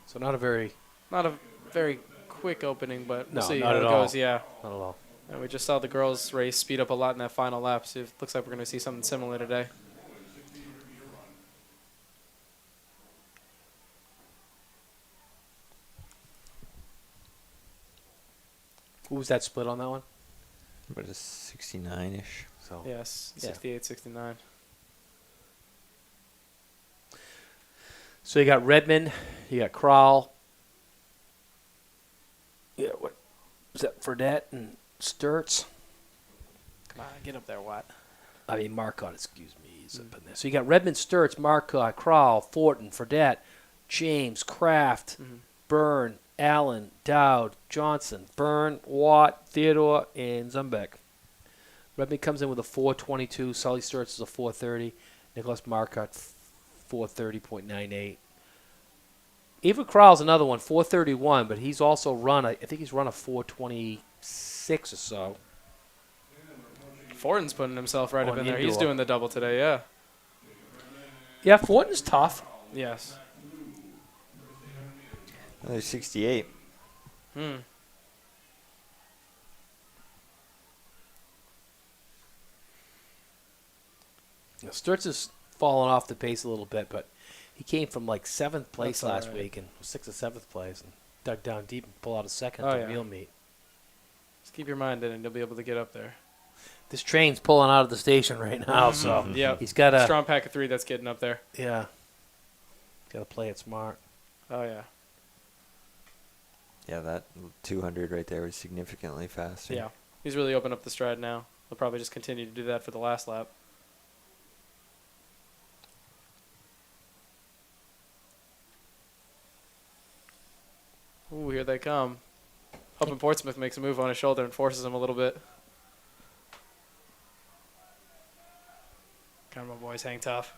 So not a very quick opening, but we'll No, see not how at it all. goes. Yeah. Not at all. And we just saw the girls' race speed up a lot in that final lap. So it looks like we're going to see something similar today. Who was that split on that one? About a 69-ish. So Yes, yeah. 68, 69. So you got Redmond, you got Crowell. Yeah, what was that? Fredette and Sturts. Come on, get up there, Watt. I mean Marcotte, excuse me. He's up in there. So you got Redmond, Sturts, Marcotte, Crowell, Fortin, Fredette, James, Kraft, Byrne, Allen, Dowd, Johnson, Byrne, Watt, Theodore, and Zumbeck. Redmond comes in with a 422. Sully Sturts is a 430. Nicholas Marcotte, 430.98. Eva Crowell's another one, 431, but he's also run, I think he's run a 426 or so. Fortin's putting himself right On up in there. He's indoor. doing the double today, yeah. Yeah, Fortin's tough. Yes. Another 68. Sturts has fallen off the pace a little bit, but he came from like 7th place That's last all right. week and was 6th or 7th place and dug down deep and pulled out a second Oh, to yeah. real meet. Just keep your mind in it and you'll be able to get up there. This train's pulling out of the station right now, so Yeah. he's got to Strong pack of 3 that's getting up there. yeah, got to play it smart. Oh, yeah. Yeah, that 200 right there was significantly faster. Yeah. He's really opened up the stride now. He'll probably just continue to do that for the last lap. Ooh, here they come. Hoping Portsmouth makes a move on his shoulder and forces him a little bit. Come on, boys, hang tough.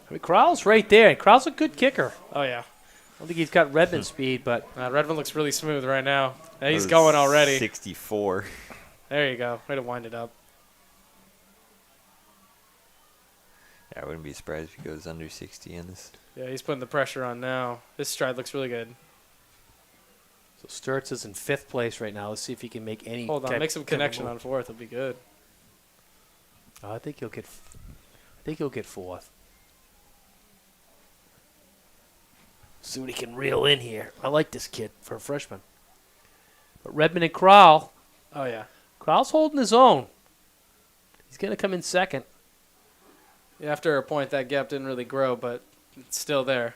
I mean, Crowell's right there, and Crowell's a good kicker. Oh, yeah. I don't think he's got Redmond speed, but Redmond looks really smooth right now. Yeah, That he's was going already. 64. There you go. Way to wind it up. Yeah, I wouldn't be surprised if he goes under 60 in this. Yeah, he's putting the pressure on now. This stride looks really good. so Sturts is in 5th place right now. Let's see if he can make any. Hold on, type- make some type of connection move. on 4th. It'll be good. Oh, I think he'll get 4th. See what he can reel in here. I like this kid for a freshman. But Redmond and Crowell. Oh, yeah. Crowell's holding his own. He's going to come in 2nd. Yeah, after a point, that gap didn't really grow, but it's still there.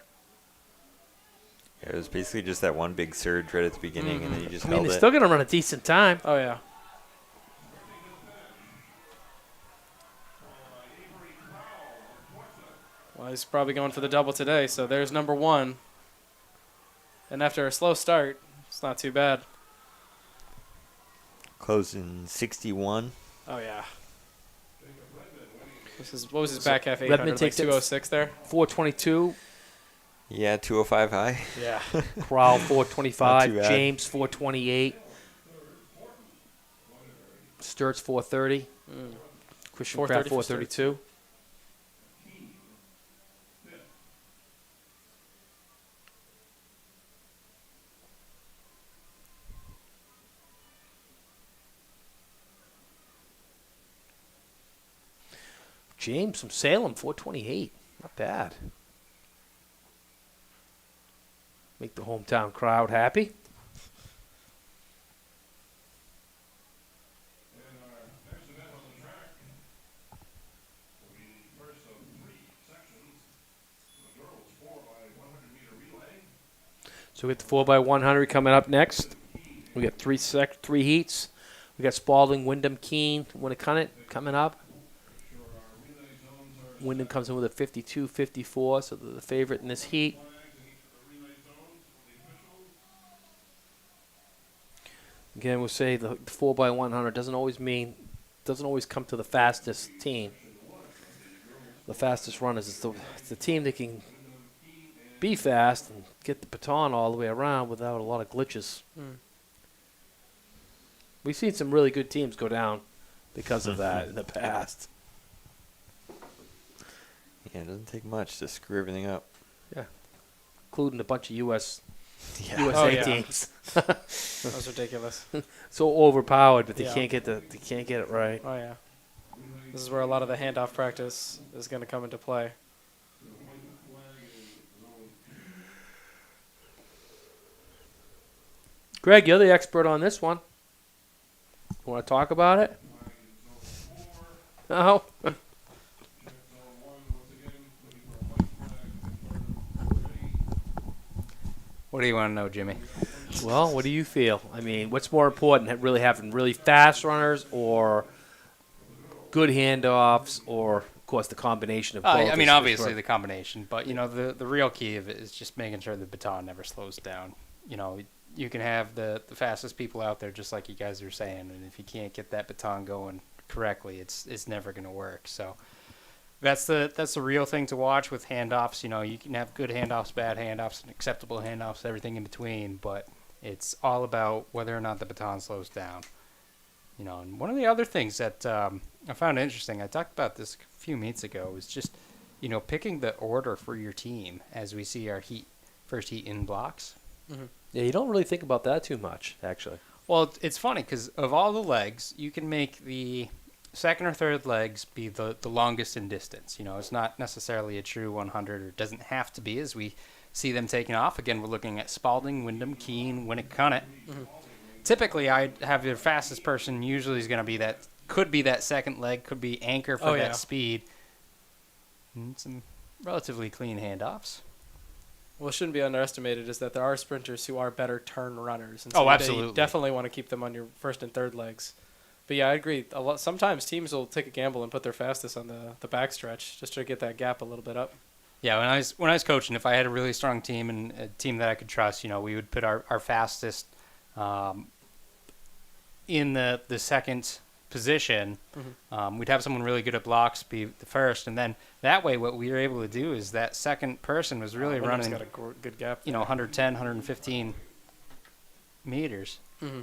Yeah, it was basically just that one big surge right at the beginning, and then you just I mean, held they're it. still going to run a decent time. Oh, yeah. Well, he's probably going for the double today, so there's number 1. And after a slow start, it's not too bad. Closed in 61. Oh, yeah. What was his back half 800? Redmond Like takes it 206 there? 422. Yeah, 205 high. Yeah. Crowell Not 425. too bad. James 428. Sturts 430. Christian Kraft 430 for Sturts. 432. James from Salem 428. Not bad. Make the hometown crowd happy. So we got the 4x100 coming up next. We got three heats. We got Spalding, Wyndham, Keene, Winnicott coming up. Wyndham comes in with a 52-54, so they're the favorite in this heat. Again, we'll say the 4x100 doesn't always come to the fastest team. The fastest runners. It's the team that can be fast and get the baton all the way around without a lot of glitches. We've seen some really good teams go down because of that in the past. Yeah, it doesn't take much to screw everything up. Yeah, including a bunch of USA teams. That's ridiculous. So overpowered, but they can't get it right. Oh yeah, this is where a lot of the handoff practice is going to come into play. Greg, you're the expert on this one. You want to talk about it? No. What do you want to know, Jimmy? Well, what do you feel? I mean, what's more important, really having really fast runners or good handoffs or, of course, the combination of both? I mean, obviously the combination, but, you know, the real key of it is just making sure the baton never slows down. You know, you can have the fastest people out there, just like you guys are saying, and if you can't get that baton going correctly, it's never going to work. So that's the real thing to watch with handoffs. You know, you can have good handoffs, bad handoffs, and acceptable handoffs, everything in between, but it's all about whether or not the baton slows down. You know, and one of the other things that I found interesting, I talked about this a few meets ago, is just, you know, picking the order for your team as we see our first heat in blocks. Mm-hmm. Yeah, you don't really think about that too much, actually. Well, it's funny because of all the legs, you can make the second or third legs be the longest in distance. You know, it's not necessarily a true 100, or it doesn't have to be, as we see them taking off. Again, we're looking at Spalding, Wyndham, Keene, Winnicott. Mm-hmm. Typically, I have the fastest person usually is going to be could be that second leg, could be anchor for that speed. And some relatively clean handoffs. What shouldn't be underestimated is that there are sprinters who are better turn runners. And so absolutely. You definitely want to keep them on your first and third legs. But yeah, I agree. Sometimes teams will take a gamble and put their fastest on the backstretch just to get that gap a little bit up. Yeah, when I was coaching, if I had a really strong team and a team that I could trust, you know, we would put our fastest in the second position. Mm-hmm. We'd have someone really good at blocks be the first, and then that way what we were able to do is that second person was really running, got a good gap you know, 110, 115 meters. Mm-hmm.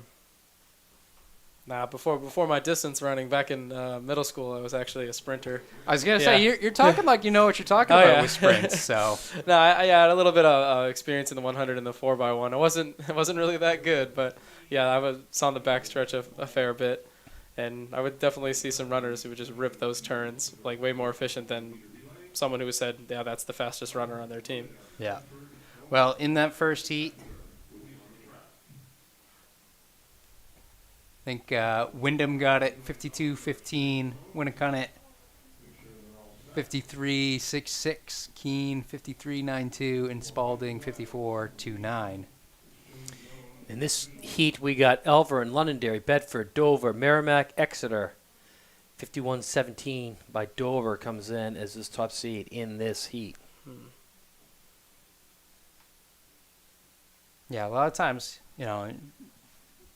Nah, before my distance running back in middle school, I was actually a sprinter. I was gonna say you're talking like you know what you're talking about with sprints. So no, I had a little bit of experience in the 100 and the 4x1. It wasn't really that good, but yeah, I was on the backstretch a fair bit, and I would definitely see some runners who would just rip those turns like way more efficient than someone who said, yeah, that's the fastest runner on their team. Yeah. Well, in that first heat, I think Wyndham got it 52-15, Winnicott 53-66, Keene 53-92, and Spalding 54-29. In this heat, we got Elver Londonderry, Bedford, Dover, Merrimack, Exeter. 51-17 by Dover comes in as this top seed in this heat. Yeah, a lot of times, you know,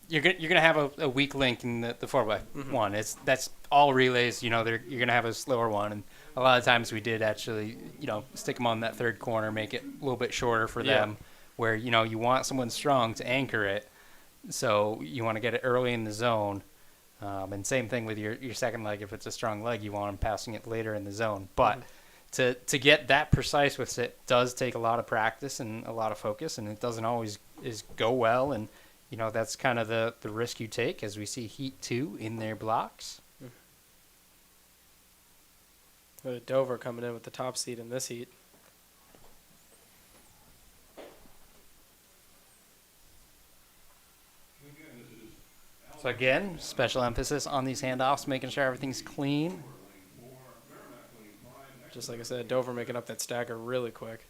you're gonna have a weak link in the 4x1. Mm-hmm. That's all relays. You know, you're gonna have a slower one, and a lot of times we did actually, you know, stick them on that third corner, make it a little bit shorter for them, where you know you want someone strong to anchor it, so you want to get it early in the zone, and same thing with your second leg. If it's a strong leg, you want them passing it later in the zone. But to get that precise with it does take a lot of practice and a lot of focus, and it doesn't always go well. And you know, that's kind of the risk you take as we see Heat 2 in their blocks. Dover coming in with the top seed in this heat. So again, special emphasis on these handoffs, making sure everything's clean. Just like I said, Dover making up that stagger really quick.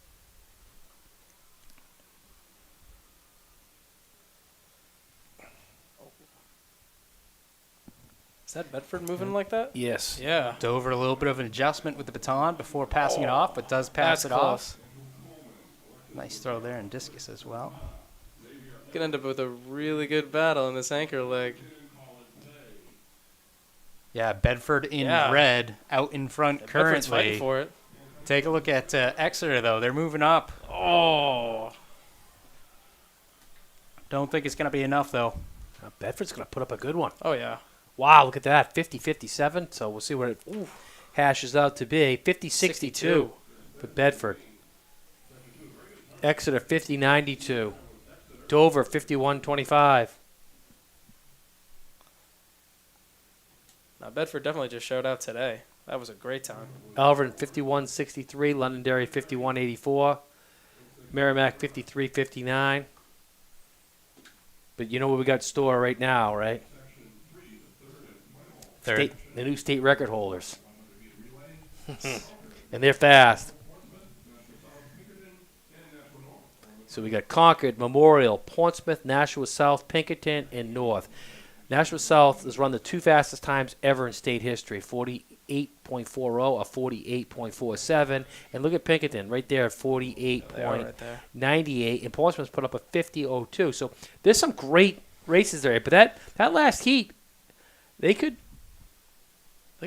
Is that Bedford moving like that? Yes. Yeah. Dover a little bit of an adjustment with the baton before passing it off, but does pass That's it off. close. Nice throw there and discus as well. Could end up with a really good battle in this anchor leg. Yeah, Bedford in Yeah. red out in front Bedford's fighting currently. for it. Take a look at Exeter, though. They're moving up. Oh. Don't think it's going to be enough, though. Bedford's going to put up a good one. Oh, yeah. Wow, look at that. 50-57. So we'll see what it hashes out to be. 50-62 for Bedford. Exeter 50-92. Dover 51-25. Now, Bedford definitely just showed out today. That was a great time. Elvin 51-63. Londonderry 51-84. Merrimack 53-59. But you know what we got in store right now, right? Third. The new state record holders. And they're fast. So we got Concord, Memorial, Portsmouth, Nashua South, Pinkerton, and North. Nashua South has run the two fastest times ever in state history, 48.40 or 48.47. And look at Pinkerton right there at 48.98. And Portsmouth's put up a 50.02. So there's some great races there. But that last heat, they could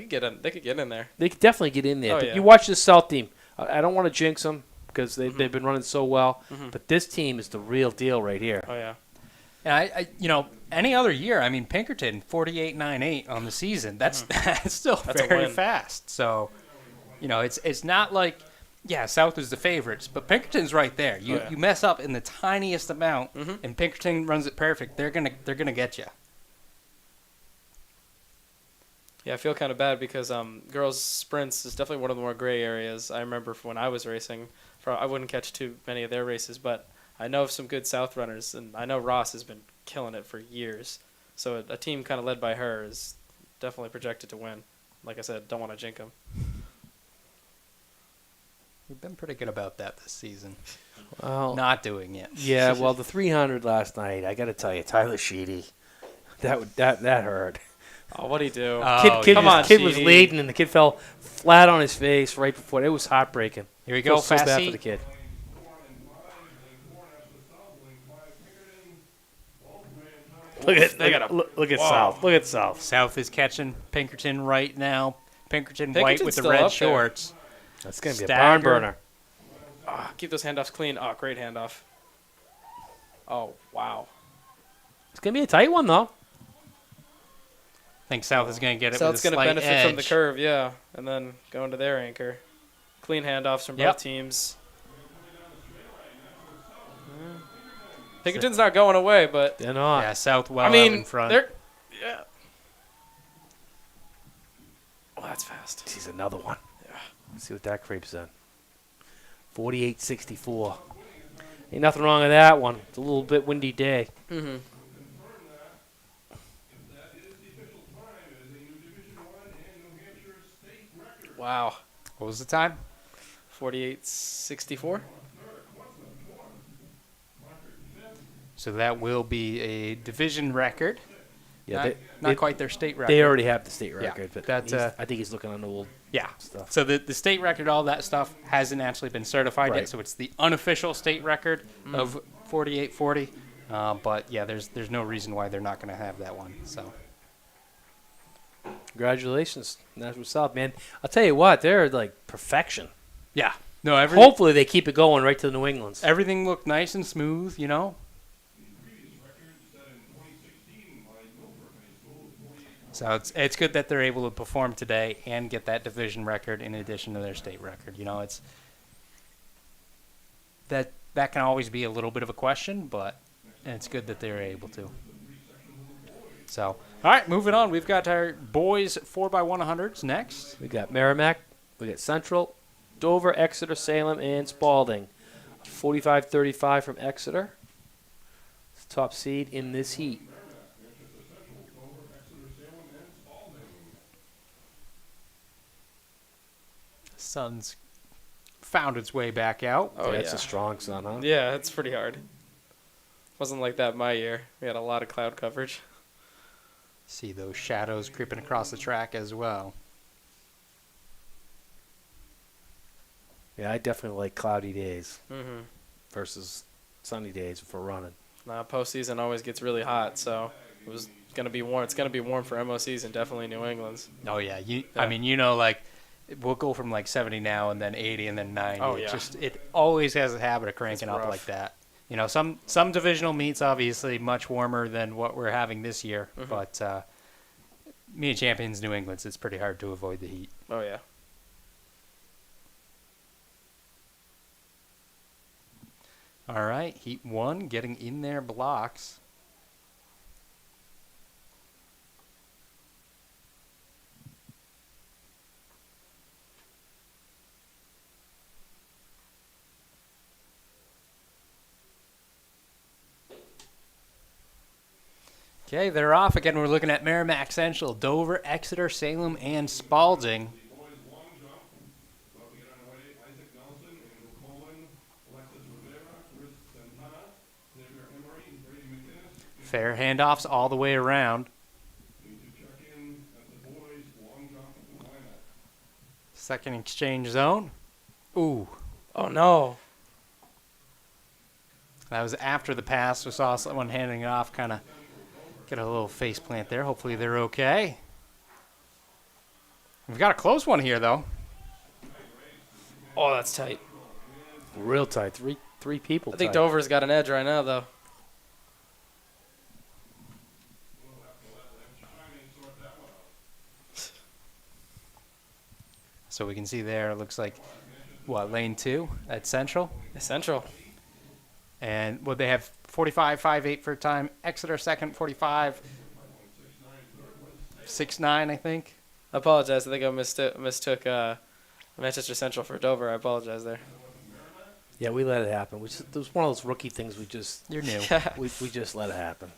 get in. They could get in there. They could definitely get in there. Oh, But yeah. you watch this South team. I don't want to jinx them because they've been running so well. But this team is the real deal right here. Oh, yeah. And I any other year, I mean, Pinkerton 48.98 on the season. That's still That's a very win. fast. So, it's not like, yeah, South is the favorites, but Pinkerton's right there. You yeah. you mess up in the tiniest amount, and Pinkerton runs it perfect. They're gonna get you. Yeah, I feel kind of bad because girls sprints is definitely one of the more gray areas. I remember when I was racing, I wouldn't catch too many of their races, but I know of some good South runners, and I know Ross has been killing it for years. So a team kind of led by her is definitely projected to win. Like I said, don't want to jinx them. We've been pretty good about that this season. Well, Not doing it. yeah, well, the 300 last night, I got to tell you, Tyler Sheedy, that hurt. Oh, what'd he do? Kid was leading, and the kid fell flat on his face right before. It was heartbreaking. Here we go, So fast bad seat. for the kid. Look at South. Look at South. South is catching Pinkerton right now. Pinkerton white Pinkerton's with the still red up there. shorts. That's gonna be a Stagger. barn burner. Keep those handoffs clean. Oh, great handoff. Oh, wow. It's gonna be a tight one though. I think South is going to get it South's with a going to slight benefit from the edge. curve, yeah. And then go into their anchor. Clean handoffs from Yep. both teams. Pinkerton's not going away, but They're not. Yeah, South well I mean, out in front. they're yeah. Oh, that's fast. He's another one. Yeah. Let's see what that creeps in. 48.64. Ain't nothing wrong with that one. It's a little bit windy day. Mm-hmm. Wow. What was the time? 48.64. So that will be a division record. Yeah, not quite their state record. They already have the state Yeah, record, but that's, I think he's looking on old Yeah. stuff. So the state record, all that stuff, hasn't actually been certified Right. yet. So it's the unofficial state record of 48.40. But yeah, there's no reason why they're not going to have that one. So Congratulations, Nashua South, man. I'll tell you what, they're like perfection. yeah, no, Hopefully they keep it going right to the New Englands. everything looked nice and smooth. So it's good that they're able to perform today and get that division record in addition to their state record. It's that can always be a little bit of a question, but it's good that they're able to. So, all right, moving on. We've got our boys 4x100s next. We got Merrimack, we got Central, Dover, Exeter, Salem, and Spalding. 45-35 from Exeter. It's top seed in this heat. Sun's found its way back out. Oh, That's yeah. a strong sun, huh? Yeah, it's pretty hard. Wasn't like that my year. We had a lot of cloud coverage. See those shadows creeping across the track as well. Yeah, I definitely like cloudy days Mm-hmm. versus sunny days for running. Nah, postseason always gets really hot, so it was gonna be warm. It's gonna be warm for MO season, definitely New England's. Oh yeah, I Yeah. mean, like we'll go from like 70 now and then 80 and then 90. Oh, It yeah. just it always has a habit of cranking up rough. like that. You know, some divisional meets obviously much warmer than what we're having this year, Mhm. but me and Champions New England's, it's pretty hard to avoid the heat. Oh yeah. All right, heat 1 getting in their blocks. Okay, they're off again. We're looking at Merrimack Central, Dover, Exeter, Salem, and Spalding. Fair handoffs all the way around. Second exchange zone. Ooh. Oh no. That was after the pass. We saw someone handing it off, kind of get a little face plant there. Hopefully they're okay. We've got a close one here, though. Oh, that's tight. Real tight. Three people. I think tight. Dover's got an edge right now, though. So we can see there, it looks like, what, lane 2 at Central? Central. And would they have 45.58 for time? Exeter second, 45.69, I think. I apologize. I think I mistook Manchester Central for Dover. I apologize there. Yeah, we let it happen. It was one of those rookie things we just. You're new. we just let it happen.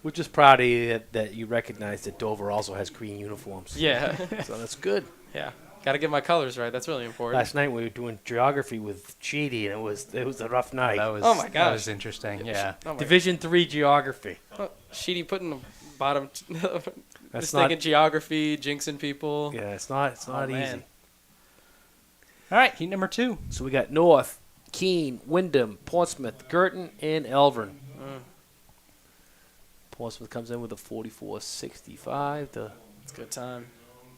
We're just proud of you that you recognize that Dover also has green uniforms. Yeah. So that's good. Yeah. Got to get my colors right. That's really important. Last night we were doing geography with Cheedy, and it was a rough night. That was, oh my gosh. That was interesting, yeah. Oh my Division III geography. Oh, Sheedy putting the bottom. That's mistaken not geography, jinxing people. Yeah, it's not easy. Man. All right, heat number 2. So we got North, Keene, Wyndham, Portsmouth, Girton, and Elvern. Portsmouth comes in with a 44.65 to It's a good time.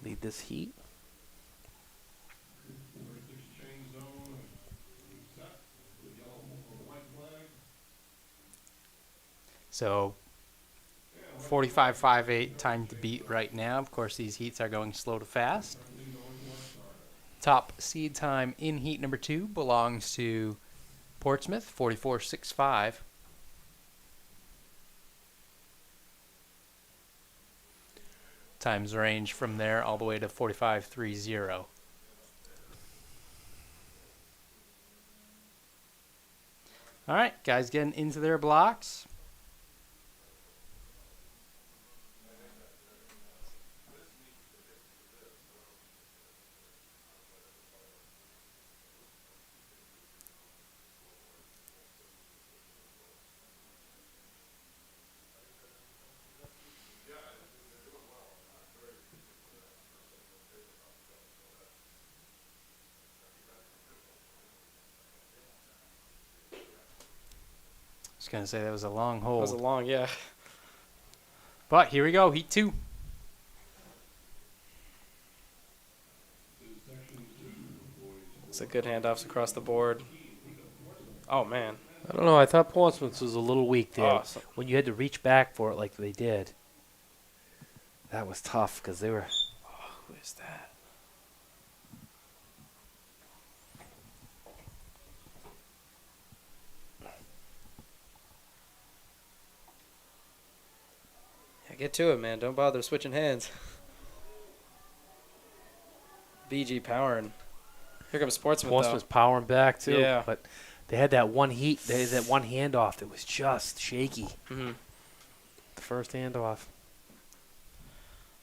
lead this heat. So 45.58 time to beat right now. Of course, these heats are going slow to fast. Top seed time in heat number 2 belongs to Portsmouth, 44.65. Times range from there all the way to 45.30. All right, guys getting into their blocks. I was going to say that was a long That hold. was a long, yeah. But here we go, heat 2. It's a good handoffs across the board. Oh man. I don't know. I thought Portsmouth was a little weak there. Oh, so- When you had to reach back for it like they did, that was tough because they were. Oh, who is that? Yeah, get to it, man. Don't bother switching hands. BG powering. Here comes Sportsman. Portsmouth's powering back too. Yeah. But they had that one heat. They had that one handoff that was just shaky. Mm-hmm. The first handoff.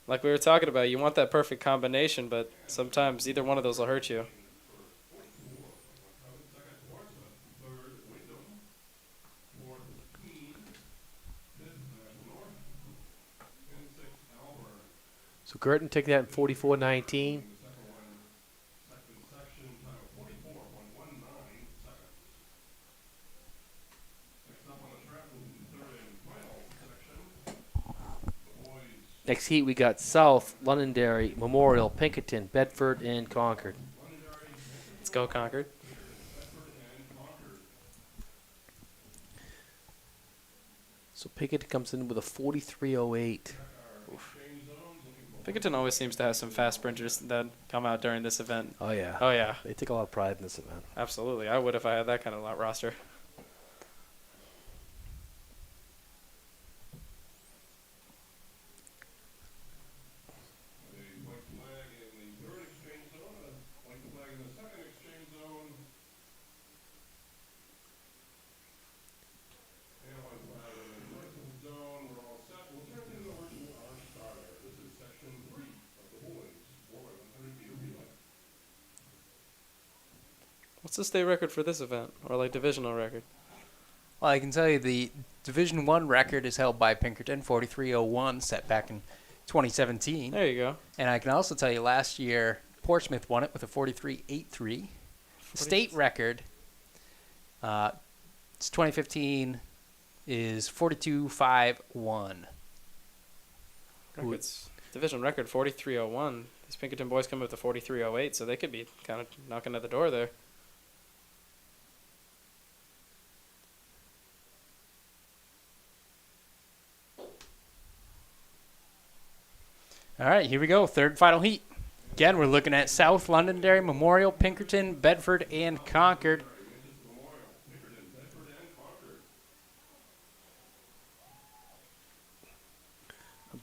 Like we were talking about, you want that perfect combination, but sometimes either one of those will hurt you. So Girton took that in 44.19. Next heat, we got South, Londonderry, Memorial, Pinkerton, Bedford, and Concord. Let's go, Concord. So Pinkerton comes in with a 43.08. Pinkerton always seems to have some fast sprinters that come out during this event. Oh, yeah. Oh, yeah. They take a lot of pride in this event. Absolutely. I would if I had that kind of roster. What's the state record for this event, or like divisional record? Well, I can tell you the Division One record is held by Pinkerton, 43.01, set back in 2017. There you go. And I can also tell you last year Portsmouth won it with a 43.83. The state record, it's 2015, is 42.51. Records. Division record 43.01. These Pinkerton boys come up with a 43.08, so they could be kind of knocking at the door there. All right, here we go. Third final heat. Again, we're looking at South Londonderry, Memorial, Pinkerton, Bedford, and Concord.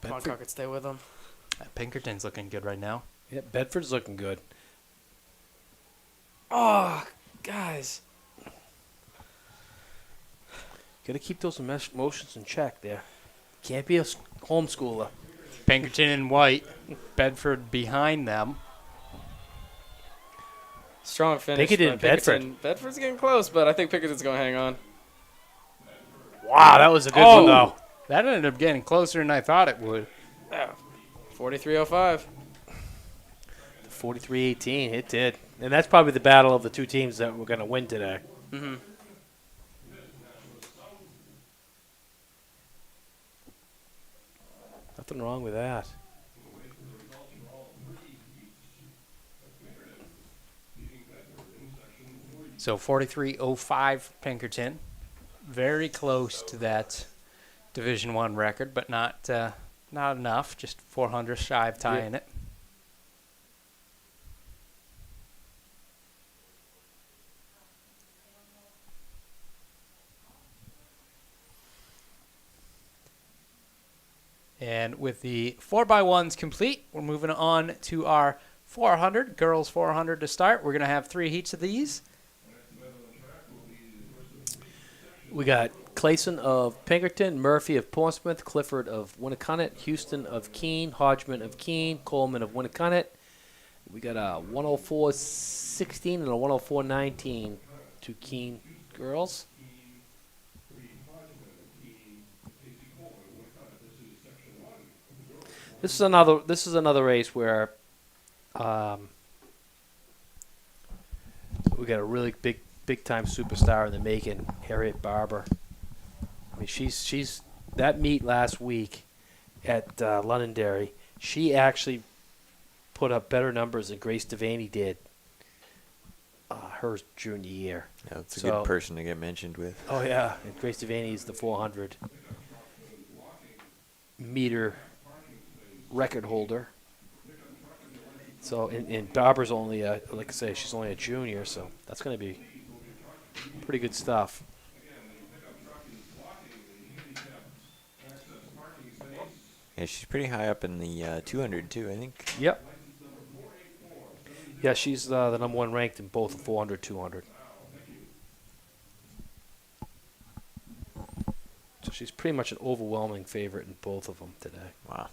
Come on, Concord, stay with them. Pinkerton's looking good right now. Yeah, Bedford's looking good. Oh, guys. Got to keep those emotions in check there. Can't be a homeschooler. Pinkerton in white, Bedford behind them. Strong finish. Pinkerton, Bedford. Bedford's getting close, but I think Pinkerton's going to hang on. Wow, that was a good one, though. That ended up getting closer than I thought it would. Yeah. 43.05. 43-18, it did. And that's probably the battle of the two teams that we're going to win today. Mm-hmm. Nothing wrong with that. So 43.05 Pinkerton. Very close to that Division One record, but not enough. Just 400 shy of tying it. And with the 4x1s complete, we're moving on to our 400, girls 400 to start. We're going to have 3 heats of these. We got Clayson of Pinkerton, Murphy of Portsmouth, Clifford of Winnicott, Houston of Keene, Hodgman of Keene, Coleman of Winnicott. We got a 104-16 and a 104-19 to Keene girls. This is another race where we got a really big time superstar in the making, Harriet Barber. I mean, she's that meet last week at Londonderry. She actually put up better numbers than Grace Devaney did her junior year. Yeah, that's a good person to get mentioned with. Oh yeah, and Grace Devaney is the 400 meter record holder. So, and Barber's only, like I say, she's only a junior, so that's going to be pretty good stuff. Yeah, she's pretty high up in the 200 too, I think. Yep. Yeah, she's the number one ranked in both the 400, 200. So she's pretty much an overwhelming favorite in both of them today. Wow.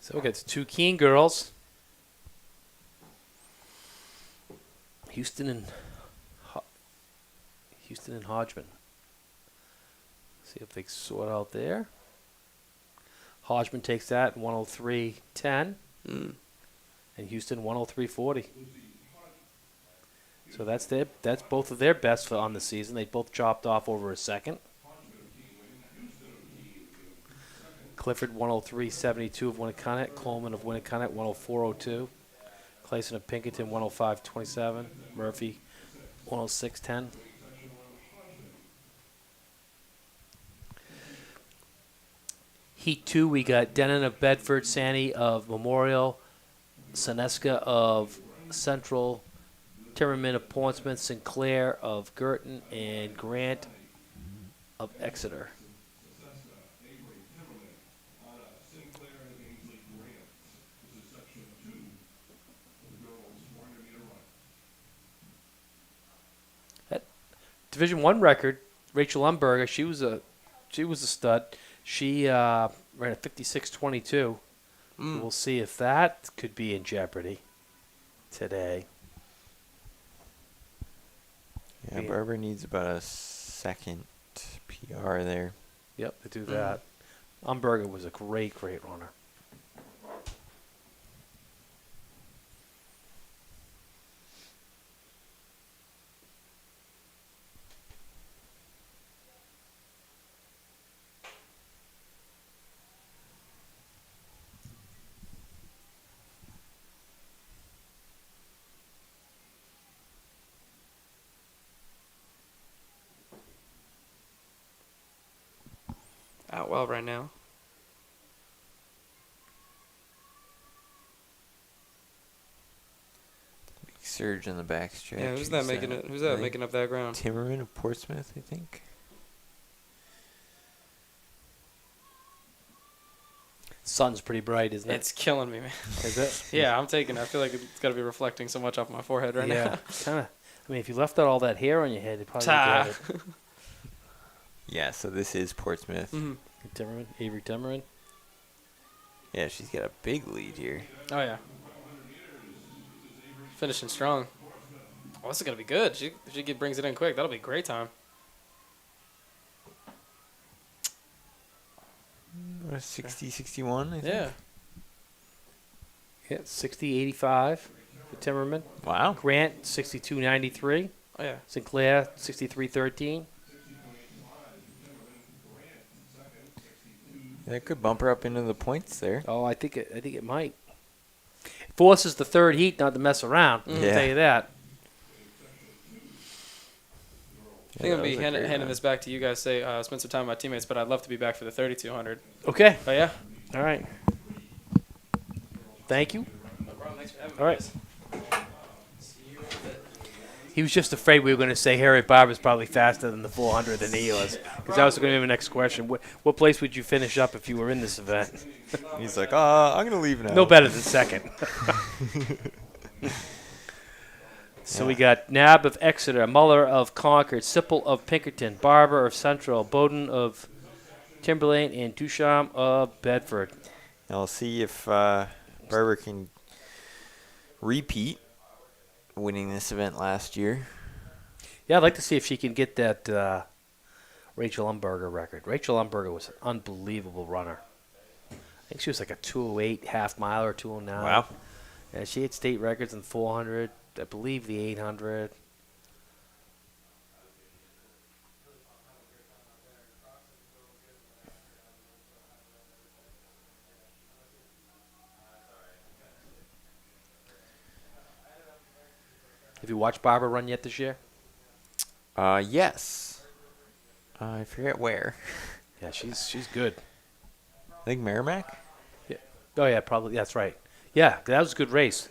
So we got 2 Keene girls. Houston and Houston and Hodgman. See if they sort out there. Hodgman takes that 103.10, and Houston 103.40. So that's both of their best on the season. They both chopped off over a second. Clifford 103.72 of Winnicott, Coleman of Winnicott 104.02, Clayson of Pinkerton 105.27, Murphy 106.10. Heat 2, we got Denon of Bedford, Sandy of Memorial, Seneska of Central, Timmerman of Portsmouth, Sinclair of Girton, and Grant of Exeter. That Division I record, Rachel Umberger, she was a stud. She ran a 56.22. We'll see if that could be in jeopardy today. Yeah, Barber needs about a second PR there. Yep, to do that. Umberger was a great runner. Out well right now. Big surge in the backstretch. Yeah, who's that making it? Who's that making up that ground? Timmerman of Portsmouth, I think. Sun's pretty bright, isn't it? It's killing me, man. Is it? Yeah, I'm taking it. I feel like it's got to be reflecting so much off my forehead right Yeah, now. kind of. I mean, if you left out all that hair on your head, it probably Ta. would get it. Yeah, so this is Portsmouth. Timmerman, Avery Timmerman. Yeah, she's got a big lead here. Oh, yeah. Finishing strong. Oh, this is going to be good. She brings it in quick. That'll be a great time. 60, 61, I think. Yeah. Yeah, 60.85 for Timmerman. Wow. Grant 62.93. Oh yeah. Sinclair 63.13. That could bump her up into the points there. Oh, I think it might. Forces the third heat not to mess around. I'll tell you that. I think I'm going to be handing this back to you guys. Spend some time with my teammates, but I'd love to be back for the 3,200. Okay. Oh, yeah? All right. Thank you. No problem. Thanks for having me. All right. He was just afraid we were going to say Harriet Barber's probably faster than the 400 than he was. Because that was going to be my next question. What place would you finish up if you were in this event? He's like, I'm going to leave now. No better than second. So we got Nab of Exeter, Muller of Concord, Sipple of Pinkerton, Barber of Central, Bowden of Timberlane, and Duchamp of Bedford. Now we'll see if Barber can repeat winning this event last year. Yeah, I'd like to see if she can get that Rachel Umberger record. Rachel Umberger was an unbelievable runner. I think she was like a 208 half mile or 209. Wow. And she had state records in 400, I believe the 800. Have you watched Barbara run yet this year? Yes. I forget where. Yeah, she's good. I think Merrimack? Yeah. Oh, yeah, probably. That's right. Yeah, that was a good race.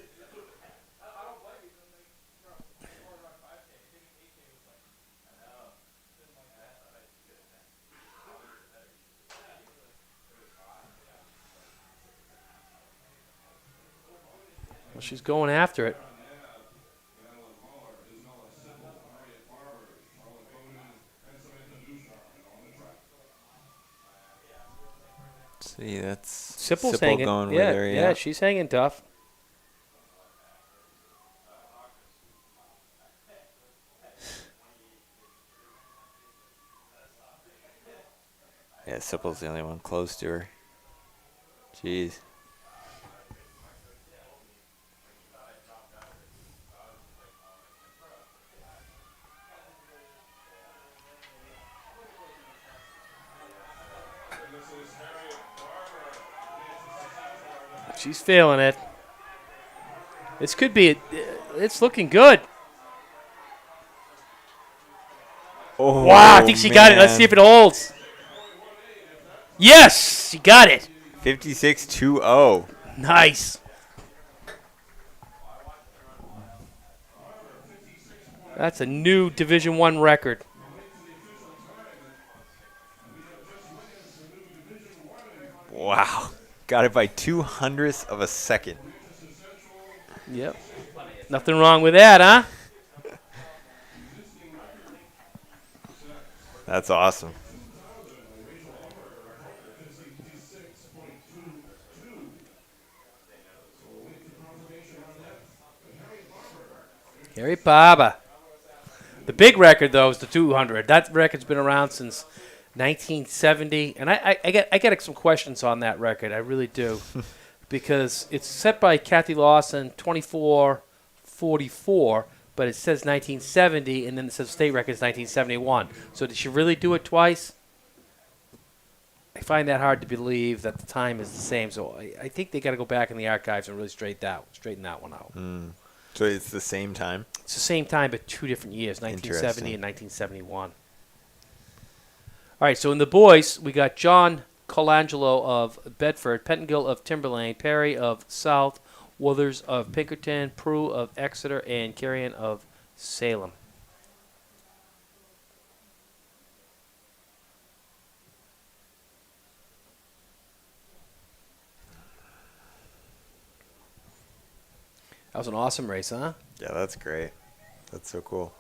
Well, she's going after it. See, that's Sipple's Sipple hanging. going Yeah, with her. yeah, she's hanging tough. Yeah, Sipple's the only one close to her. Jeez. She's feeling it. This could be. It's looking good. Oh, wow, I think she got it. Let's see if it holds. Yes, she got it. 56-2-0. Nice. That's a new Division I record. Wow. Got it by 2/100ths of a second. Yep. Nothing wrong with that, huh? That's awesome. Harry Baba. The big record, though, is the 200. That record's been around since 1970. And I got some questions on that record. I really do. Because it's set by Kathy Lawson, 24:44, but it says 1970, and then it says state record is 1971. So did she really do it twice? I find that hard to believe that the time is the same. So I think they got to go back in the archives and really straighten that one out. Mm. So it's the same time? It's the same time, but 2 different years, 1970 and 1971. All right, so in the boys, we got John Colangelo of Bedford, Pettingill of Timberlane, Perry of South, Wuthers of Pinkerton, Prue of Exeter, and Carrion of Salem. That was an awesome race, huh? Yeah, that's great. That's so cool.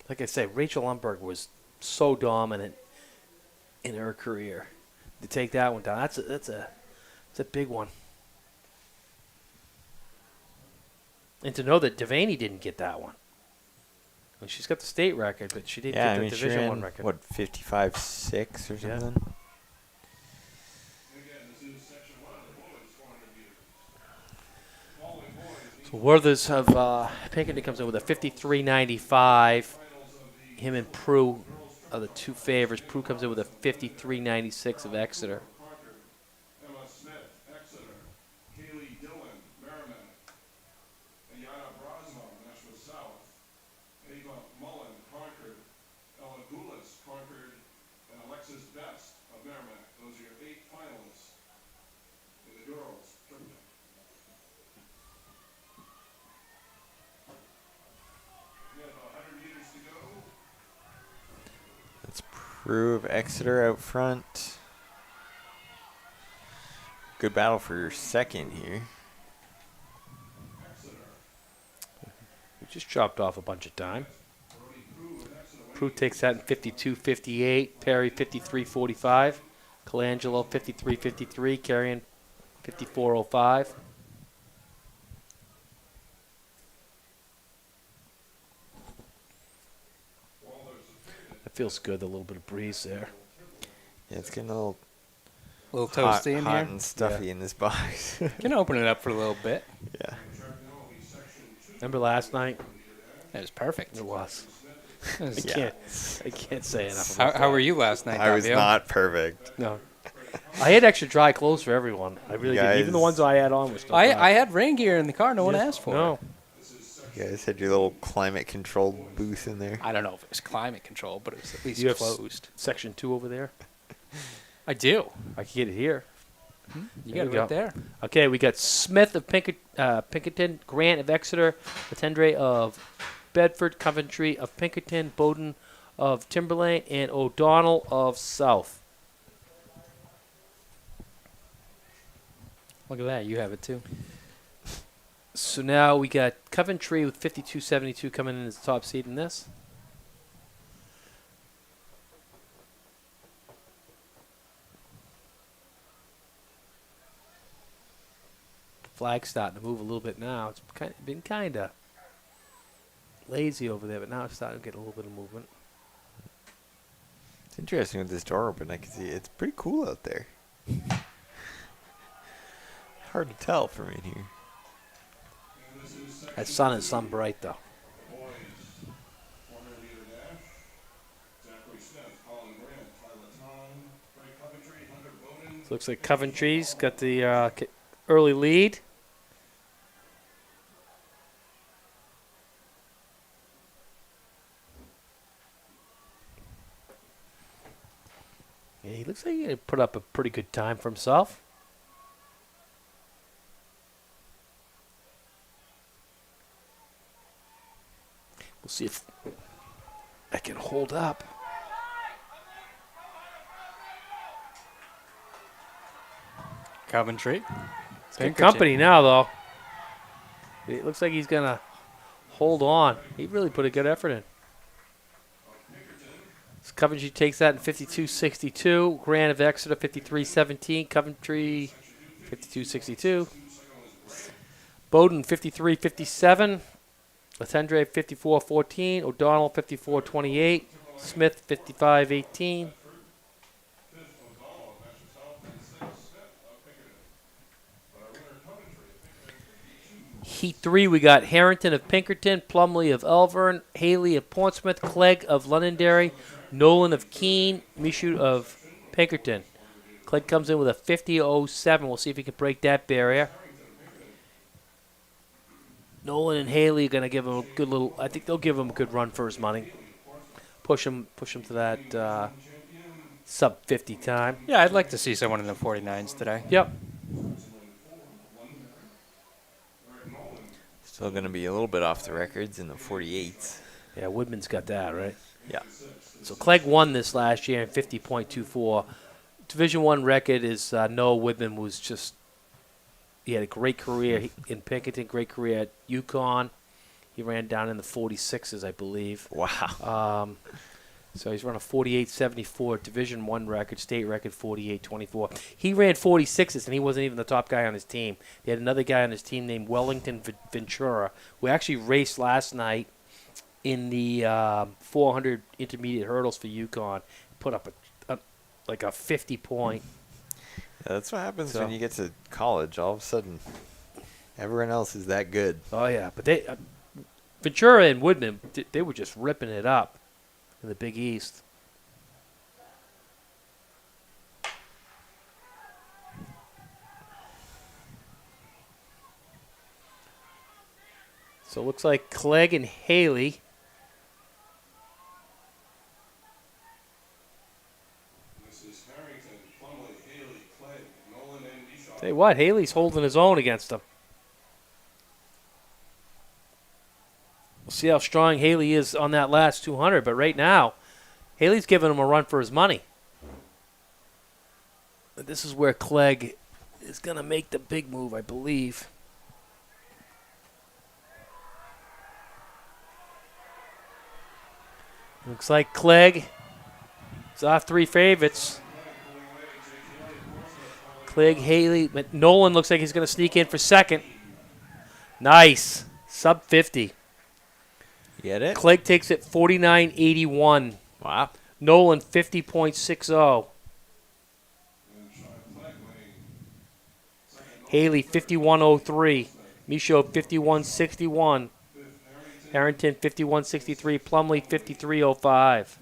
Like I say, Rachel Lundberg was so dominant in her career. To take that one down, that's a big one. And to know that Devaney didn't get that one. I mean, she's got the state record, but she didn't get the Division I record. What, 55-6 or something? Yeah. So Werther's of Pinkerton comes in with a 53.95. Him and Prue are the two favorites. Prue comes in with a 53.96 of Exeter. Emma Smith, Exeter. Kaylee Dillon, Merrimack. Ayana Brasmo, Nashua South. Ava Mullen, Concord. Ella Goulas, Concord. And Alexis Best of Merrimack. Those are your 8 finalists in the girls' tournament. We have 100 meters to go. That's Prue of Exeter out front. Good battle for your second here. We just chopped off a bunch of time. Prue takes that in 52.58. Perry 53.45. Colangelo 53.53. Carrion 54.05. That feels good, a little bit of breeze there. Yeah, it's getting a little toasty in hot here. and stuffy in this box. Can open it up for a little bit. Yeah. Remember last night? It was perfect. It was. Yeah. I can't say enough about How were you last night, I was Davio? not perfect. No. I had extra dry clothes for everyone. I really did. Even the ones I had on were still dry. I had rain gear in the car. No one asked for No. it. You guys had your little climate-controlled booth in there. I don't know if it was climate control, but it was at least You have closed. Section 2 over there? I do. I can get it here. You There got we it right go. there. Okay, we got Smith of Pinkerton, Grant of Exeter, Latendre of Bedford, Coventry of Pinkerton, Bowden of Timberlane, and O'Donnell of South. Look at that. You have it too. So now we got Coventry with 52.72 coming in as the top seed in this. Flag's starting to move a little bit now. It's been kind of lazy over there, but now it's starting to get a little bit of movement. It's interesting with this door open. I can see it's pretty cool out there. Hard to tell from in here. That sun is sun bright, though. Looks like Coventry's got the early lead. Yeah, he looks like he put up a pretty good time for himself. We'll see if I can hold up. Coventry. It's good company now, though. It looks like he's going to hold on. He really put a good effort in. So Coventry takes that in 52-62. Grand of Exeter 53-17. Coventry 52-62. Bowdoin 53-57. Latendre 54-14. O'Donnell 54-28. Smith 55-18. Heat 3, we got Harrington of Pinkerton, Plumley of Elvern, Haley of Portsmouth, Clegg of Londonderry, Nolan of Keene, Michaud of Pinkerton. Clegg comes in with a 50-07. We'll see if he can break that barrier. Nolan and Haley are going to give him a good little, I think they'll give him a good run for his money. Push him to that sub-50 time. Yeah, I'd like to see someone in the 49s today. Yep. Still going to be a little bit off the records in the 48s. Yeah, Woodman's got that, right? Yeah. So Clegg won this last year in 50.24. Division I record is Noah Woodman was just, he had a great career in Pinkerton, great career at UConn. He ran down in the 46s, I believe. Wow. So he's run a 48.74 Division I record, state record 48.24. He ran 46s, and he wasn't even the top guy on his team. They had another guy on his team named Wellington Ventura, who actually raced last night in the 400 intermediate hurdles for UConn. Put up like a 50-point. Yeah, that's what happens when you get to college. All of a sudden, everyone else is that good. Oh, yeah. But they Ventura and Woodman, they were just ripping it up in the Big East. So it looks like Clegg and Haley. Tell you what, Haley's holding his own against him. We'll see how strong Haley is on that last 200, but right now, Haley's giving him a run for his money. But this is where Clegg is going to make the big move, I believe. Looks like Clegg is off 3 favorites. Clegg, Haley, Nolan looks like he's going to sneak in for second. Nice. Sub 50. Get it? Clegg takes it 49.81. Wow. Nolan 50.60. Haley 51.03. Michaud 51.61. Harrington 51.63. Plumley 53.05.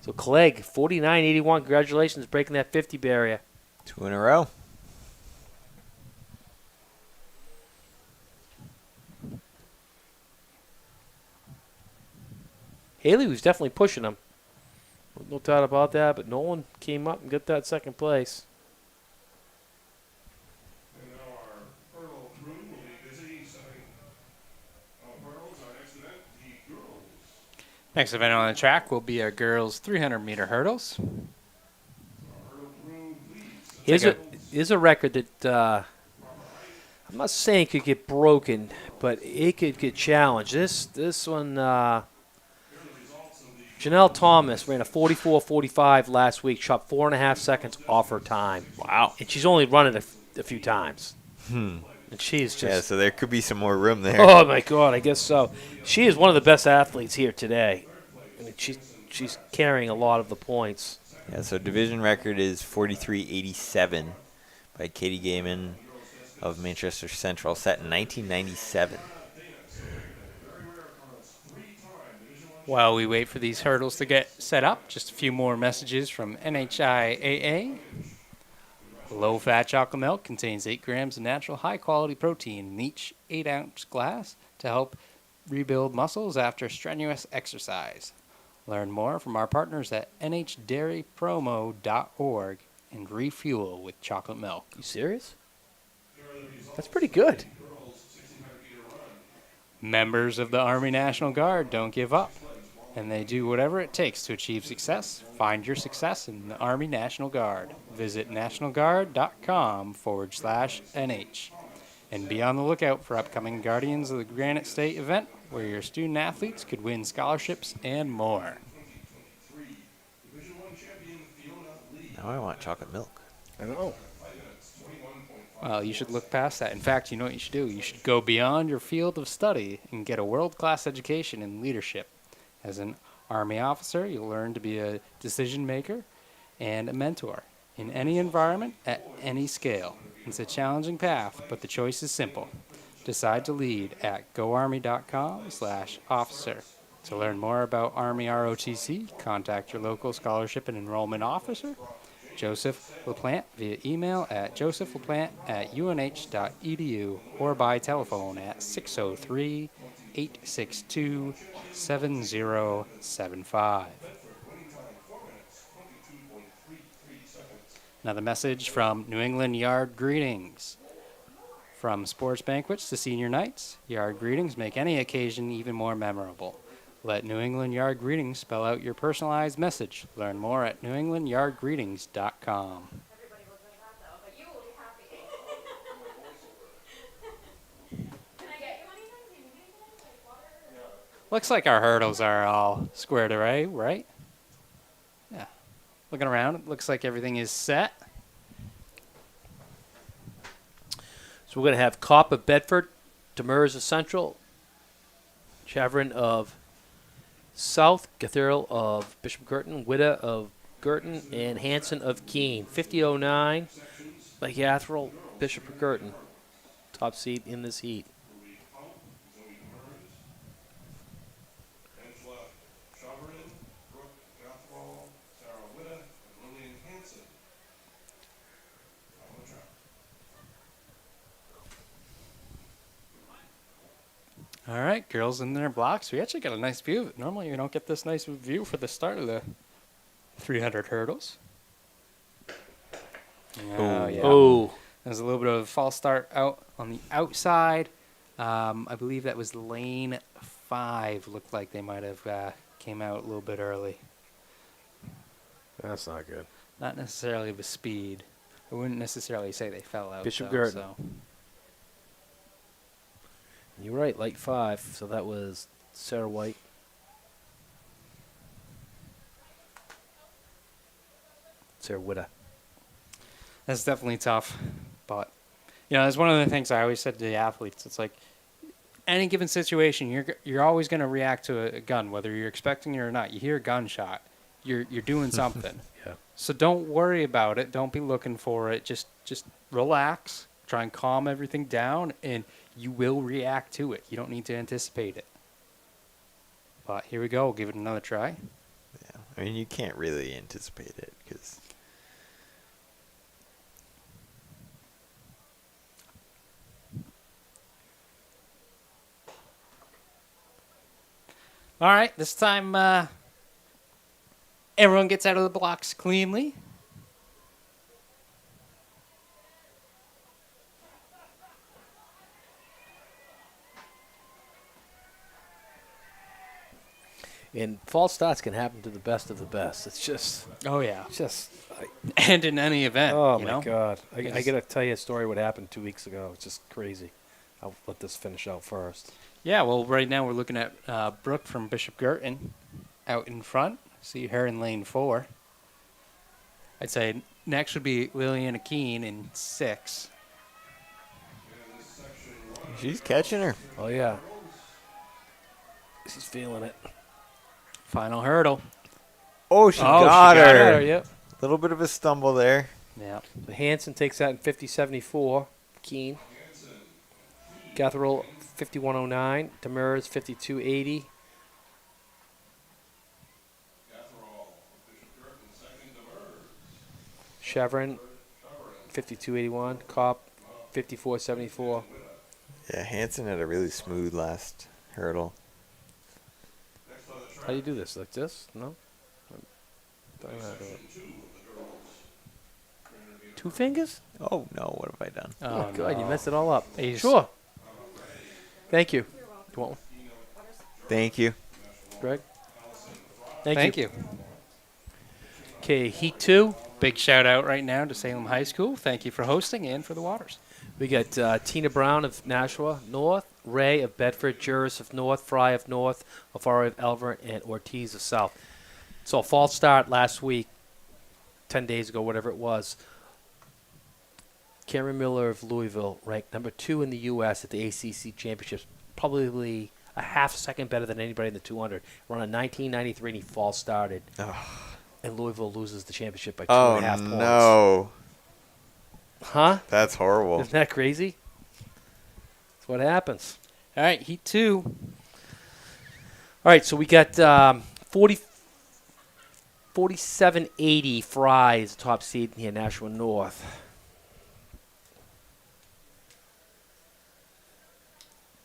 So Clegg 49.81. Congratulations, breaking that 50 barrier. 2 in a row. Haley was definitely pushing him. No doubt about that, but Nolan came up and got that second place. And now our hurdle crew will be busy setting hurdles. Our next event, the girls. Next event on the track will be our girls' 300-meter hurdles. Here's a record that I'm not saying could get broken, but it could get challenged. This one, Janelle Thomas ran a 44.45 last week, shot 4.5 seconds off her time. Wow. And she's only run it a few times. And she's just... Yeah, so there could be some more room there. Oh, my God, I guess so. She is one of the best athletes here today. I mean, she's carrying a lot of the points. Yeah, so division record is 43-87 by Katie Gaiman of Manchester Central, set in 1997. While we wait for these hurdles to get set up, just a few more messages from NHIAA. Low-fat chocolate milk contains 8 grams of natural high-quality protein in each 8-ounce glass to help rebuild muscles after strenuous exercise. Learn more from our partners at nhdairypromo.org and refuel with chocolate milk. You serious? That's pretty good. Members of the Army National Guard don't give up, and they do whatever it takes to achieve success. Find your success in the Army National Guard. Visit nationalguard.com/NH. And be on the lookout for upcoming Guardians of the Granite State event, where your student athletes could win scholarships and more. Now I want chocolate milk. I know. Well, you should look past that. In fact, you know what you should do? You should go beyond your field of study and get a world-class education in leadership. As an Army officer, you'll learn to be a decision maker and a mentor in any environment at any scale. It's a challenging path, but the choice is simple. Decide to lead at goarmy.com/officer. To learn more about Army ROTC, contact your local scholarship and enrollment officer, Joseph LaPlante, via email at josephlaplante@unh.edu or by telephone at 603-862-7075. Another message from New England Yard Greetings. From sports banquets to senior nights, Yard Greetings make any occasion even more memorable. Let New England Yard Greetings spell out your personalized message. Learn more at newenglandyardgreetings.com. Looks like our hurdles are all squared away, right? Yeah. Looking around, it looks like everything is set. So we're going to have Kopp of Bedford, Demers of Central, Chavrin of South, Cathedral of Bishop Girton, Witta of Girton, and Hanson of Keene. 50-09 by Cathedral, Bishop of Girton. Top seed in this heat. All right, girls in their blocks. We actually got a nice view of it. Normally, you don't get this nice view for the start of the 300 hurdles. Oh, yeah. Oh. There's a little bit of a false start out on the outside. I believe that was lane 5. Looked like they might have came out a little bit early. That's not good. Not necessarily the speed. I wouldn't necessarily say they fell out. Bishop though, Girton. so. You're right, light 5. So that was Sarah White. Sarah Witta. That's definitely tough. But, you know, it's one of the things I always said to the athletes. It's like, any given situation, you're always going to react to a gun, whether you're expecting it or not. You hear a gunshot, you're doing something. Yeah. So don't worry about it. Don't be looking for it. Just relax. Try and calm everything down, and you will react to it. You don't need to anticipate it. But here we go. We'll give it another try. Yeah, I mean, you can't really anticipate it because. All right, this time everyone gets out of the blocks cleanly. And false starts can happen to the best of the best. It's just. Oh, yeah. Just. And in any event. Oh, you my know? God. I got to tell you a story what happened 2 weeks ago. It's just crazy. I'll let this finish out first. Yeah, well, right now we're looking at Brooke from Bishop Girton out in front. See her in lane 4. I'd say next would be Liliana Keene in 6. She's catching her. Oh, yeah. She's feeling it. Final hurdle. Oh, she got her. Yep. A little bit of a stumble there. Yeah. The Hansen takes that in 50.74. Keen. Gatherell 51.09. Demers 52.80. Chevron 52.81. Kopp 54.74. Yeah, Hansen had a really smooth last hurdle. How do you do this? Like this? No? Don't know how to do it. 2 fingers? Oh, no. What have I done? Oh, God. You messed it all up. He's- Sure. Thank you. You want one? Thank you. Greg? Thank you. Okay, Heat 2. Big shout out right now to Salem High School. Thank you for hosting and for the waters. We got Tina Brown of Nashua North, Ray of Bedford, Juris of North, Fry of North, Afari of Elver, and Ortiz of South. So a false start last week, 10 days ago, whatever it was. Cameron Miller of Louisville ranked number 2 in the U.S. at the ACC Championships, probably a half second better than anybody in the 200. Run a 19.93 and he false started. And Louisville loses the championship by 2.5 points. No. Huh? That's horrible. Isn't that crazy? That's what happens. All right, Heat 2. All right, so we got 47.80 Fries, top seed here, Nashua North.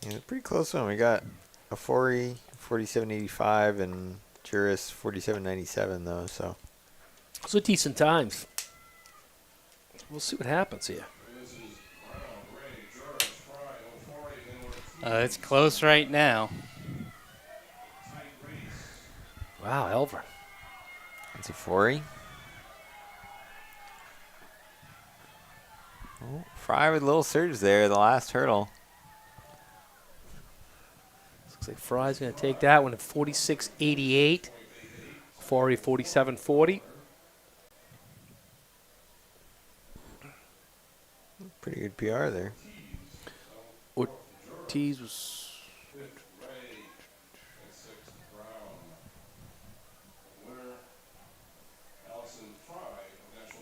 Yeah, pretty close one. We got a 47.85 and Juris 47.97 though. So Those are decent times. We'll see what happens here. It's close right now. Wow, Elver. That's a 40. Oh, Fry with a little surge there, the last hurdle. Looks like Fry's going to take that one at 46.88. 47.40. Pretty good PR there. Ortiz was...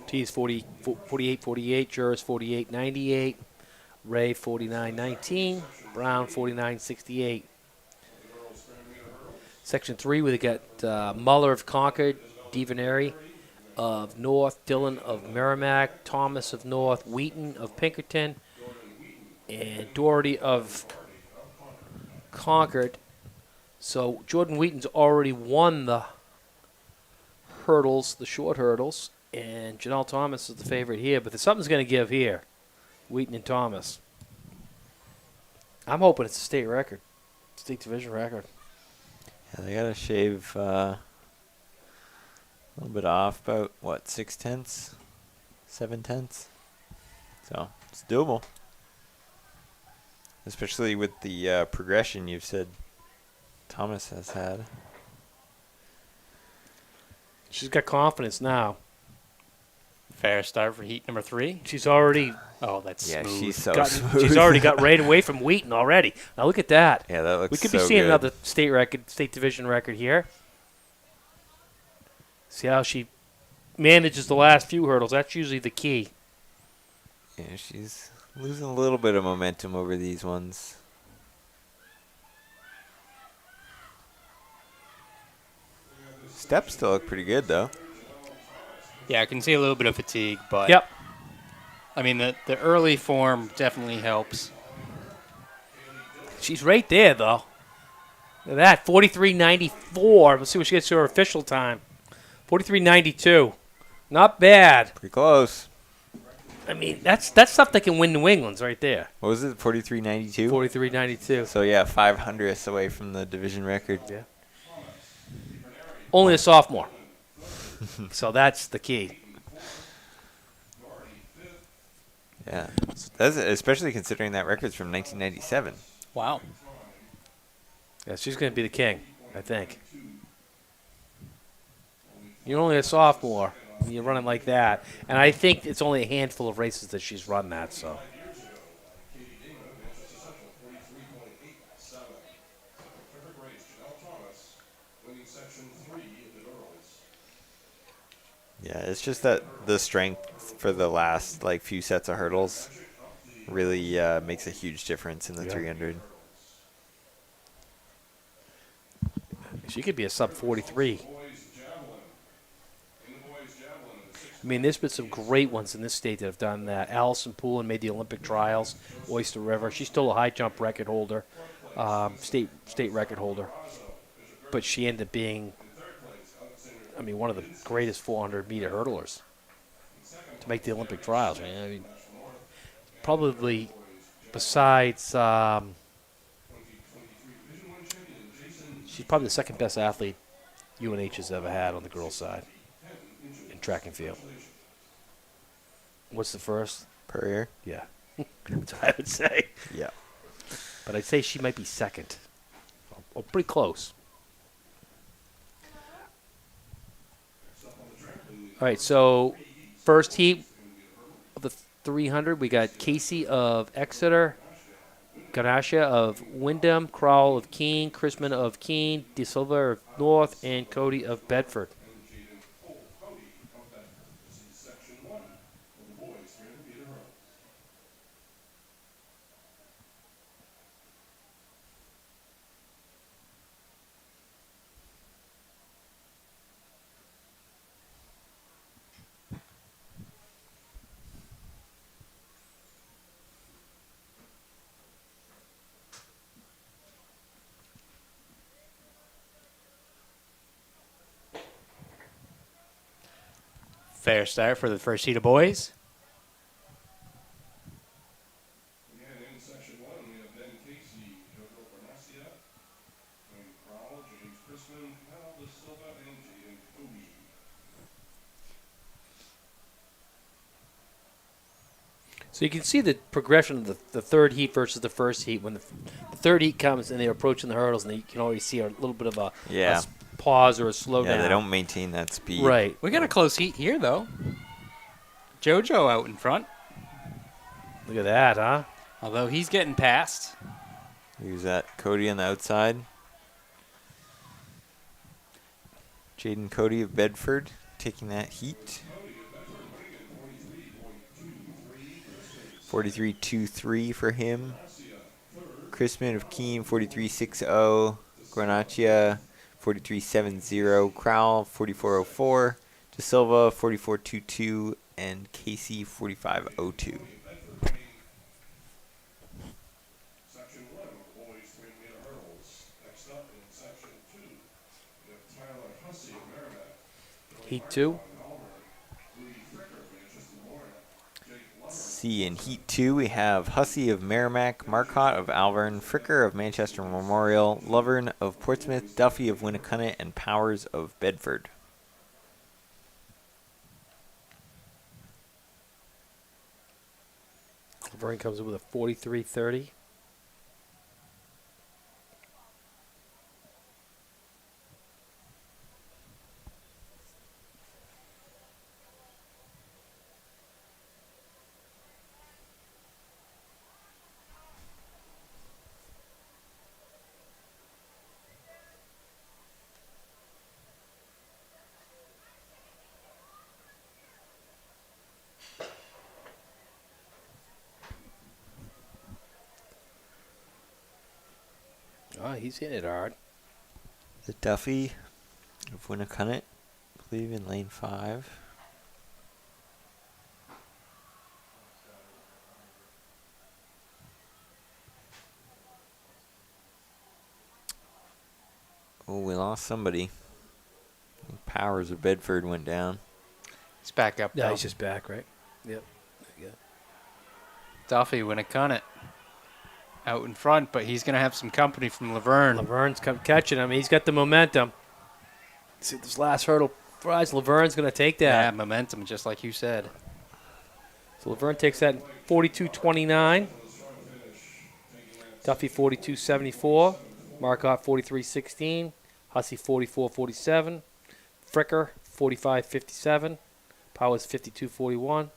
Ortiz 48.48, Juris 48.98, Ray 49.19, Brown 49.68. Section 3, we got Muller of Concord, Devanary of North, Dillon of Merrimack, Thomas of North, Wheaton of Pinkerton, and Doherty of Concord. So Jordan Wheaton's already won the hurdles, the short hurdles, and Janelle Thomas is the favorite here, but there's something's going to give here, Wheaton and Thomas. I'm hoping it's a state record, state division record. Yeah, they got to shave a little bit off, about, what, 6/10? 7/10? So, it's doable. Especially with the progression you've said Thomas has had. She's got confidence now. Fair start for Heat number 3. She's already... Oh, that's Yeah, smooth. she's so She's smooth. already got right away from Wheaton already. Now look at that. Yeah, that looks We could so be seeing good. another state record, state division record here. See how she manages the last few hurdles. That's usually the key. Yeah, she's losing a little bit of momentum over these ones. Steps still look pretty good, though. Yeah, I can see a little bit of fatigue, but Yep. I mean the early form definitely helps. She's right there, though. Look at that, 43.94. Let's see what she gets to her official time. 43.92. Not bad. Pretty close. I mean, that's stuff that can win New England's right there. What was it, 43.92? 43.92. So, yeah, 500ths away from the division record. Yeah. Only a sophomore. So that's the key. Yeah. That's, especially considering that record's from 1997. Wow. Yeah, she's going to be the king, I think. You're only a sophomore. You're running like that. And I think it's only a handful of races that she's run that, so. Yeah, it's just that the strength for the last like few sets of hurdles really makes a huge difference in the 300. She could be a sub 43. I mean, there's been some great ones in this state that have done that. Allison Poulin made the Olympic trials. Oyster River. She's still a high jump record holder, state record holder. But she ended up being, I mean, one of the greatest 400-meter hurdlers to make the Olympic trials. I mean, probably besides, she's probably the second best athlete UNH has ever had on the girls' side in track and field. What's the first? Perrier? Yeah. That's what I would say. Yeah. But I'd say she might be second. Or pretty close. All right, so first heat of the 300, we got Casey of Exeter, Ganasha of Wyndham, Crowell of Keene, Chrisman of Keene, De Silva of North, and Cody of Bedford. Fair start for the first heat of boys. So you can see the progression of the third heat versus the first heat. When the third heat comes and they're approaching the hurdles, and you can already see a little bit of a pause or a slowdown. Yeah, they don't maintain that speed. Right. We got a close heat here, though. JoJo out in front. Look at that, huh? Although he's getting passed. Who's that? Cody on the outside. Jaden Cody of Bedford taking that heat. 43.23 for him. Chrisman of Keene, 43.60. Granaccia, 43.70. Crowell, 44.04. De Silva, 44.22. And Casey, 45.02. Heat 2. See, in Heat 2, we have Hussey of Merrimack, Marcotte of Alvern, Fricker of Manchester Memorial, Lovern of Portsmouth, Duffy of Winnicott, and Powers of Bedford. Laverne comes in with a 43.30. Oh, he's hitting it hard. The Duffy of Winnicott, I believe, in lane 5. Oh, we lost somebody. Powers of Bedford went down. He's back up, Yeah, though. he's just back, right? Yep. There you go. Duffy Winnicott out in front, but he's going to have some company from Laverne. Laverne's catching him. He's got the momentum. See this last hurdle. Fries, Laverne's going to take that. Yeah, momentum, just like you said. So Laverne takes that 42.29. Duffy 42.74. Marcotte 43.16. Hussey 44.47. Fricker 45.57. Powers 52.41.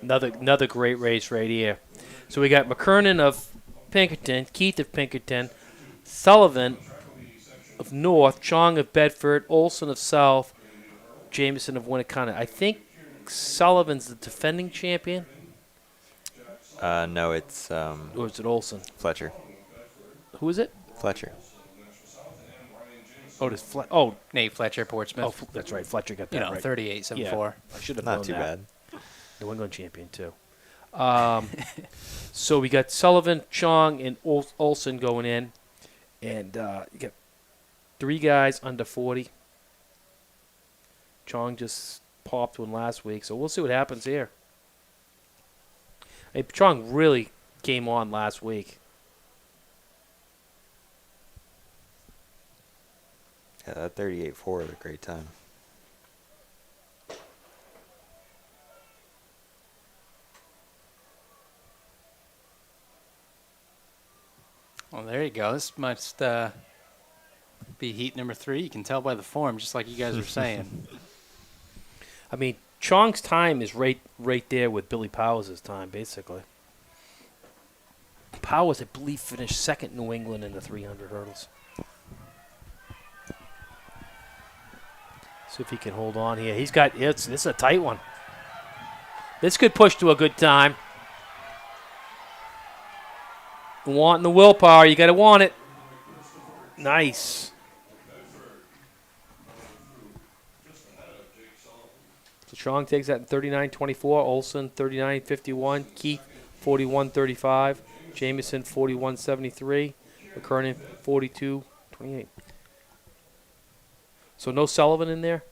Another great race right here. So we got McKernan of Pinkerton, Keith of Pinkerton, Sullivan of North, Chong of Bedford, Olson of South, Jameson of Winnicott. I think Sullivan's the defending champion. No, it's Or is it Olson? Fletcher. Who is it? Fletcher. Oh, it is Nate Fletcher, Portsmouth. Oh, that's right. Fletcher got that right. 38-74. Yeah, I should have Not known too that. bad. New England champion, too. So we got Sullivan, Chong, and Olson going in. And you got 3 guys under 40. Chong just popped one last week, so we'll see what happens here. Hey, Chong really came on last week. Yeah, that 38.4 is a great time. Well, there you go. This must be heat number 3. You can tell by the form, just like you guys were saying. I mean, Chong's time is right there with Billy Powers' time, basically. Powers, I believe, finished second in New England in the 300 hurdles. See if he can hold on here. This is a tight one. This could push to a good time. Wanting the willpower, you got to want it. Nice. So Chong takes that in 39.24. Olson 39.51. Keith 41.35. Jameson 41.73. McKernan 42.28. So no Sullivan in there?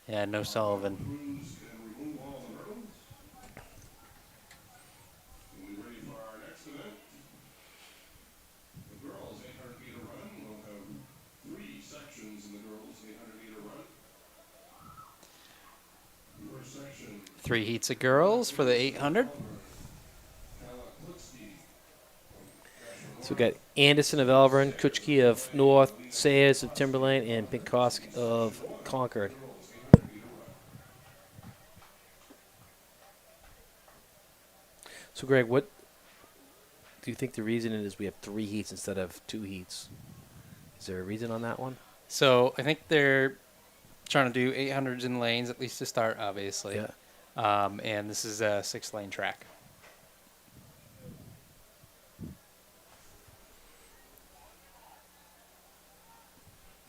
Yeah, no Sullivan. Three heats of girls for the 800. So we got Anderson of Elverin, Kuchke of North, Sayers of Timberlane, and Pinkosk of Concord. So, Greg, what do you think the reason is we have 3 heats instead of 2 heats? Is there a reason on that one? So I think they're trying to do 800s in lanes, at least to start, obviously. Yeah. And this is a 6-lane track.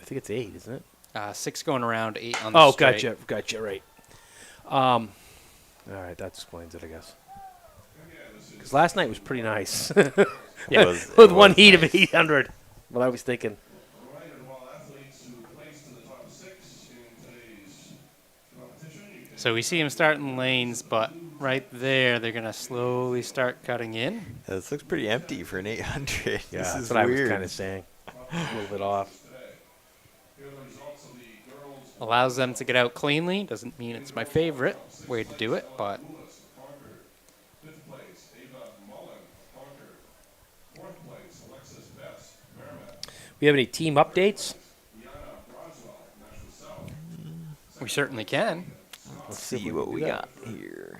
I think it's 8, isn't it? 6 going around, 8 on the straight. Gotcha, right. All right, that explains it, I guess. Because last night was pretty nice. Yeah, with one heat of 800. What I was thinking. So we see him starting lanes, but right there, they're going to slowly start cutting in. Yeah, this looks pretty empty for an 800. Yeah, this that's is what weird. I was kind of saying. A little bit off. Allows them to get out cleanly. Doesn't mean it's my favorite way to do it, but We have any team updates? we certainly can. Let's see what we got here.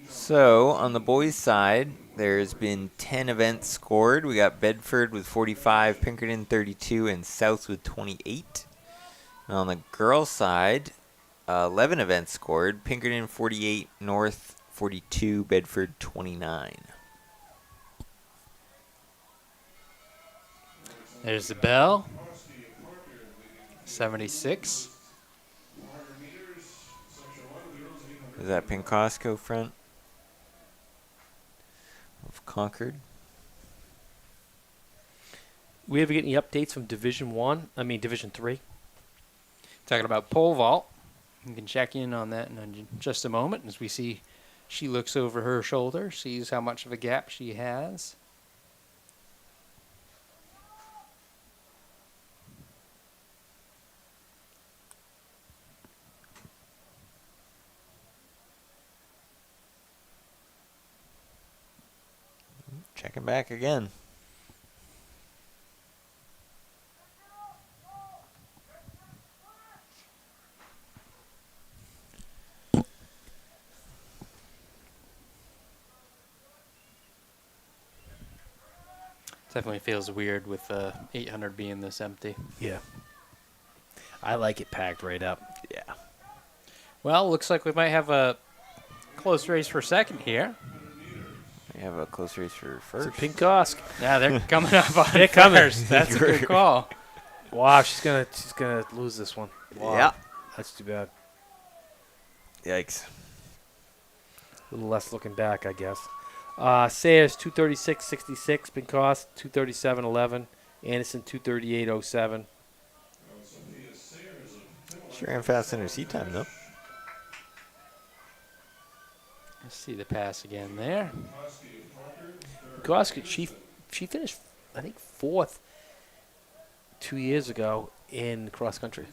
So, on the boys' side, there's been 10 events scored. We got Bedford with 45, Pinkerton 32, and South with 28. And on the girls' side, 11 events scored. Pinkerton 48, North 42, Bedford 29. There's the bell. 76. Is that Pinkosco front of Concord? We ever get any updates from Division 3? Talking about pole vault. You can check in on that in just a moment as we see she looks over her shoulder, sees how much of a gap she has. Checking back again. Definitely feels weird with 800 being this empty. Yeah. I like it packed right up. Yeah. Well, looks like we might have a close race for second here. We have a close race for It's first. a pink Kosk. Yeah, they're coming up on They're coming. first. That's a good call. Wow, she's gonna lose this one. Wow. Yeah. That's too bad. Yikes. A little less looking back, I guess. Sayers 236.66, been cost 237.11. Anderson 238.07. She ran fast in her seat time though. Let's see the pass again there. Kosk, she finished, I think, 4th 2 years ago in cross country.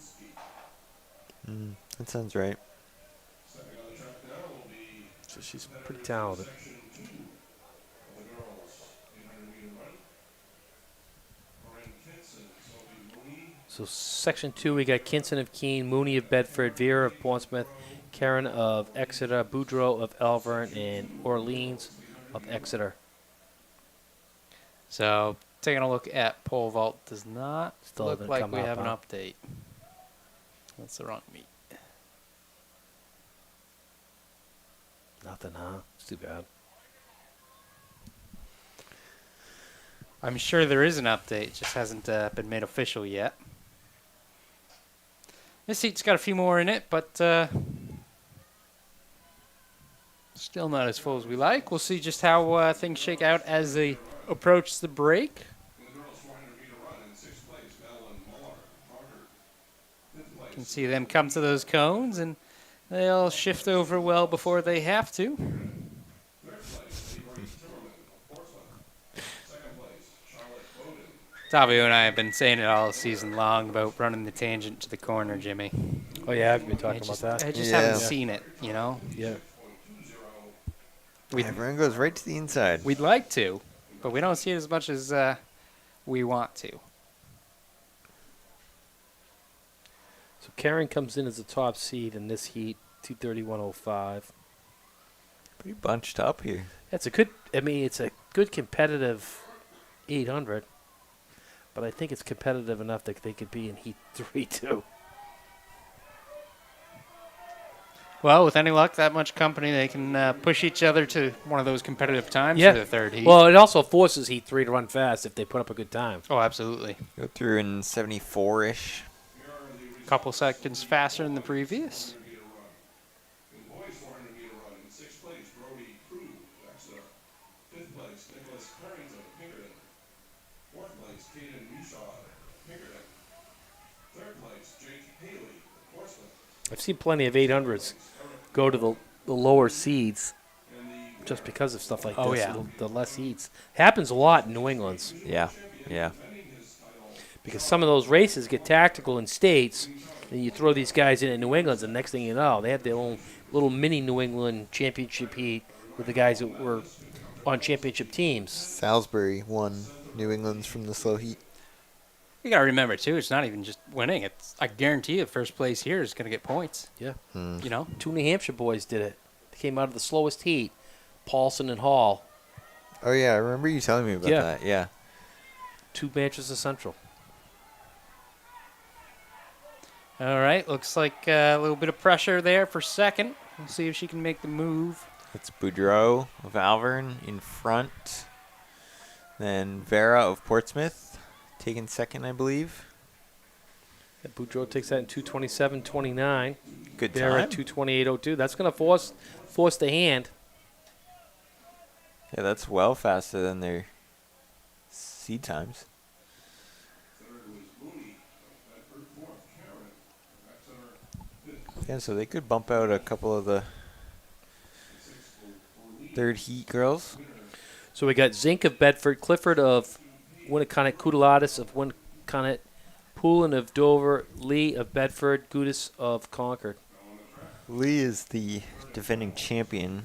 That sounds right. So she's pretty talented. So section 2, we got Kinson of Keene, Mooney of Bedford, Vera of Portsmouth, Karen of Exeter, Boudreaux of Elvern, and Orleans of Exeter. So taking a look at pole vault does not Still look haven't like come we up, have an huh? update. That's the wrong meet. Nothing, huh? It's too bad. I'm sure there is an update. It just hasn't been made official yet. This seat's got a few more in it, but still not as full as we like. We'll see just how things shake out as they approach the break. You can see them come to those cones, and they'll shift over well before they have to. Tavio and I have been saying it all season long about running the tangent to the corner, Jimmy. Oh, yeah, I've been talking about that. I just haven't seen it, you know? Yeah. Everyone goes right to the inside. We'd like to, but we don't see it as much as we want to. So Karen comes in as the top seed in this heat, 231.05. Pretty bunched up here. It's a good competitive 800, but I think it's competitive enough that they could be in heat 3 too. Well, with any luck, that much company, they can push each other to one of those competitive times Yeah. for the third heat. Well, it also forces heat 3 to run fast if they put up a good time. Oh, absolutely. Go through in 74-ish. Couple seconds faster than the previous. I've seen plenty of 800s go to the lower seeds just because of stuff like Oh, this. yeah. The less heats. Happens a lot in New England's. Yeah, yeah. Because some of those races get tactical in states, and you throw these guys in New England's, and next thing you know, they have their own little mini New England championship heat with the guys that were on championship teams. Salisbury won New England's from the slow heat. You got to remember, too, it's not even just winning. It's I guarantee you first place here is going to get points. Yeah. You know? 2 New Hampshire boys did it. They came out of the slowest heat, Paulson and Hall. Oh, yeah, I remember you telling me about that. Yeah. 2 Manchester Central. All right, looks like a little bit of pressure there for second. We'll see if she can make the move. It's Boudreaux of Alvern in front. Then Vera of Portsmouth taking second, I believe. And Boudreaux takes that in 2:27.29. Good They're time. at 2:28.02. That's going to force the hand. Yeah, that's well faster than their seed times. Yeah, so they could bump out a couple of the third heat girls. So we got Zink of Bedford, Clifford of Winnicott, Kudalatis of Winnicott, Poulin of Dover, Lee of Bedford, Gudis of Concord. Lee is the defending champion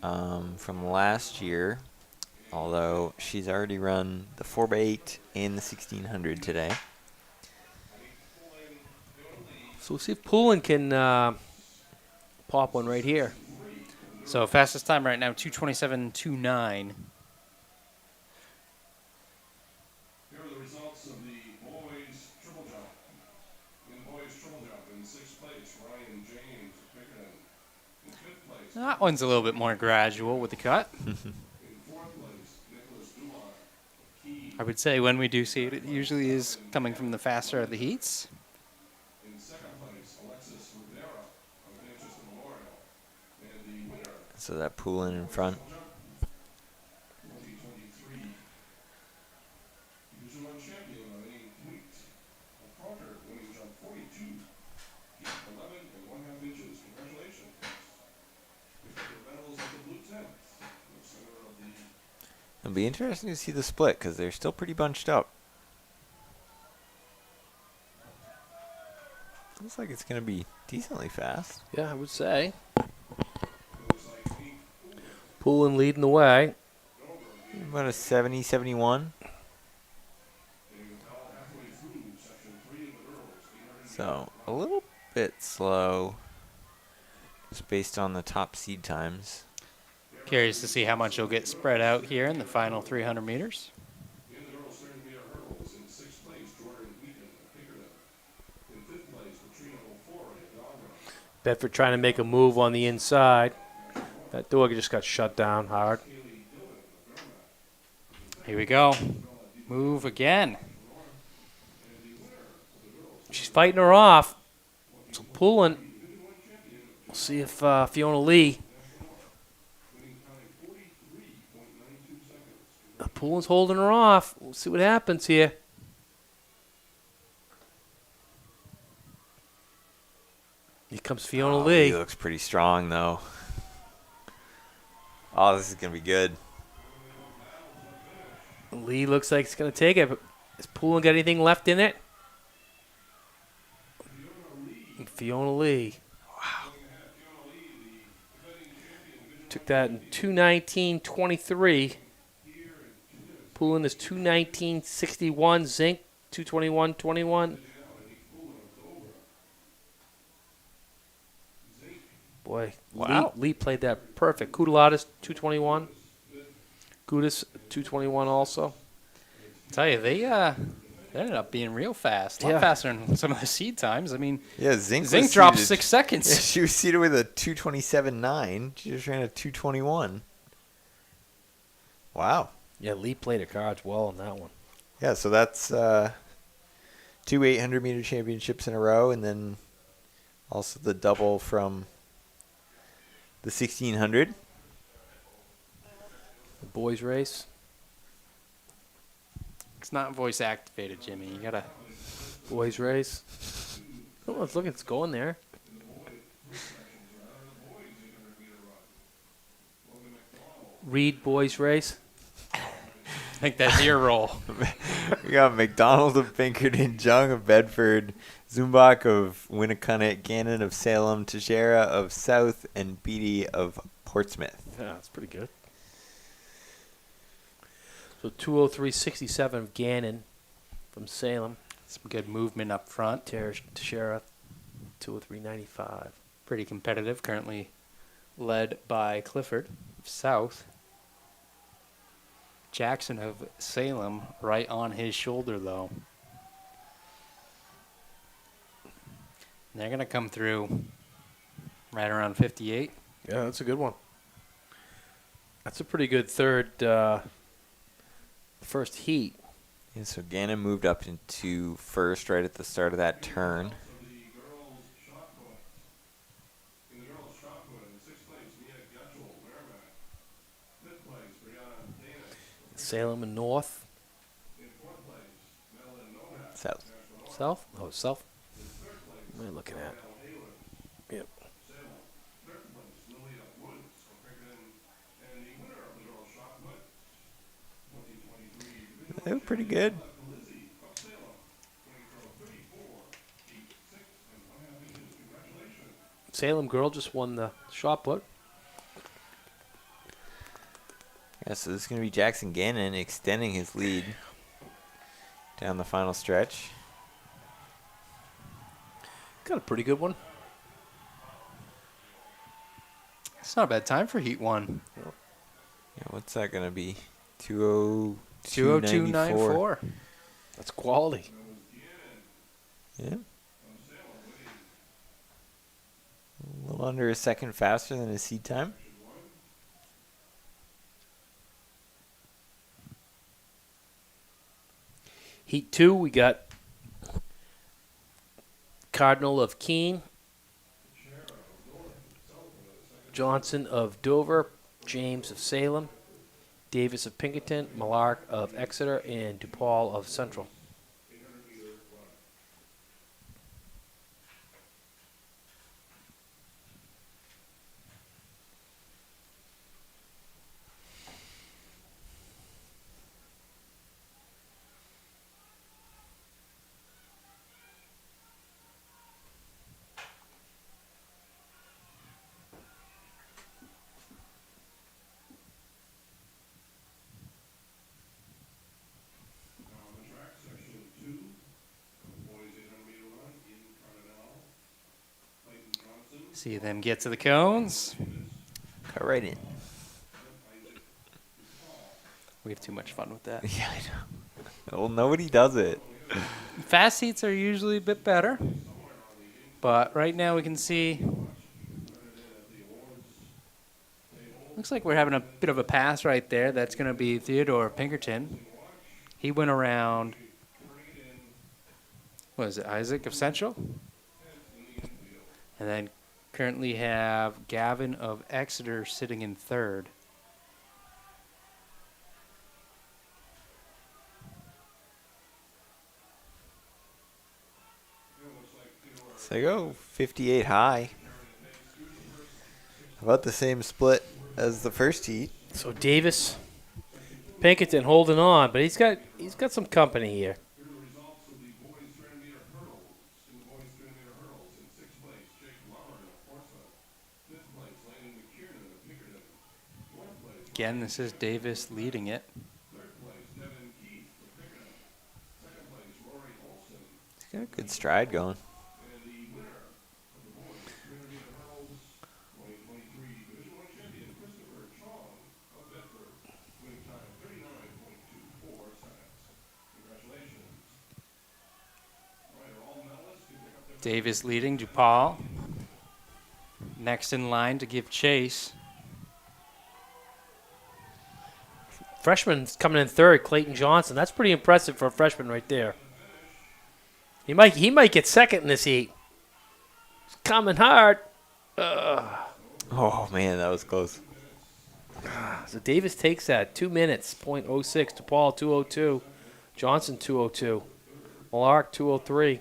from last year, although she's already run the 4x8 and the 1600 today. So we'll see if Poulin can pop one right here. So fastest time right now, 2:27.29. Here are the results of the boys triple jump. In boys triple jump, in 6th place, Ryan James of Pickerton. In 5th place, That one's a little bit more gradual with the cut. in 4th place, Nicholas Duar of Key. I would say when we do see it, it usually is coming from the faster of the heats. In 2nd place, Alexis Rivera of Manchester Memorial. And the winner, So that Poulin in front. 2023 Division 1 champion of any weight. Carter winning jump 42, feet 11 and 1/2 inches. Congratulations. Your medals at the blue tent. The center of the It'll be interesting to see the split because they're still pretty bunched up. Looks like it's going to be decently fast. Yeah, I would say. Poulin leading the way. About a 70, 71. So a little bit slow, just based on the top seed times. Curious to see how much will get spread out here in the final 300 meters. in the girls 30 meter hurdles. In 6th place, Jordan Wheaton of Pickerton. In 5th place, Katrina O'Foray of Dogger. Bedford trying to make a move on the inside. That door just got shut down hard. Here we go. Move again. She's fighting her off. So Poulin. We'll see if Fiona Lee. Poulin's holding her off. We'll see what happens here. Here comes Fiona Lee. He looks pretty strong, though. Oh, this is going to be good. Lee looks like it's going to take it. But has Poulin got anything left in it? Fiona Lee. Wow. Took that in 2:19.23. Poulin is 2:19.61. Zink 2:21.21. Boy, Wow. Lee played that perfect. Kudalatis 2:21. Gudis 2:21 also. Tell you, they ended up being real fast. A lot Yeah. faster than some of the seed times. I mean, Yeah, Zink dropped seated- 6 seconds. Yeah, she was seated with a 2:27.9. She just ran a 2:21. Wow. Yeah, Lee played her cards well on that one. Yeah, so that's 2 800-meter championships in a row, and then also the double from the 1600. The boys race. It's not voice activated, Jimmy. You gotta. Boys race. Oh, it's looking, it's going there. Reed boys race. I think that's your role. We got McDonald of Pinkerton, Jung of Bedford, Zumbach of Winnacunnet, Gannon of Salem, Teixeira of South, and Beatty of Portsmouth. Yeah, that's pretty good. So 2:03.67 of Gannon from Salem. Some good movement up front. Teixeira 2:03.95. Pretty competitive. Currently led by Clifford of South. Jackson of Salem right on his shoulder, though. And they're going to come through right around 58. Yeah, that's a good one. That's a pretty good third first heat. And so Gannon moved up into first right at the start of that turn. In the girls shot put, in 6th place, Mia Gatchel, Merrimack. 5th place, Brianna Dana. Salem and North. In 4th place, Madeline Novak. South. South? Oh, South. What am I looking at? Yep. Salem. 3rd place, Lilia Woods from Pickerton. And the winner of the girls shot put, 2023 They look pretty good. Lizzie of Salem. Winning throw 34, feet 6 and 1/2 inches. Congratulations. Salem girl just won the shot put. Yeah, so this is going to be Jackson Gannon extending his lead down the final stretch. Got a pretty good one. It's not a bad time for Heat 1. Yeah, what's that going to be? 202.94. That's quality. Yeah. A little under a second faster than his seed time. Heat 2, we got Cardinal of Keene, Johnson of Dover, James of Salem, Davis of Pinkerton, Millark of Exeter, and DePaul of Central. See them get to the cones. Cut right in. We have too much fun with that. Yeah, I know. Well, nobody does it. Fast heats are usually a bit better. But right now we can see. Looks like we're having a bit of a pass right there. That's going to be Theodore Pinkerton. He went around. What is it? Isaac of Central? And then currently have Gavin of Exeter sitting in third. So they go 58 high. About the same split as the first heat. So Davis, Pinkerton holding on, but he's got some company here. Again, this is Davis leading it. He's got a good stride going. Davis leading, DePaul. Next in line to give chase. Freshman's coming in third, Clayton Johnson. That's pretty impressive for a freshman right there. He might get second in this heat. It's coming hard. Oh, man, that was close. So Davis takes that. 2 minutes, .06. DePaul, 2:02. Johnson, 2:02. Millark, 2:03.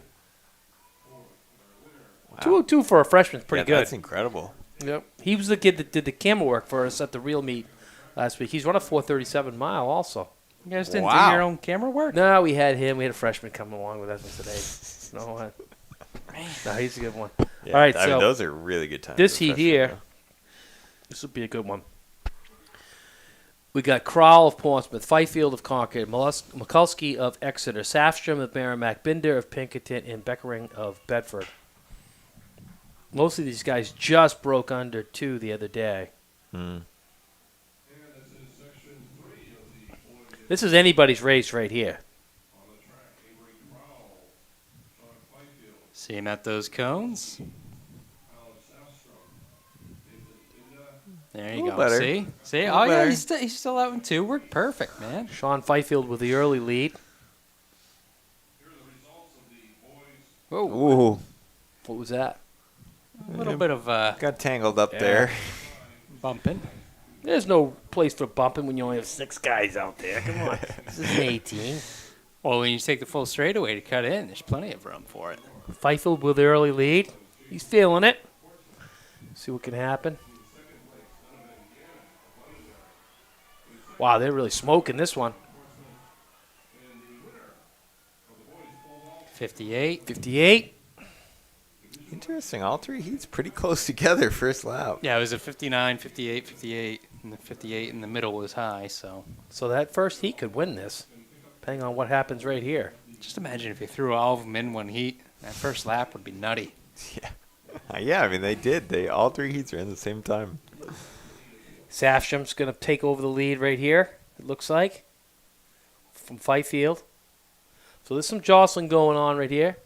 Wow. 2:02 for a freshman is pretty good. That's incredible. Yep. He was the kid that did the camera work for us at the real meet last week. He's run a 4:37 mile also. You guys didn't do your own camera work? No, we had him. We had a freshman come along with us today. No, he's a good one. Yeah, all right, I mean, so those are really good times. this heat here, this will be a good one. We got Crowell of Portsmouth, Fifield of Concord, Mikulski of Exeter, Safstrom of Merrimack, Binder of Pinkerton, and Beckering of Bedford. Most of these guys just broke under 2 the other day. This is anybody's race right here. See him at those cones. There you go. Better. See? Oh, yeah, he's still out in 2. Worked perfect, man. Sean Fifield with the early lead. Ooh. What was that? A little bit of got tangled up there. Bumping. There's no place for bumping when you only have 6 guys out there. Come on. This is an 18. Well, when you take the full straightaway to cut in, there's plenty of room for it. Fifield with the early lead. He's feeling it. See what can happen. Wow, they're really smoking this one. 58. 58. Interesting. All 3 heats pretty close together first lap. Yeah, it was a 59, 58, 58. and the 58 in the middle was high. So that first heat could win this, depending on what happens right here. Just imagine if you threw all of them in one heat. That first lap would be nutty. Yeah. Yeah, I mean, they did. All 3 heats ran at the same time. Safstrom's going to take over the lead right here, it looks like, from Fifield. So there's some jostling going on right here.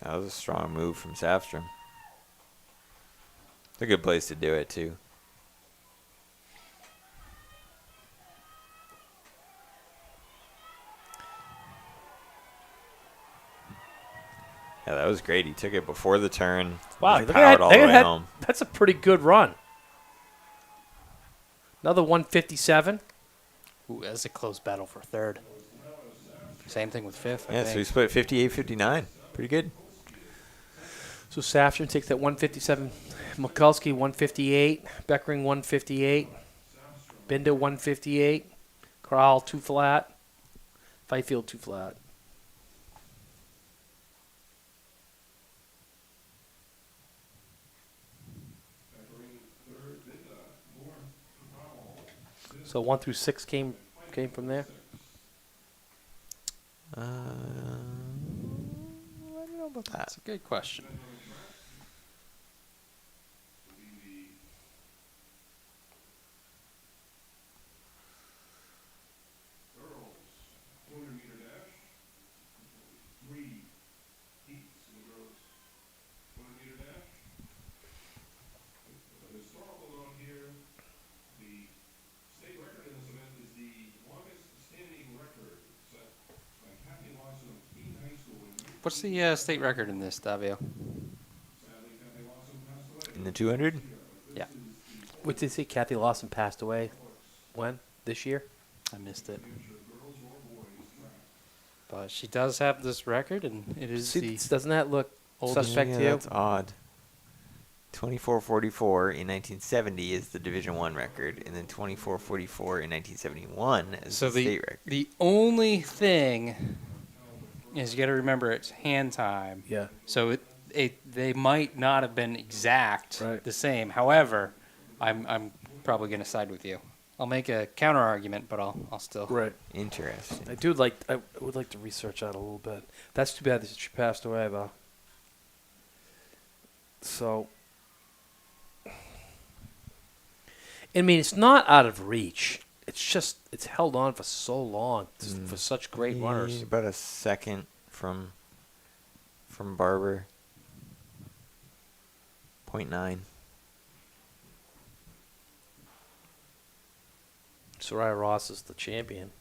That was a strong move from Safstrom. It's a good place to do it, too. Yeah, that was great. He took it before the turn. Wow, He look powered at all that. the way home. That's a pretty good run. Another 157. Ooh, that's a close battle for third. Same thing with fifth. I Yeah, so he think. split 58-59. Pretty good. So Safstrom takes that 157. Mikulski 158. Beckering 158. Binder 158. Kral 2 flat. Fifield 2 flat. So 1 through 6 came from there. I don't know about that. That's a good question. What's the state record in this, Davio? In the 200? Yeah. What did they say? Kathy Lawson passed away when? This year? I missed it. But she does have this record, and it is See, the doesn't that look oldest. suspect to you? That's odd. 2444 in 1970 is the Division I record, and then 2444 in 1971 is So the state record. the only thing is you got to remember it's hand time. Yeah. So they might not have been exact the same. However, I'm probably going to side with you. I'll make a counter argument, but I'll still. Right. Interesting. I would like to research that a little bit. That's too bad that she passed away, though. So, I mean, it's not out of reach. It's just it's held on for so long for such great runners. About a second from Barber. 0.9. Soraya Ross is the champion.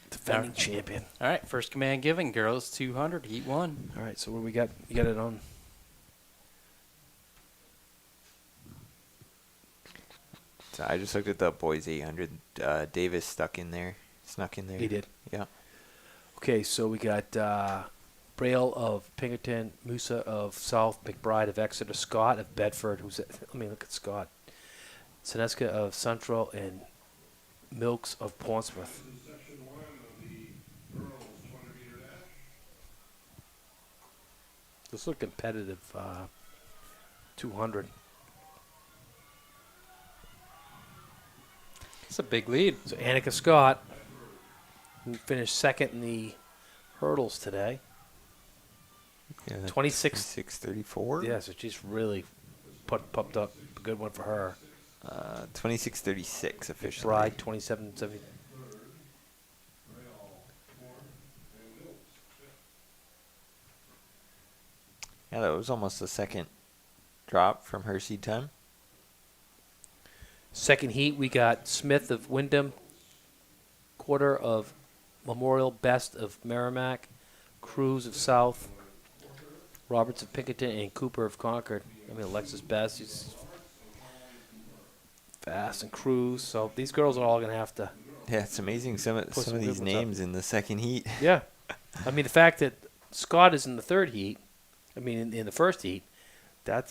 Defending champion. All right, first command given, girls 200, heat 1. All right, so what we got? You got it on. So I just looked at the boys 800. Davis snuck in there. He did. Yeah. Okay, so we got Braille of Pinkerton, Musa of South, McBride of Exeter, Scott of Bedford. Let me look at Scott. Sineska of Central, and Milks of Portsmouth. This is a competitive 200. It's a big lead. So Annika Scott, who finished second in the hurdles today. Yeah, 26:34. Yeah, so she's really pumped up. A good one for her. 26:36 officially. Bride 27:70. Yeah, that was almost a second drop from her seed time. Second heat, we got Smith of Wyndham, Quarter of Memorial, Best of Merrimack, Cruz of South, Roberts of Pinkerton, and Cooper of Concord. I mean, Alexis Best, he's fast, and Cruz. So these girls are all going to have to. Yeah, it's amazing some of some these good ones names in the second heat. Yeah. I mean, the fact that Scott is in the third heat, I mean, in the first heat, that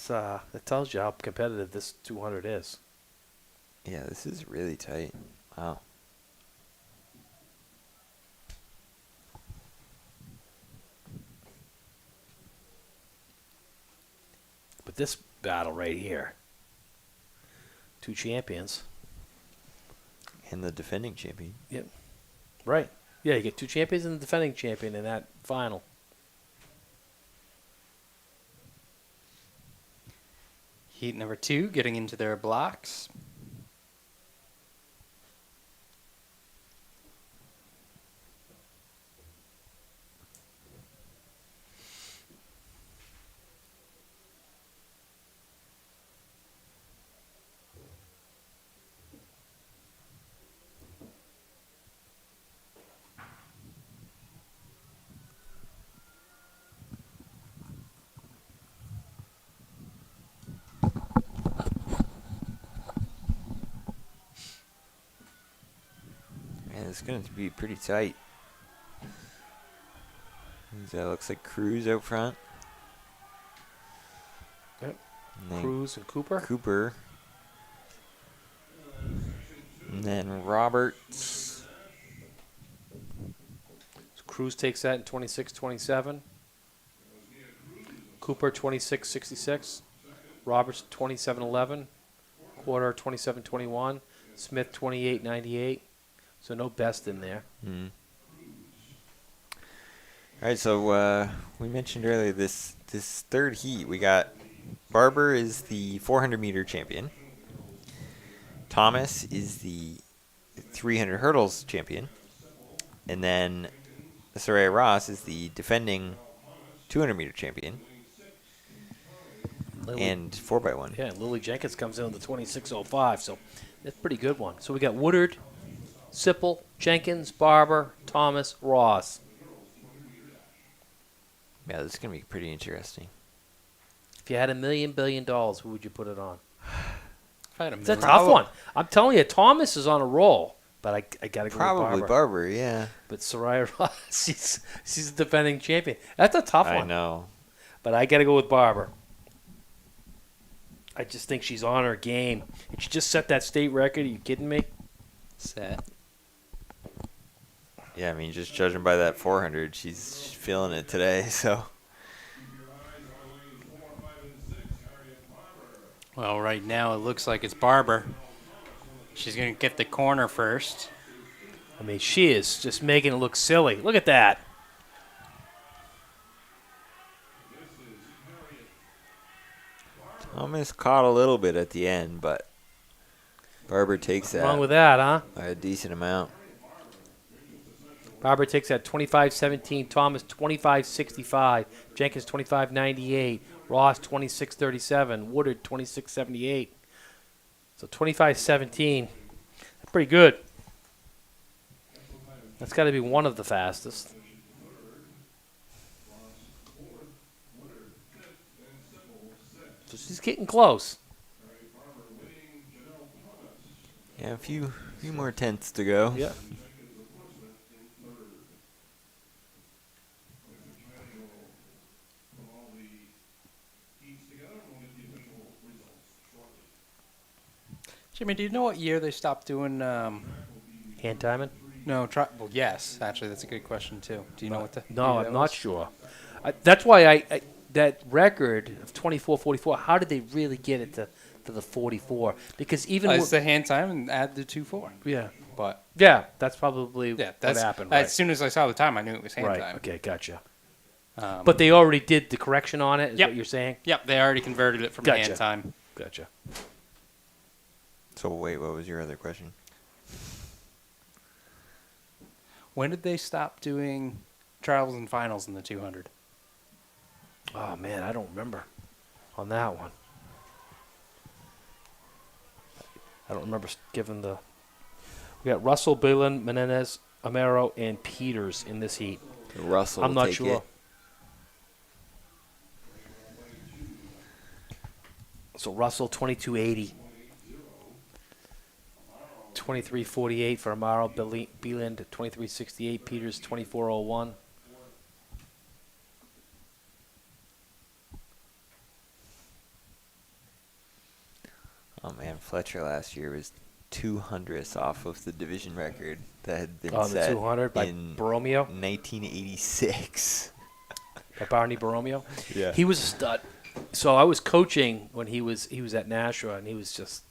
tells you how competitive this 200 is. Yeah, this is really tight. Wow. with this battle right here. 2 champions. And the defending champion. Yep. Right. Yeah, you get 2 champions and the defending champion in that final. Heat number 2, getting into their blocks. Man, it's going to be pretty tight. That looks like Cruz out front. Yep. And Cruz and Cooper. Cooper. And then Roberts. So Cruz takes that in 26-27. Cooper 26-66. Roberts 27-11. Quarter 27-21. Smith 28-98. So no best in there. Mm. All right, so we mentioned earlier this third heat. We got Barber is the 400-meter champion. Thomas is the 300 hurdles champion. And then Soraya Ross is the defending 200-meter champion. And 4x1. Yeah, Lily Jenkins comes in with the 26.05, so that's a pretty good one. So we got Woodard, Sipple, Jenkins, Barber, Thomas, Ross. Yeah, this is going to be pretty interesting. If you had $1 million billion, who would you put it on? If I had It's a tough one. I'm telling you, Thomas is on a roll, but I got to go with Barber. Probably Barber, yeah. But Soraya Ross, she's the defending champion. That's a tough one. I know. But I got to go with Barber. I just think she's on her game. And she just set that state record. Are you kidding me? Set. Yeah, I mean, just judging by that 400, she's feeling it today, so. Well, right now it looks like it's Barber. She's going to get the corner first. I mean, she is just making it look silly. Look at that. Thomas caught a little bit at the end, but Barber takes that. What's wrong with that, huh? By a decent amount. Barber takes that 25-17. Thomas 25-65. Jenkins 25-98. Ross 26-37. Woodard 26-78. So 25-17. That's pretty good. That's got to be one of the fastest. So she's getting close. Yeah, a few more tenths to go. Yeah. Jimmy, do you know what year they stopped doing hand timing? No, well, yes, actually, that's a good question too. Do you know what the? No, year that I'm not was? sure. That's why I that record of 24-44. How did they really get it to the 44? Because even It's the hand time and add the 2-4. yeah, But yeah, that's probably yeah, what happened. As Right. soon as I saw the time, I knew it was hand Right. time. Okay, gotcha. Um, But they already did the correction on it. Is Yep. what you're saying? Yep, they already converted it from Gotcha. hand time. Gotcha. So wait, what was your other question? When did they stop doing trials and finals in the 200? Oh man, I don't remember on that one. I don't remember giving the. We got Russell, Billen, Menendez, Amaro, and Peters in this heat. Russell. I'm not take sure. it. So Russell 2280. 2348 for Amaro, Beeland 2368, Peters 2401. Oh man, Fletcher last year was 200th off of the division record that had been Oh, the set 200 by in Borromeo? 1986. By Barney Borromeo. Yeah. He was a stud. So I was coaching when he was at Nashua, and he was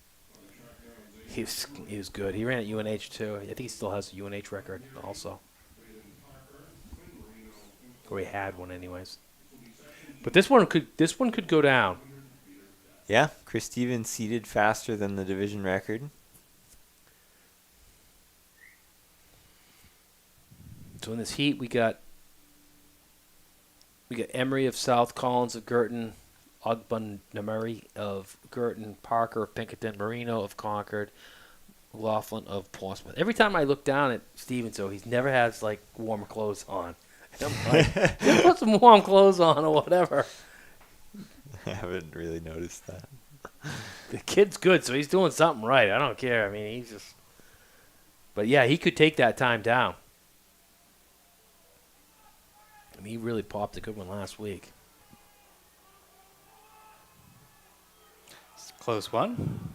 good. He ran at UNH too. I think he still has a UNH record also, or he had one anyways. But this one could go down. Yeah, Chris Stevens seeded faster than the division record. So in this heat, we got Emery of South, Collins of Girton, Ogbonnamuri of Girton, Parker of Pinkerton, Marino of Concord, McLaughlin of Portsmouth. Every time I look down at Stevens, though, he never has like warmer clothes on. And I'm like, just put some warm clothes on or whatever. I haven't really noticed that. The kid's good, so he's doing something right. I don't care. I mean, he's just. But yeah, he could take that time down. I mean, he really popped a good one last week. Close one.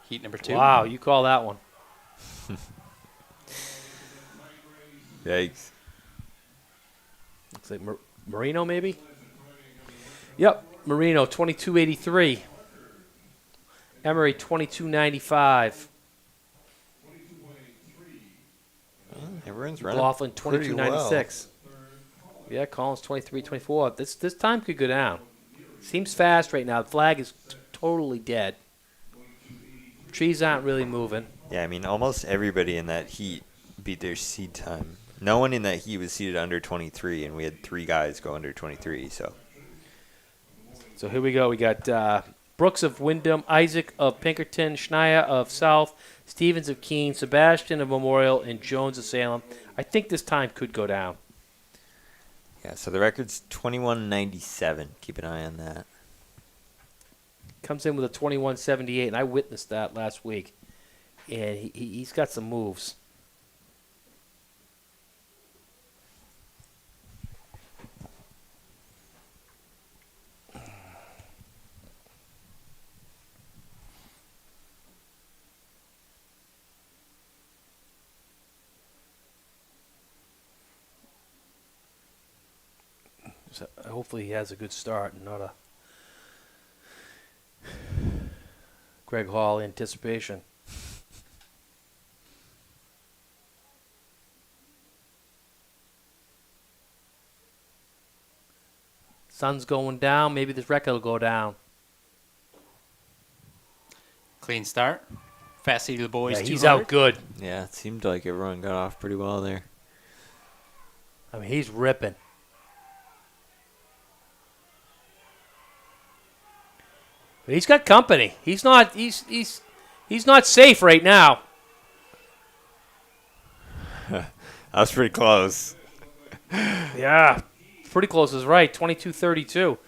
Heat number 2. Wow, you call that one. Yikes. Looks like Marino, maybe? Yep, Marino, 22.83. Emery, 22.95. Everyone's running. McLaughlin, pretty well. 22.96. Yeah, Collins, 23.24. This time could go down. Seems fast right now. The flag is totally dead. Trees aren't really moving. Yeah, I mean, almost everybody in that heat beat their seed time. No one in that heat was seeded under 23, and we had 3 guys go under 23. So here we go. We got Brooks of Wyndham, Isaac of Pinkerton, Schneier of South, Stevens of Keene, Sebastian of Memorial, and Jones of Salem. I think this time could go down. Yeah, so the record's 21.97. Keep an eye on that. Comes in with a 21.78, and I witnessed that last week. And he's got some moves. So hopefully he has a good start and not a Greg Hall anticipation. Sun's going down. Maybe this record will go down. Clean start. Fast seat to the boys. Yeah, he's 200. out good. Yeah, it seemed like everyone got off pretty well there. I mean, he's ripping. But he's got company. He's not safe right now. That was pretty close. Yeah, pretty close is right. 22:32.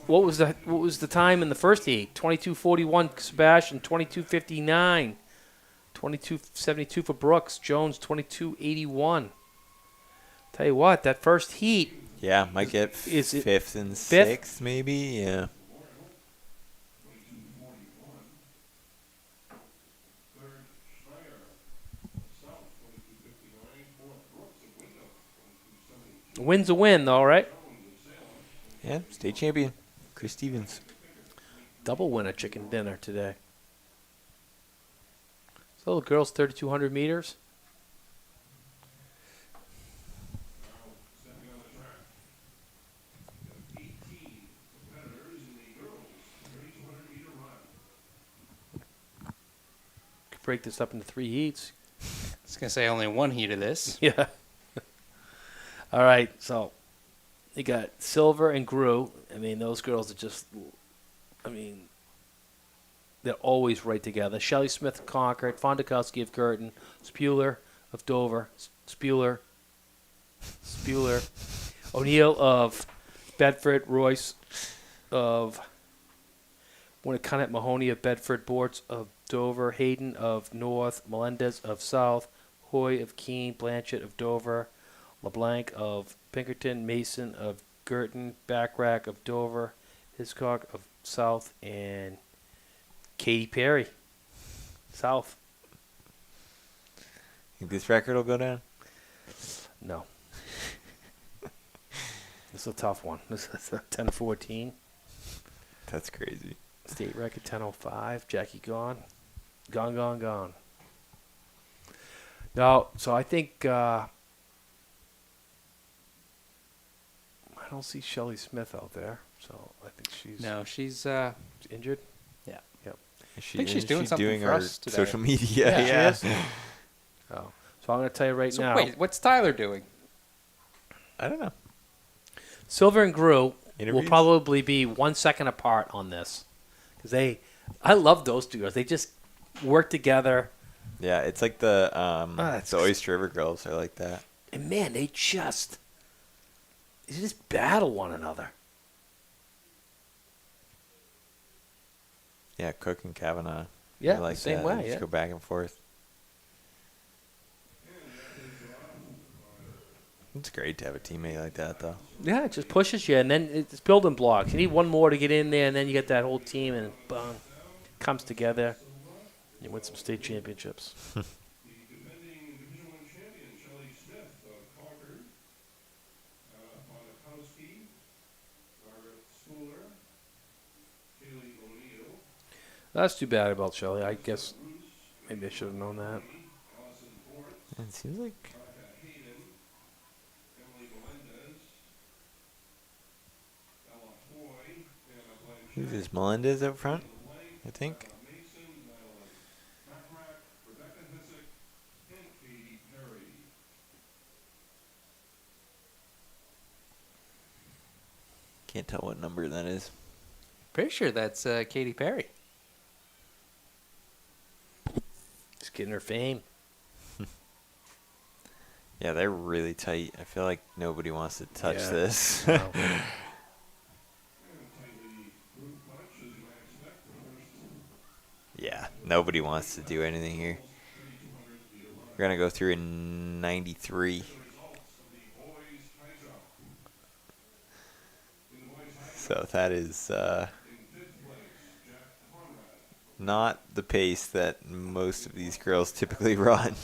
What was the time in the first heat? 22:41 Sebastian, 22:59. 22:72 for Brooks. Jones 22:81. Tell you what, that first heat. Yeah, might get fifth and fifth? sixth maybe. Yeah. Win's a win, though, right? Yeah, state champion, Chris Stevens. Double winner chicken dinner today. So the girls 3,200 meters. Could break this up into 3 heats. I was going to say only 1 heat of this. Yeah. All right, so you got Silver and Grew. I mean, those girls are just, I mean, they're always right together. Shelley Smith of Concord, Fondakowski of Girton, Spuler of Dover, Spuler, O'Neill of Bedford, Royce of Winnicott, Mahoney of Bedford, Bortz of Dover, Hayden of North, Melendez of South, Hoy of Keene, Blanchett of Dover, LeBlanc of Pinkerton, Mason of Girton, Backrack of Dover, Hiscock of South, and Katy Perry, South. Think this record will go down? No. This is a tough one. This is 10-14. That's crazy. State record 10:05. Jackie gone. Gone. No, so I think I don't see Shelly Smith out there. So I think she's she's injured. Yeah. Yep. I think she's doing something for our us today. social media. Yeah, She is? Oh, so I'm going to tell you right So now. wait, what's Tyler doing? I don't know. Silver and Gru will Interviews? probably be 1 second apart on this, because I love those two girls. They just work together, Yeah, it's like the it's the Oyster River girls are like that. and man, they just battle one another. Yeah, Cook and Kavanaugh. Yeah, they're like same that. way. They just Yeah. go back and forth. It's great to have a teammate like that, though. Yeah, it just pushes you, and then it's building blocks. You need one more to get in there, and then you get that whole team, and boom, comes together. You win some state championships. That's too bad about Shelley. I guess maybe I should have known that. It seems like who's this? Melendez up front, I think. Can't tell what number that is. Pretty sure that's Katy Perry. Just getting her fame. Yeah, they're really tight. I feel like nobody wants to touch Yeah. this. No. Yeah, nobody wants to do anything here. We're going to go through in 93. So that is not the pace that most of these girls typically run.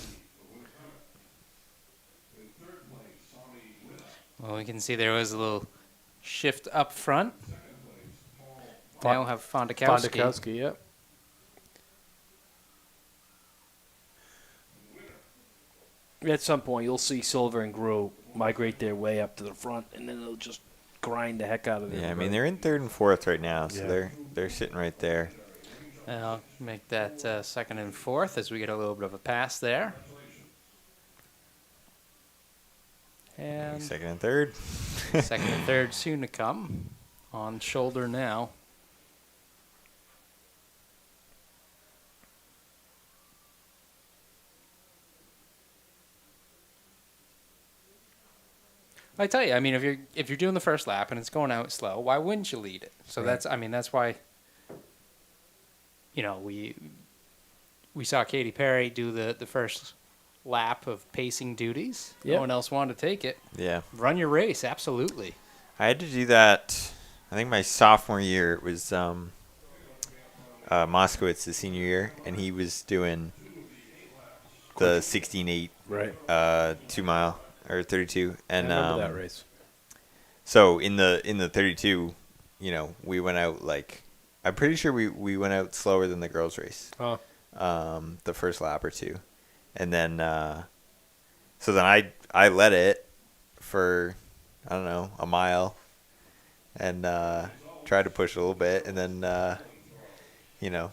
Well, we can see there was a little shift up front. Now have Fondakowski. Fondakowski, yep. At some point, you'll see Silver and Gru migrate their way up to the front, and then they'll just grind the heck out of it. Yeah, I mean they're in third and fourth right now, so Yeah. they're sitting right there. And I'll make that second and fourth as we get a little bit of a pass there. And Second and third. second and third soon to come. On shoulder now. I tell you, I mean, if you're doing the first lap and it's going out slow, why wouldn't you lead it? So Right. that's why. You know, we saw Katy Perry do the first lap of pacing duties. Yep. No one else wanted to take it. Yeah. Run your race, absolutely. I had to do that. I think my sophomore year it was Moskowitz, the senior year, and he was doing the 16.8 Right. 2 mile or 32, and I remember that race. So in the 32, you know, we went out like I'm pretty sure we went out slower than the girls' race. Oh. The first lap or two, and then so then I led it for I don't know a mile, and tried to push a little bit, and then you know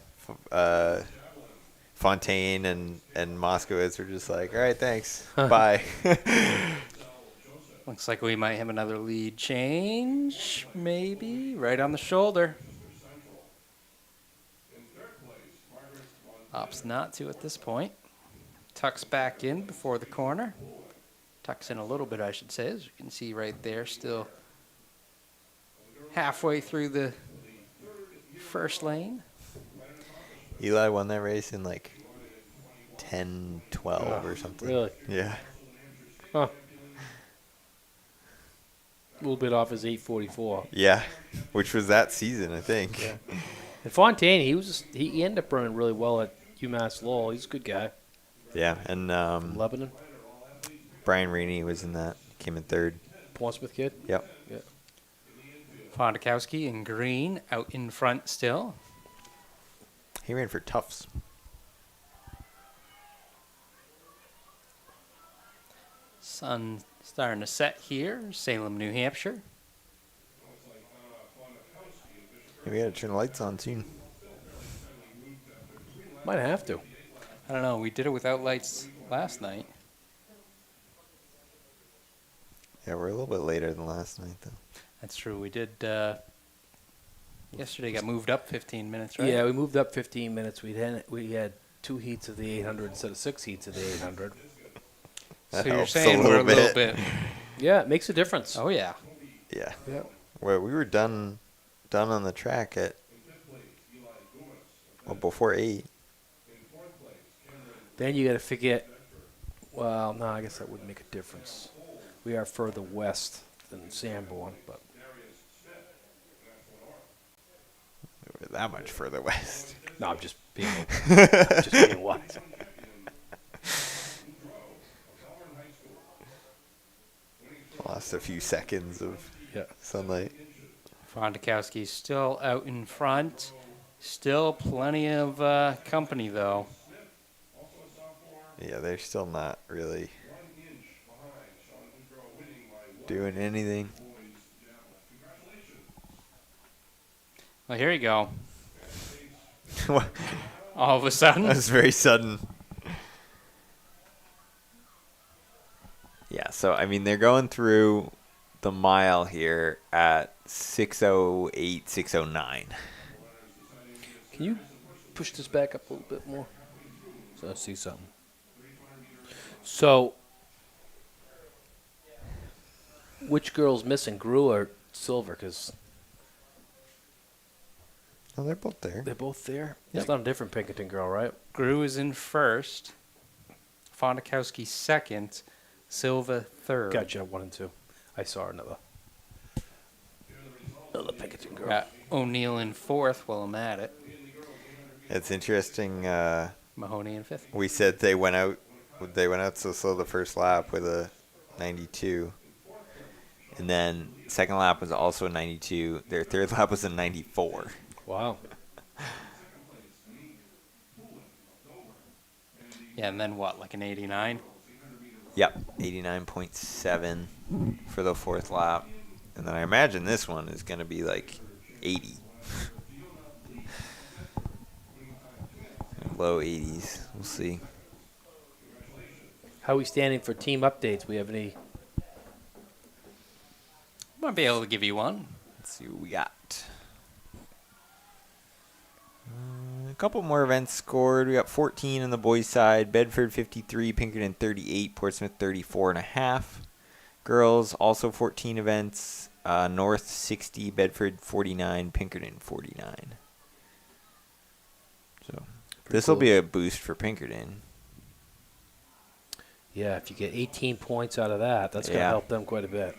Fontaine and Moskowitz were just like, all right, thanks, bye. Looks like we might have another lead change, maybe right on the shoulder. Opts not to at this point. Tucks back in before the corner. Tucks in a little bit, I should say, as you can see right there, still halfway through the first lane. Eli won that race in like 10-12 or something. Really? Yeah. Huh. A little bit off his 8:44. Yeah, which was that season, I think. Yeah. And Fontaine, he ended up running really well at UMass Lowell. He's a good guy. Yeah, and Lebanon. Brian Rainey was in that, came in third. Portsmouth kid. Yep. Yeah. Fondakowski in green out in front still. He ran for Tufts. Sun starting to set here, Salem, New Hampshire. We gotta turn the lights on soon. Might have to. I don't know. We did it without lights last night. Yeah, we're a little bit later than last night, though. That's true. We did. Yesterday got moved up 15 minutes, right? Yeah, we moved up 15 minutes. We had 2 heats of the 800 instead of 6 heats of the 800. So you're saying we're a little bit. Yeah, it makes a difference. Oh yeah. Yeah. Yeah. Well, we were done on the track at before 8. Then you got to forget. Well, no, I guess that wouldn't make a difference. We are further west than Sanborn, but We're that much further west. no, I'm just being wise. Lost a few seconds of sunlight. Fondakowski's still out in front. Still plenty of company, though. Yeah, they're still not really doing anything. Well, here you go. All of a sudden. That was very sudden. Yeah, so, I mean, they're going through the mile here at 6:08, 6:09. Can you push this back up a little bit more so I see something? So, which girl's missing, Gru or Silver? Because Oh, they're both there. they're both there. Yep. It's not a different Pinkerton girl, right? Gru is in first. Fondakowski second. Silva third. Gotcha, 1 and 2. I saw another Pinkerton girl. Got O'Neill in fourth while I'm at it. It's interesting. Mahoney in fifth. We said they went out so slow the first lap with a 92. And then second lap was also a 92. Their third lap was a 94. Wow. Yeah, and then what, like an 89? Yep, 89.7 for the fourth lap. And then I imagine this one is going to be like 80. Low 80s. We'll see. How are we standing for team updates? We have any? Might be able to give you one. Let's see what we got. A couple more events scored. We got 14 on the boys' side. Bedford 53, Pinkerton 38, Portsmouth 34.5. Girls also 14 events. North 60, Bedford 49, Pinkerton 49. So this will be a boost for Pinkerton. Yeah, if you get 18 points out of that, that's going to help them quite a bit.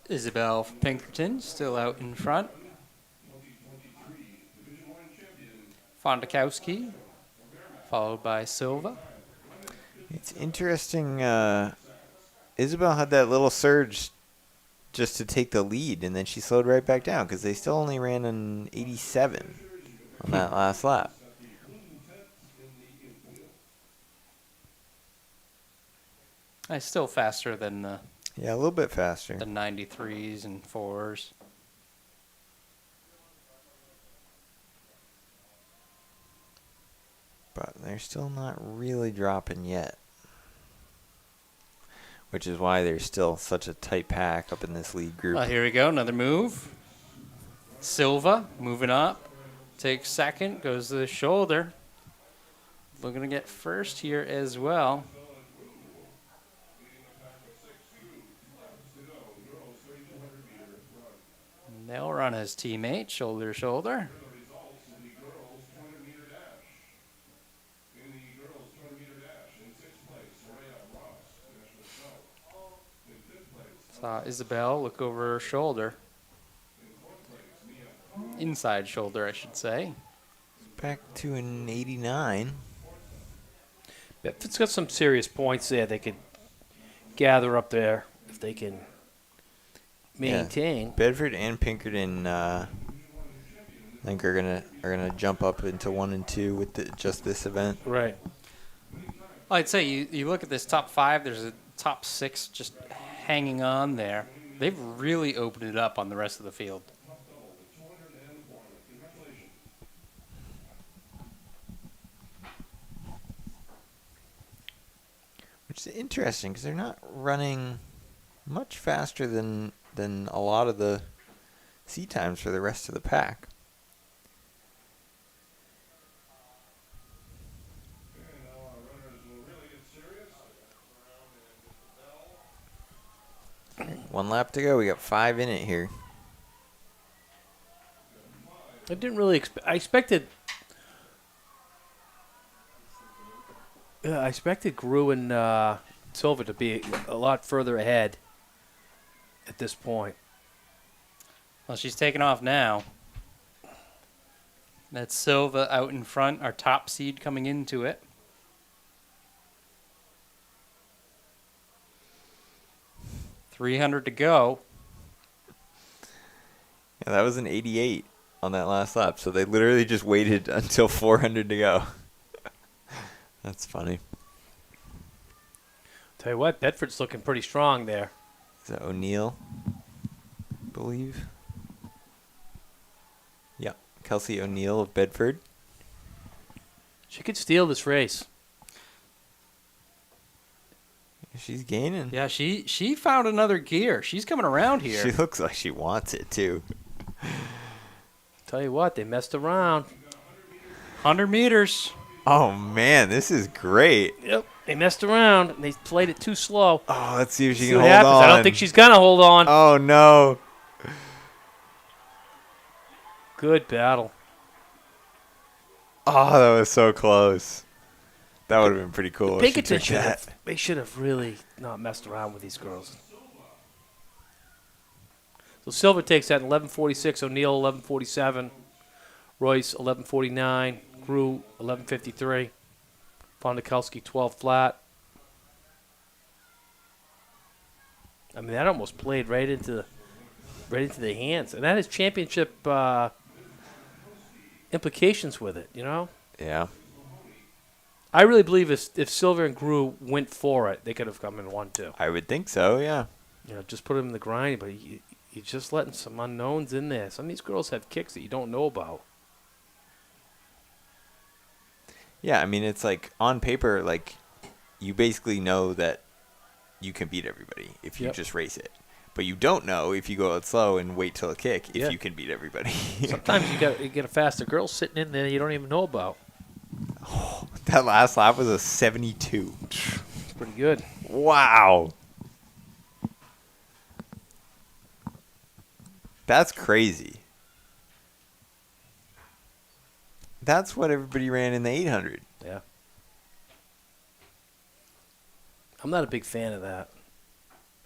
Isabel Pinkerton still out in front. Fondakowski, followed by Silva. It's interesting. Isabel had that little surge just to take the lead, and then she slowed right back down because they still only ran an 87 on that last lap. It's still faster than the Yeah, a little bit faster. 93s and 4s. But they're still not really dropping yet. Which is why there's still such a tight pack up in this lead group. Well, here we go. Another move. Silva moving up. Takes second. Goes to the shoulder. Looking to get first here as well. And they'll run his teammate shoulder to shoulder. Saw Isabel look over her shoulder. Inside shoulder, I should say. Back to an 89. Bedford's got some serious points there they could gather up there if they can maintain. Yeah. Bedford and Pinkerton, I think are gonna jump up into 1 and 2 with just this event. Right. Well, I'd say you look at this top 5. There's a top 6 just hanging on there. They've really opened it up on the rest of the field. Which is interesting because they're not running much faster than a lot of the seat times for the rest of the pack. One lap to go. We got 5 in it here. I didn't really I expected Grew and Silva to be a lot further ahead at this point. Well, she's taking off now. That's Silva out in front, our top seed coming into it. $300 to go. Yeah, that was an 88 on that last lap. So they literally just waited until 400 to go. That's funny. Tell you what, Bedford's looking pretty strong there. Is that O'Neill? I believe. Yeah, Kelsey O'Neill of Bedford. She could steal this race. She's gaining. Yeah, she found another gear. She's coming around here. She looks like she wants it too. Tell you what, they messed around. 100 meters. Oh man, this is great. Yep, they messed around. And they played it too slow. Oh, let's see if she See can what hold happens. on. I don't think she's gonna hold on. Oh no. Good battle. Oh, that was so close. That would have been pretty cool. if she Pinkerton took that. they should have really not messed around with these girls. So Silver takes that 11:46. O'Neill 11:47. Royce 11:49. Grew 11:53. Fondakelski 12 flat. I mean, that almost played right into the hands, and that has championship implications with it. You know. Yeah. I really believe if Silver and Grew went for it, they could have come in 1-2. I would think so, yeah. You know, just put them in the grind, but you're just letting some unknowns in there. Some of these girls have kicks that you don't know about. Yeah, I mean, it's like on paper, like you basically know that you can beat everybody if you just race it. But you don't know if you go out slow and wait till a kick if you can beat everybody. Sometimes you get a faster girl sitting in there you don't even know about. Oh, that last lap was a 72. It's pretty good. Wow. That's crazy. That's what everybody ran in the 800. Yeah. I'm not a big fan of that.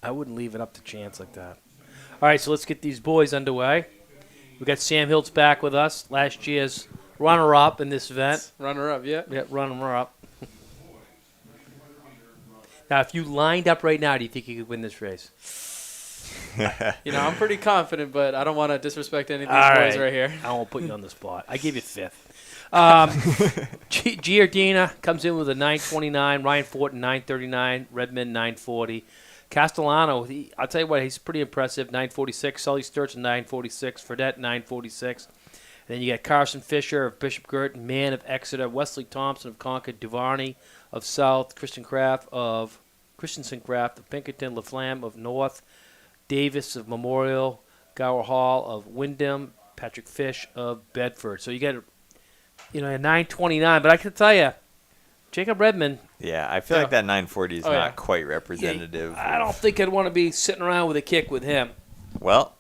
I wouldn't leave it up to chance like that. All right, so let's get these boys underway. We got Sam Hiltz back with us, last year's runner-up in this event. Runner-up, yeah. Yeah, runner-up. Now, if you lined up right now, do you think you could win this race? You know, I'm pretty confident, but I don't want to disrespect any of these All boys right here. I won't put you on the spot. I give you fifth. Giardina comes in with a 929. Ryan Fortin 939. Redmond 940. Castellano, I'll tell you what, he's pretty impressive. 946. Sully Sturgeon 946. Fredette 946. And then you got Carson Fisher of Bishop Girton, Mann of Exeter, Wesley Thompson of Concord, Duvarney of South, Christensen Craft of Pinkerton, LaFlamme of North, Davis of Memorial, Gower Hall of Wyndham, Patrick Fish of Bedford. So you got, a 929. But I can tell you, Jacob Redmond. Yeah, I feel like that 940 is not quite representative. I don't think I'd want to be sitting around with a kick with him. Well,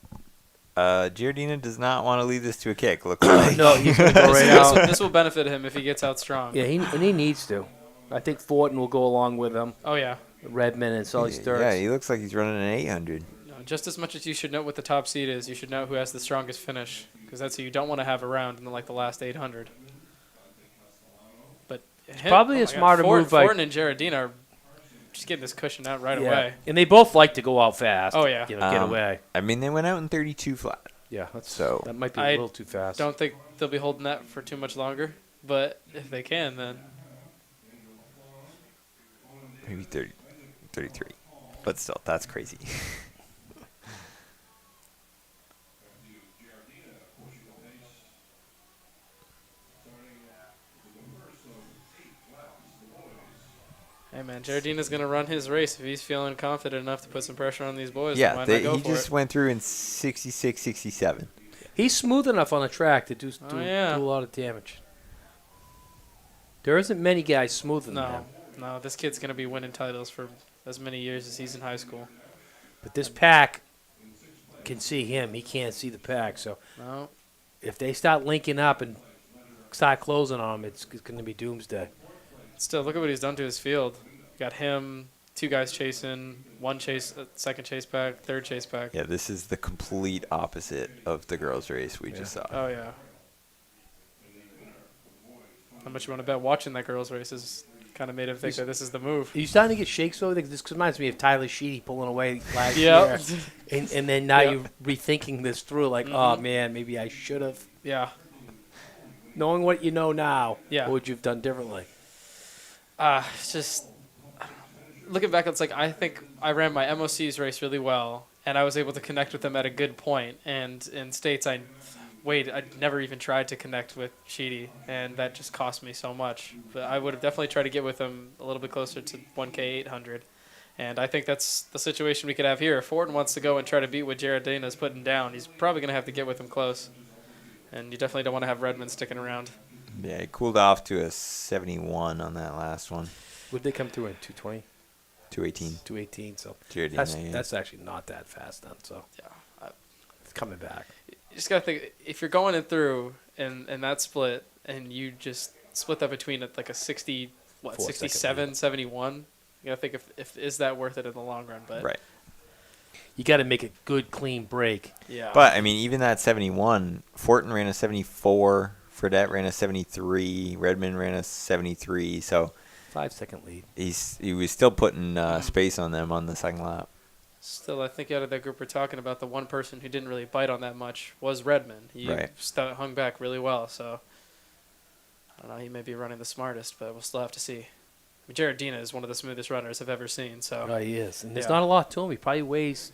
Giardina does not want to leave this to a kick. Looks like. No, he's going to go right out. This will benefit him if he gets out strong. Yeah, he needs to. I think Fortin will go along with him. Oh, yeah. Redmond and Sully Sturgeon. Yeah, he looks like he's running an 800. Just as much as you should know what the top seed is, you should know who has the strongest finish, because that's who you don't want to have around in the last 800. But probably a smarter move by Fortin and Geraldine are just getting this cushion out right away. And they both like to go out fast. Oh, yeah. Get away. I mean, they went out in 32 flat. Yeah, that might be a little too fast. Don't think they'll be holding that for too much longer, but if they can, then Maybe 30, 33. But still, that's crazy. hey man, Giardina's gonna run his race if he's feeling confident enough to put some pressure on these boys. Yeah, why not go he for just it? went through in 66, 67. He's smooth enough on the track to do yeah. a lot of damage. There isn't many guys smoother than him. No, this kid's gonna be winning titles for as many years as he's in high school. But this pack can see him. He can't see the pack. So No. if they start linking up and start closing on him, it's going to be doomsday. Still, look at what he's done to his field. Got him, 2 guys chasing, second chase pack, third chase pack. Yeah, this is the complete opposite of the girls' race we just saw. Oh, yeah. How much you want to bet watching that girls' race has kind of made him think that this is the move. Are you starting to get shakes over there? This reminds me of Tyler Sheedy pulling away last Yep. year. And then now Yep. you're rethinking this through, like, oh, man, maybe I should have. Yeah. Knowing what you know now, Yeah. what would you have done differently? It's just looking back, it's like I think I ran my MOC's race really well, and I was able to connect with them at a good point. And in states, I never even tried to connect with Sheedy, and that just cost me so much. But I would have definitely tried to get with him a little bit closer to 1K 800. And I think that's the situation we could have here. If Fortin wants to go and try to beat what Giardina's putting down, he's probably going to have to get with him close. And you definitely don't want to have Redmond sticking around. Yeah, he cooled off to a 71 on that last one. Would they come through in 220? 218. 218, so Giardina, that's actually not that fast then. So yeah, it's coming back. You just got to think, if you're going in through and that split, and you just split that between like a 67, 71, you got to think if is that worth it in the long run. But right. You got to make a good, clean break. Yeah. But, I mean, even that 71, Fortin ran a 74, Fredette ran a 73, Redmond ran a 73. So 5-second lead. He was still putting space on them on the second lap. Still, I think out of that group we're talking about, the one person who didn't really bite on that much was Redmond. He hung back really well, so I don't know, he may be running the smartest, but we'll still have to see. I mean, Giardina is one of the smoothest runners I've ever seen. So oh, he is. And there's not a lot to him. He probably weighs,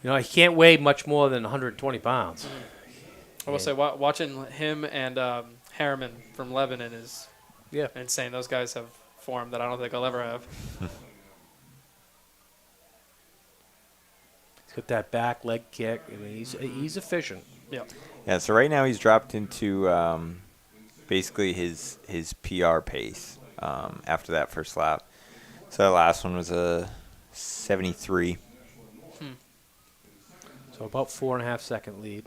he can't weigh much more than 120 pounds. I will say, watching him and Harriman from Lebanon is insane. Those guys have form that I don't think I'll ever have. He's got that back leg kick. I mean, he's efficient. Yeah. Yeah, so right now he's dropped into basically his PR pace after that first lap. So that last one was a 73. So about 4.5 second lead.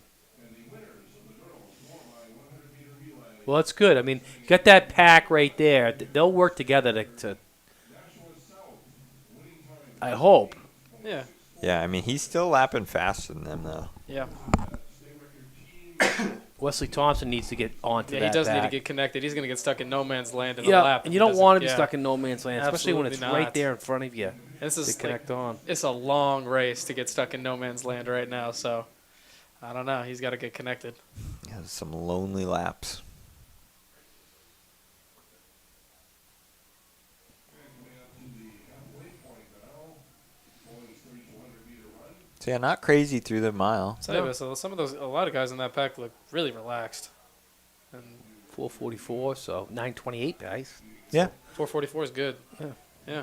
Well, that's good. I mean, you got that pack right there. They'll work together to I hope. Yeah. Yeah, I mean, he's still lapping faster than them, though. Yeah. Wesley Thompson needs to get onto that. Yeah, he does back. need to get connected. He's going to get stuck in no man's land in yeah, a lap. and you don't want to be stuck in no man's land, especially when it's Absolutely right not. there in front of you. This is connect on. It's a long race to get stuck in no man's land right now, so I don't know. He's got to get connected. Yeah, some lonely laps. So yeah, not crazy through the mile. So some of those, a lot of guys in that pack look really relaxed. And 4:44, so 9:28, guys. Yeah. 4:44 is good. Yeah. Yeah.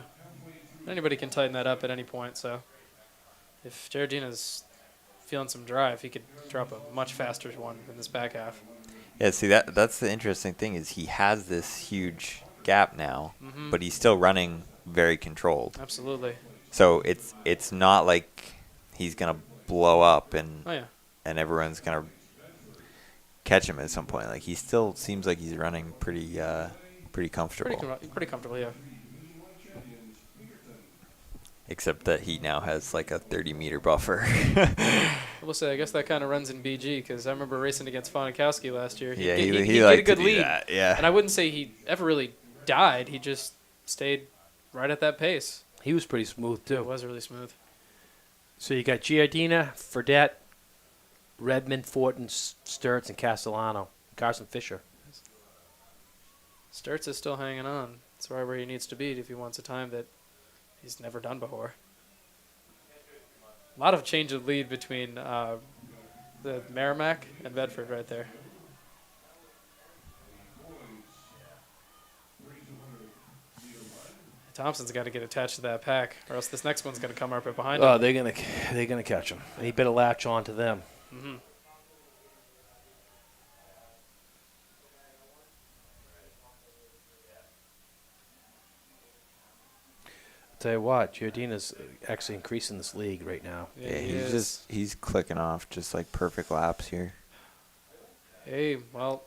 Anybody can tighten that up at any point. So if Giardina's feeling some drive, he could drop a much faster one in this back half. Yeah, see that's the interesting thing is he has this huge gap now, but he's still running very controlled. Absolutely. So it's not like he's gonna blow up and everyone's gonna catch him at some point. Like he still seems like he's running pretty comfortable. Pretty comfortable, yeah. except that he now has like a 30-meter buffer. I will say, I guess that kind of runs in BG because I remember racing against Fonikowski last year. Yeah, He he get liked a good to do lead. that, yeah. And I wouldn't say he ever really died. He just stayed right at that pace. He was pretty smooth, too. It was really smooth. So you got Giardina, Fredette, Redmond, Fortin, Sturts, and Castellano. Carson Fisher. Sturts is still hanging on. It's right where he needs to be if he wants a time that he's never done before. A lot of change of lead between the Merrimack and Bedford right there. Thompson's got to get attached to that pack, or else this next one's going to come up right behind Oh, him. they're gonna catch him. And he better latch on to them. Mm-hmm. Tell you what, Giardina's actually increasing this league right now. Yeah, he's clicking off just like perfect laps here. Hey, well,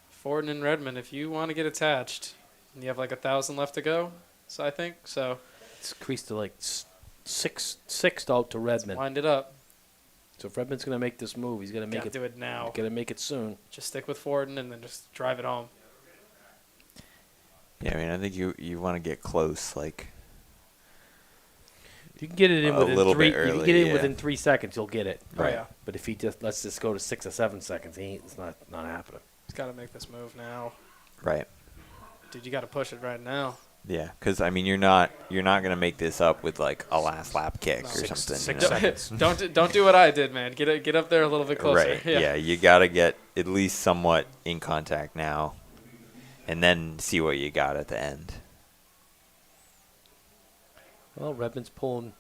Ford and Redmond, if you want to get attached, and you have like 1,000 left to go, so I think so. It's increased to like six out to Redmond. Wind it up. So if Redmond's gonna make this move, he's gonna make Gotta it. do it now. Gotta make it soon. Just stick with Forden and then just drive it home. Yeah, I mean, I think you want to get close, like. You can get it in a within little 3. bit early, you can get it in yeah. within 3 seconds. You'll get it. Right. Yeah. But if he just lets this go to 6 or 7 seconds, it's not happening. He's got to make this move now. Right. Dude, you got to push it right now. Yeah, because I mean, you're not gonna make this up with like a last lap kick No. or something. 6 you know? seconds. Don't do what I did, man. Get up there a little bit closer. Right. Yeah, you gotta get at least somewhat in contact now, and then see what you got at the end. Well, Redmond's pulling.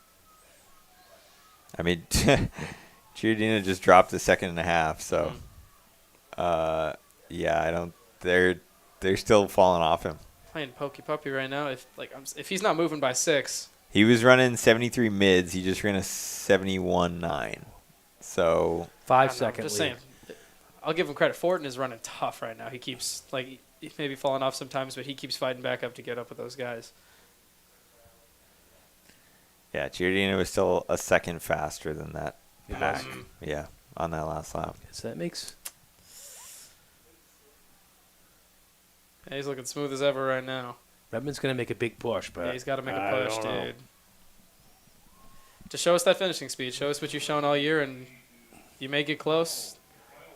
I mean, Giardina just dropped a second and a half, so yeah, I don't. They're still falling off him. Playing pokey puppy right now. If he's not moving by 6. He was running 73 mids. He just ran a 71.9. So 5 I'm second just lead. saying. I'll give him credit. Fortin is running tough right now. He keeps he's maybe falling off sometimes, but he keeps fighting back up to get up with those guys. yeah, Giardina was still a second faster than that He pack. was. Yeah, on that last lap. So that makes. Yeah, he's looking smooth as ever right now. Redmond's gonna make a big push, but Yeah, he's got to make I a push, don't know. dude. To show us that finishing speed. Show us what you've shown all year, and you may get close.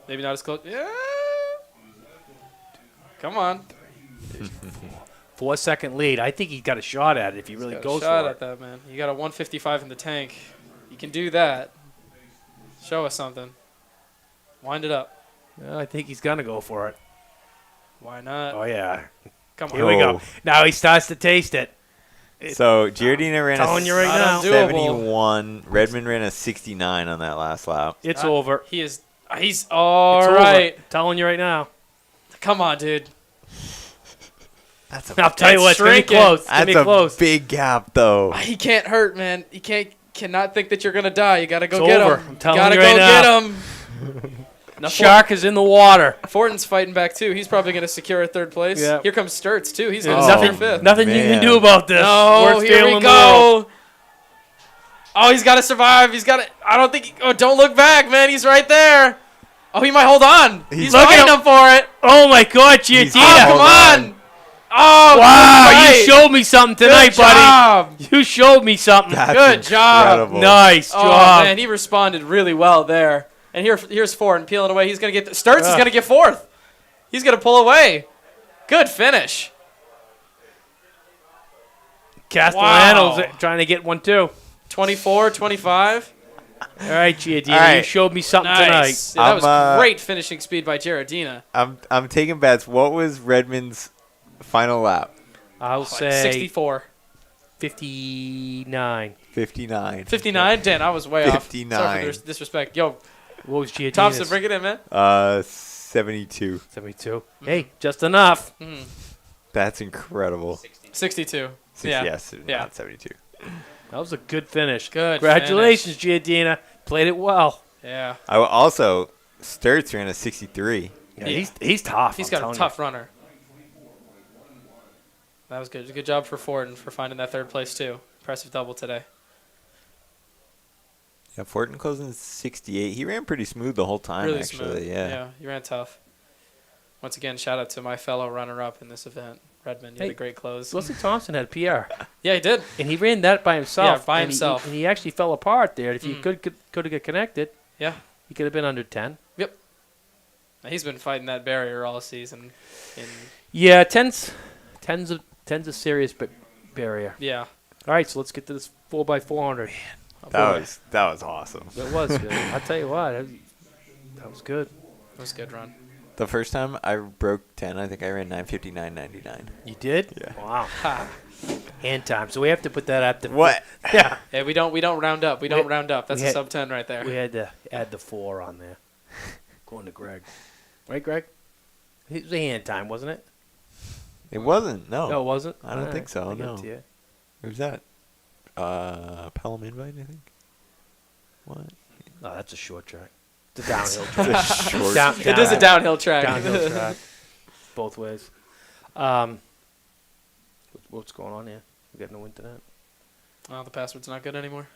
Maybe not as close. Yeah. Come on. 4 second lead. I think he's got a shot at it if he really Got a goes shot for at it. that, man. You got a 155 in the tank. You can do that. Show us something. Wind it up. Well, I think he's gonna go for it. Why not? Oh yeah. Come on. Here we go. Now he starts to taste it. So Giardina ran telling a you right now. 71. Redmond ran a 69 on that last lap. It's over. He is. He's all It's right. over. Telling you right now. Come on, dude. That's I'll tell you what. It's gonna be shrinking. close. It's gonna That's be a close. big gap, though. He can't hurt, man. He cannot think that you're gonna die. You gotta go It's get over. him. I'm telling gotta you go right now. get him. Now, Shark is in the water. Fortin's fighting back too. He's probably gonna secure a 3rd place. Yeah. Here comes Sturts too. He's gonna Nothing. secure 5th. Nothing you can man. do about this. No, Worst here feeling we in the world. go. Oh, he's got to survive. He's got to. I don't think. Oh, don't look back, man. He's right there. Oh, he might hold on. He's Look at fighting him for it. Oh my God, He's Giardina. Oh, Hold come on. Oh, Wow, good you fight. showed me something tonight, Good job. buddy. You showed me something. That's Good job. incredible. Nice Oh job. man, he responded really well there. And here's Fortin peeling away. He's gonna get. Sturts is gonna get 4th. He's gonna pull away. Good finish. Castellanos Wow. trying to get one too. 24, 25. All right, Giardina, All right. you showed me something Nice. tonight. Yeah, that I'm, was great finishing speed by Giardina. I'm taking bets. What was Redmond's final lap? I'll say 64. 59. 59. 59? Dan, I was way off. 59. Sorry for the disrespect. Yo, What was Giardina's? Thompson, bring it in, man. 72. 72. Hey, just enough. That's incredible. 62. Yeah. Yes, Yeah. not 72. That was a good finish. Good Congratulations, Giardina. Played it well. Yeah. I will also, Sturts ran a 63. Yeah, he's tough. He's I'm got a telling tough runner. That was good. Good job for Ford and for finding that 3rd place, too. Impressive double today. Yeah, Fortin closing 68. He ran pretty smooth the whole time, Really actually. smooth. Yeah. He ran tough. Once again, shout out to my fellow runner-up in this event, Redmond. You had a great close. Wesley Thompson had a PR. Yeah, he did. And he ran that by himself. Yeah, by and himself. And he actually fell apart there. If he could have got connected, yeah, he could have been under 10. Yep. He's been fighting that barrier all season. Yeah, 10's a serious barrier. Yeah. All right, so let's get to this 4x400. That was awesome. It was good. I'll tell you what, that was good. It was a good run. The first time I broke 10, I think I ran 9:59.99. You did? Yeah. Wow. Hand time. So we have to put that up to what? Yeah. Yeah, we don't round up. We don't round up. That's a sub 10 right there. We had to add the 4 on there. Going to Greg. Right, Greg? It was a hand time, wasn't it? It wasn't. No. No, it wasn't. I don't think so. I'll give it No. to you. Who's that? Pelham Invite, I think. What? No, that's a short track. It's a downhill track. It's a short It is a downhill track. Downhill track. Both ways. What's going on here? We got no internet. Oh, the password's not good anymore.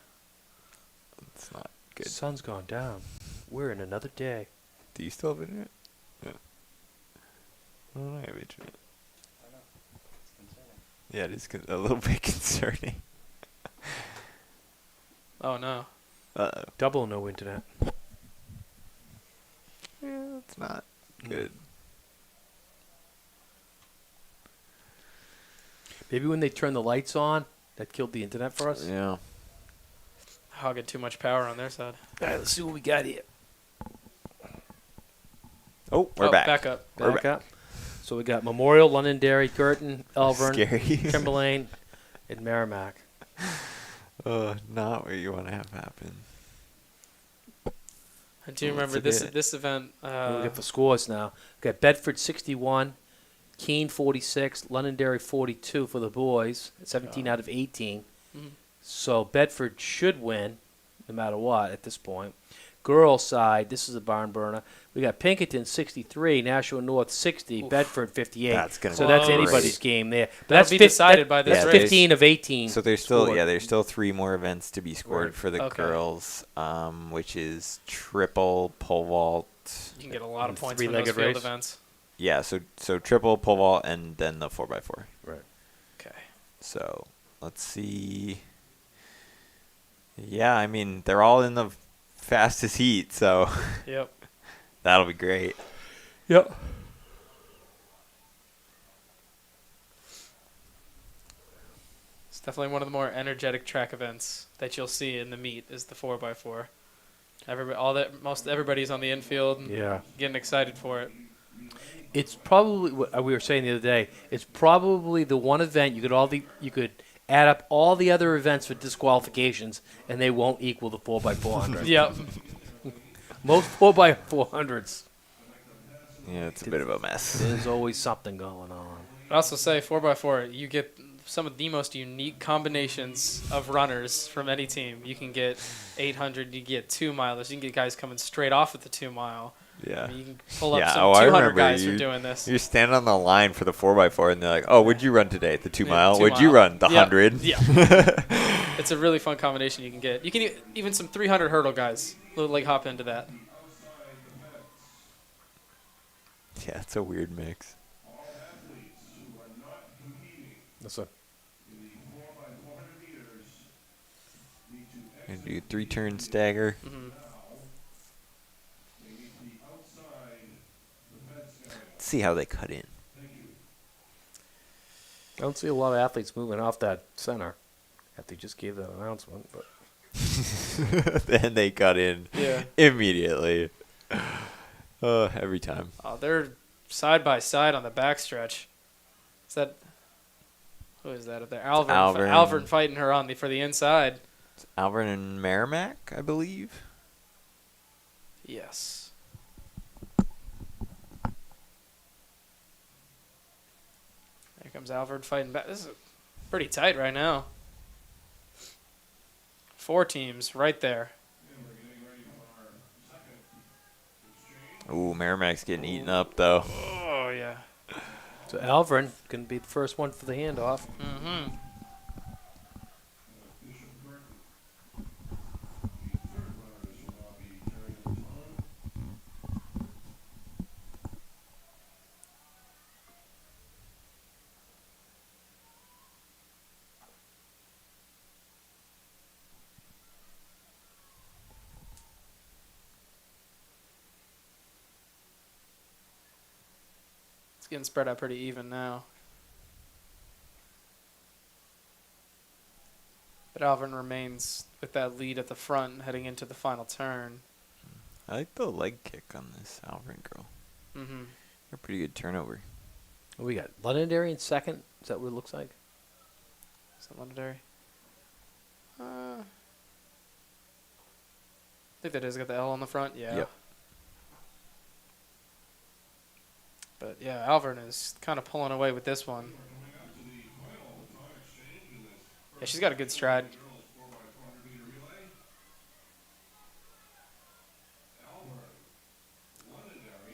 It's not good. Sun's gone down. We're in another day. Do you still have internet? Yeah. I don't have internet. Yeah, it is a little bit concerning. Oh, no. Uh-oh. Double no internet. Yeah, that's not good. Maybe when they turned the lights on, that killed the internet for us. Yeah. Hogging too much power on their side. All right, let's see what we got here. Oh, we're back. Back up. Back up. So we got Memorial, Londonderry, Girton, Elvern, Scary. Timberlane, and Merrimack. Not what you want to have happen. I do remember this event. We got the scores now. We got Bedford 61, Keene 46, Londonderry 42 for the boys, 17 out of 18. Mhm. So Bedford should win, no matter what, at this point. Girls side, this is a barn burner. We got Pinkerton 63, Nashua North 60, Bedford 58. That's gonna so be that's great. anybody's game there. But That'll that's be decided by this That's race. 15 of 18. So there's still scored. there's still 3 more events to be scored for the Okay. girls, which is triple, pole vault. You can get a lot of And points from those three-legged field race. events. Yeah, so triple, pole vault, and then the 4x4. Right. Okay. So let's see. Yeah, I mean they're all in the fastest heat, so Yep. that'll be great. Yep. It's definitely one of the more energetic track events that you'll see in the meet is the 4x4. Most everybody's on the infield and Yeah. getting excited for it. It's probably what we were saying the other day. It's probably the one event you could add up all the other events for disqualifications, and they won't equal the 4x400. Yep. Most 4x400s. Yeah, it's a bit of a mess. There's always something going on. I'd also say 4x4, you get some of the most unique combinations of runners from any team. You can get 800, you get 2 milers, you can get guys coming straight off at the 2 mile. Yeah. I mean, you can pull up Yeah, some I 200 remember guys you, for doing this. You stand on the line for the 4x4, and they're like, "Oh, what'd you run today? The 2 Yeah, mile? 2 What'd you mile. run? The Yep. 100?" Yeah. It's a really fun combination you can get. You can even some 300 hurdle guys like hop into that. Yeah, it's a weird mix. That's a And do 3-turn stagger. Mm-hmm. Let's see how they cut in. I don't see a lot of athletes moving off that center after they just gave that announcement. But Then they cut in Yeah. immediately. Every time. Oh, they're side by side on the backstretch. Is that who is that up there? Alvern. Alvern fighting her on for the inside. It's Alvern and Merrimack, I believe. Yes. There comes Alvern fighting back. This is pretty tight right now. 4 teams right there. Ooh, Merrimack's getting eaten up, though. Oh, yeah. so Alvern can be the first one for the handoff. Mm-hmm. It's getting spread out pretty even now. But Alvin remains with that lead at the front heading into the final turn. I like the leg kick on this Alvin girl. Mm-hmm. A pretty good turnover. We got Londonderry in second. Is that what it looks like? Is that Londonderry? I think that is got the L on the front. Yeah. Yep. But yeah, Alvin is kind of pulling away with this one. Yeah, she's got a good stride.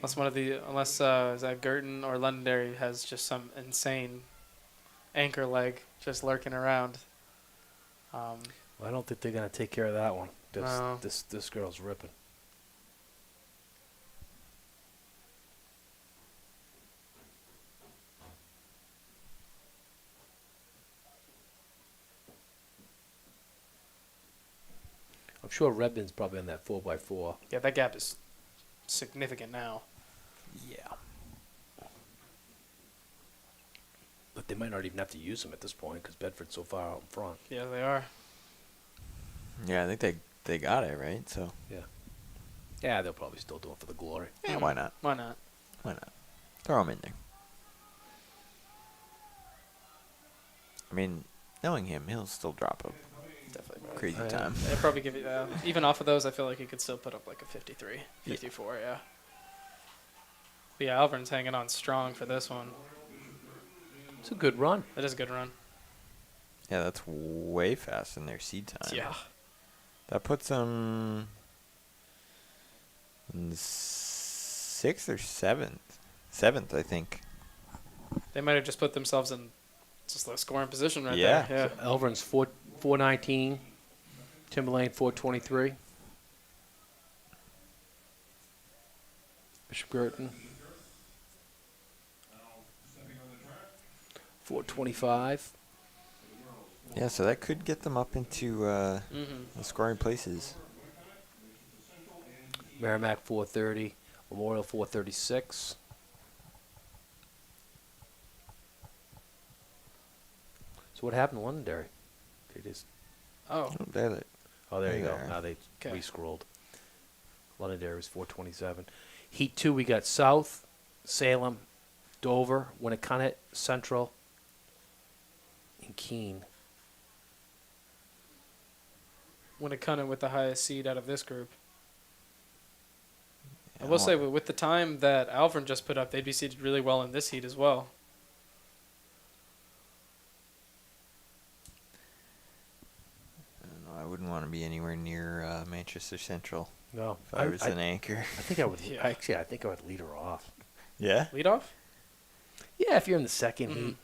Unless is that Girton or Londonderry has just some insane anchor leg just lurking around. Well, I don't think they're gonna take care of that one. No. This girl's ripping. I'm sure Redmond's probably on that 4x4. Yeah, that gap is significant now. Yeah. But they might not even have to use them at this point because Bedford's so far out in front. Yeah, they are. Yeah, I think they got it, right? So Yeah, they'll probably still do it for the glory. yeah, why not? Why not? Why not? Throw them in there. I mean, knowing him, he'll still drop a Definitely. crazy time. They'll probably give you even off of those. I feel like he could still put up like a 53, 54. Yeah. But yeah, Alvin's hanging on strong for this one. It's a good run. That is a good run. Yeah, that's way faster than their seed time. Yeah. That puts them in the 6th or 7th. 7th, I think. They might have just put themselves in just a scoring position right Yeah. there. So Elverin's 419. Timberlane 423. Bishop Girton 425. Yeah, so that could get them up into the scoring places. Merrimack 430. Memorial 436. So what happened to Londonderry? They just Oh. There they there you There go. they are. Now they Okay. re-scrolled. Londonderry was 427. Heat 2, we got South, Salem, Dover, Winnicott, Central, and Keene. Winnicott with the highest seed out of this group. I will say, with the time that Alvin just put up, they'd be seated really well in this heat as well. I wouldn't want to be anywhere near Manchester Central. No, If I was an anchor. I think I would. Yeah. Actually, I think I would lead her off. Yeah? Lead off? Yeah, if you're in the second heat.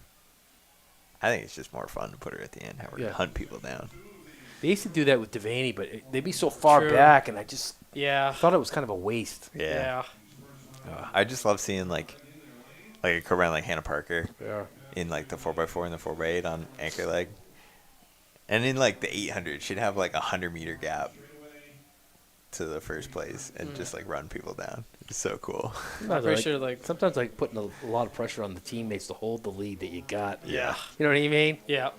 I think it's just more fun to put her at the end, have her hunt people down. They used to do that with Devaney, but they'd be so far True. back, and I just Yeah. thought it was kind of a waste. Yeah. I just love seeing like a co-brand like Hannah Parker in like the 4x4 and the 4x8 on anchor leg. And in like the 800, she'd have like 100-meter gap to the first place and just like run people down. It's so cool. I'm pretty sure like sometimes like putting a lot of pressure on the teammates to hold the lead that you got. Yeah. You know what I mean? Yeah.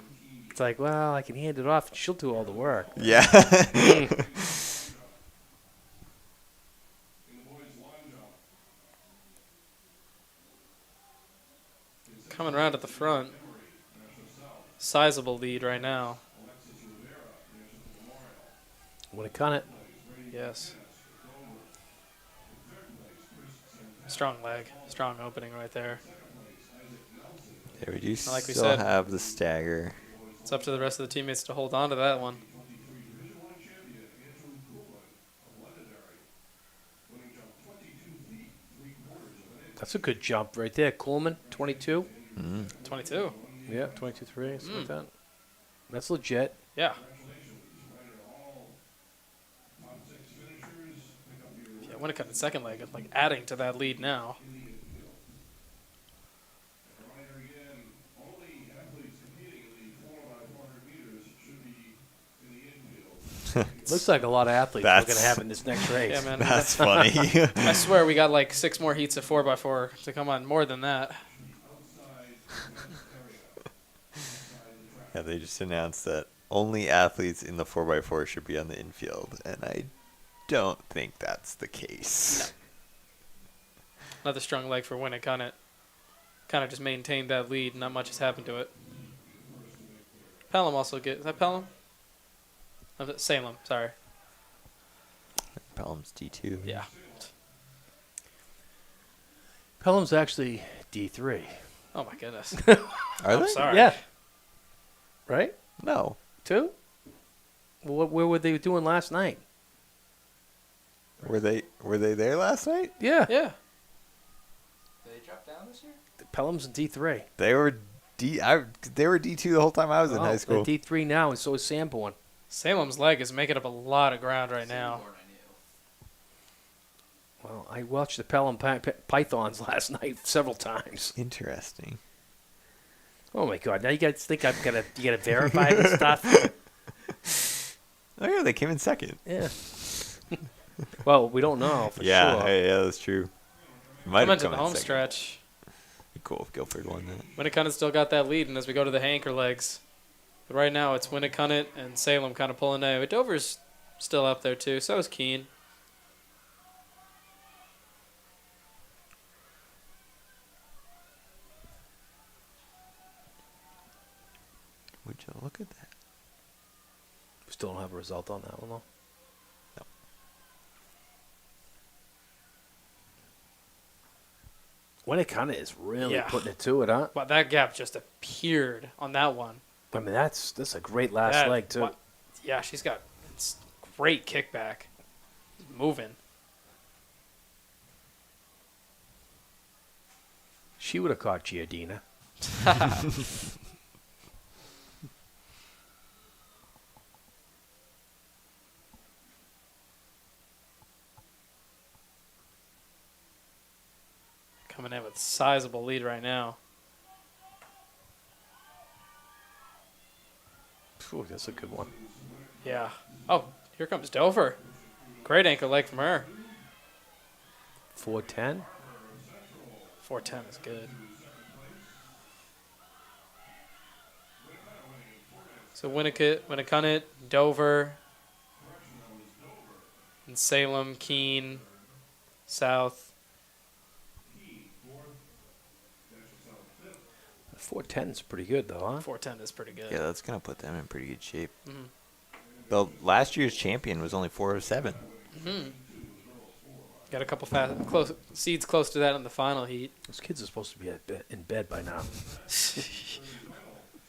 It's like, well, I can hand it off. She'll do all the work. Yeah. coming around at the front. Sizable lead right now. Winnicott. Yes. Strong leg. Strong opening right there. Yeah, we do Like we still said. have the stagger. It's up to the rest of the teammates to hold on to that one. That's a good jump right there. Coleman, 22. 22. Yeah, 22-3, something like that. That's legit. Yeah. Yeah, Winnicott in second leg, like adding to that lead now. Looks like a lot of athletes we're going to That's- have in this next race. Yeah, man. That's funny. I swear we got like 6 more heats of 4x4 to come on. More than that. Yeah, they just announced that only athletes in the 4x4 should be on the infield, and I don't think that's the case. Another strong leg for Winnicott. Kind of just maintained that lead. Not much has happened to it. Pelham also get. Is that Pelham? Oh, that's Salem. Sorry. Pelham's D2. Yeah. Pelham's actually D3. Oh my goodness. Are I'm they? sorry. Yeah. Right? No. 2? Well, where were they doing last night? Were they there last night? Yeah. Yeah. Did they drop down this year? Pelham's in D3. They were they were D2 the whole time I was in high school. They're D3 now, and so is Sanborn. Salem's leg is making up a lot of ground right now. Well, I watched the Pelham Pythons last night several times. Interesting. Oh my God! Now you guys think you gotta verify this stuff? Oh yeah, they came in second. Yeah. Well, we don't know for Yeah, sure. yeah, that's true. Might Come have into come the in home second. stretch. Be cool if Guilford won that. Winnicott still got that lead, and as we go to the anchor legs, but right now it's Winnicott and Salem kind of pulling away. But Dover's still up there too. So is Keene. Would you look at that? We still don't have a result on that one though. Winnicott is really Yeah. putting it to it, huh? But that gap just appeared on that one. I mean, that's a great last That- leg too. Yeah, she's got it's great kickback. Moving. She would have caught Giardina. Coming in with sizable lead right now. Ooh, that's a good one. Yeah. Oh, here comes Dover. Great ankle leg from her. 410. 410 is good. So Winnicott, Dover, and Salem, Keene, South. 410 is pretty good though, huh? 410 is pretty good. Yeah, that's gonna put them in pretty good shape. Mhm. The last year's champion was only 407. Got a couple close seeds close to that in the final heat. Those kids are supposed to be in bed by now.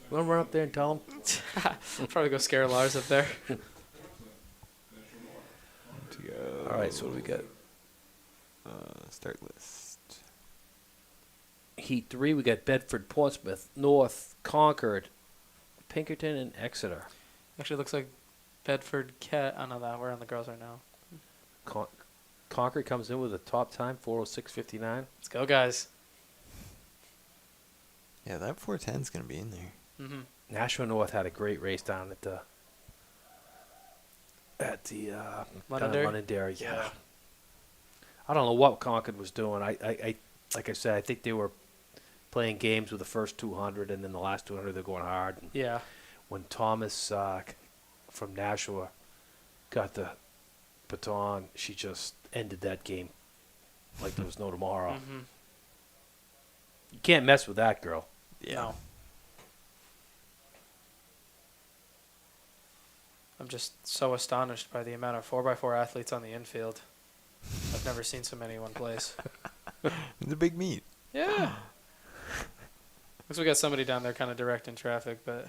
Want to run up there and tell them? Probably go scare Lars up there. All right, so what do we got? Start list. Heat 3, we got Bedford, Portsmouth, North, Concord, Pinkerton, and Exeter. Actually, looks like Bedford Cat. Oh no, that we're on the girls right now. Concord comes in with a top time, 4:06:59. Let's go, guys. Yeah, that 410 is gonna be in there. Nashua North had a great race down at the Londonderry? Londonderry. Yeah. I don't know what Concord was doing. I like I said, I think they were playing games with the first 200, and then the last 200 they're going hard. And Yeah. when Thomas from Nashua got the baton, she just ended that game like there was no tomorrow. You can't mess with that girl. Yeah. No. I'm just so astonished by the amount of 4x4 athletes on the infield. I've never seen so many in one place. It's a big meet. Yeah. Looks we got somebody down there kind of directing traffic, but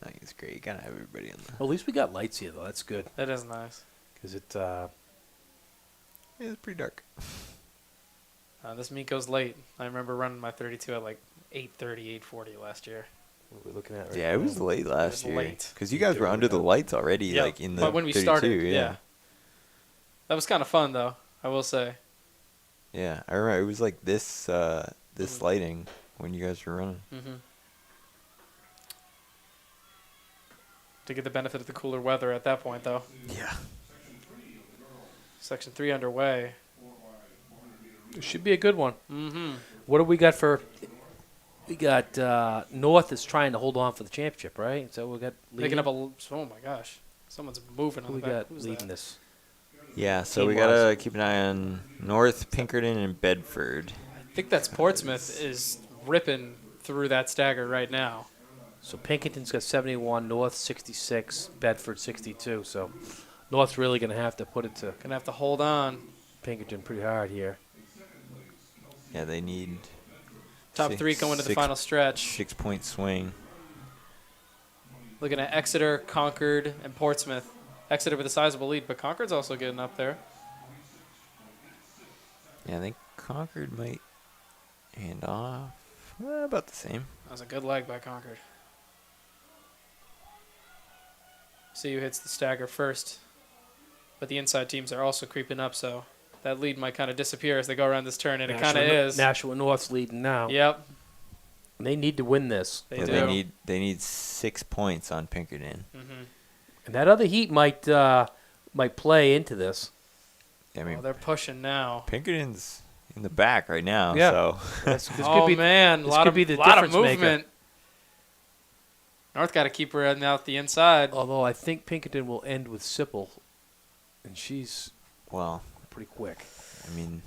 I think it's great. You gotta have everybody in there. Well, at least we got lights here, though. That's good. that is nice. Because it, Yeah, it's pretty dark. This meet goes late. I remember running my 32 at like 8:30, 8:40 last year. what are we looking at right Yeah, it now? was late last year. late. Because you guys were under the lights already, Yeah, like in the but when we 32, started, yeah. That was kind of fun though, I will say. Yeah, I remember it was like this lighting when you guys were running. to get the benefit of the cooler weather at that point, though. Yeah. Section 3 underway. It should be a good one. Mm-hmm. What do we got for? We got North is trying to hold on for the championship, right? So we got Picking up oh my gosh, someone's moving on Who the we back. got Who's leading that? this? Yeah, so we gotta keep an eye on North, Pinkerton, and Bedford. I think that's Portsmouth is ripping through that stagger right now. So Pinkerton's got 71, North 66, Bedford 62. So North's really going to have to put it to Gonna have to hold on. Pinkerton pretty hard here. Yeah, they need Top 3 going to the final stretch. 6-point swing. Looking at Exeter, Concord, and Portsmouth. Exeter with a sizable lead, but Concord's also getting up there. Yeah, I think Concord might hand off about the same. That was a good leg by Concord. See who hits the stagger first. But the inside teams are also creeping up, so that lead might kind of disappear as they go around this turn, and it kind of is. Nashua North's leading now. Yep. And they need to win this. They do. They need 6 points on Pinkerton. Mm-hmm. And that other heat might play into this. I mean, they're pushing now. Pinkerton's in the back right now. Yeah. So. This Oh, could be, man. A this lot could of, be the lot of difference maker. movement. North got to keep her out the inside. Although I think Pinkerton will end with Sipple, and she's pretty quick. I mean,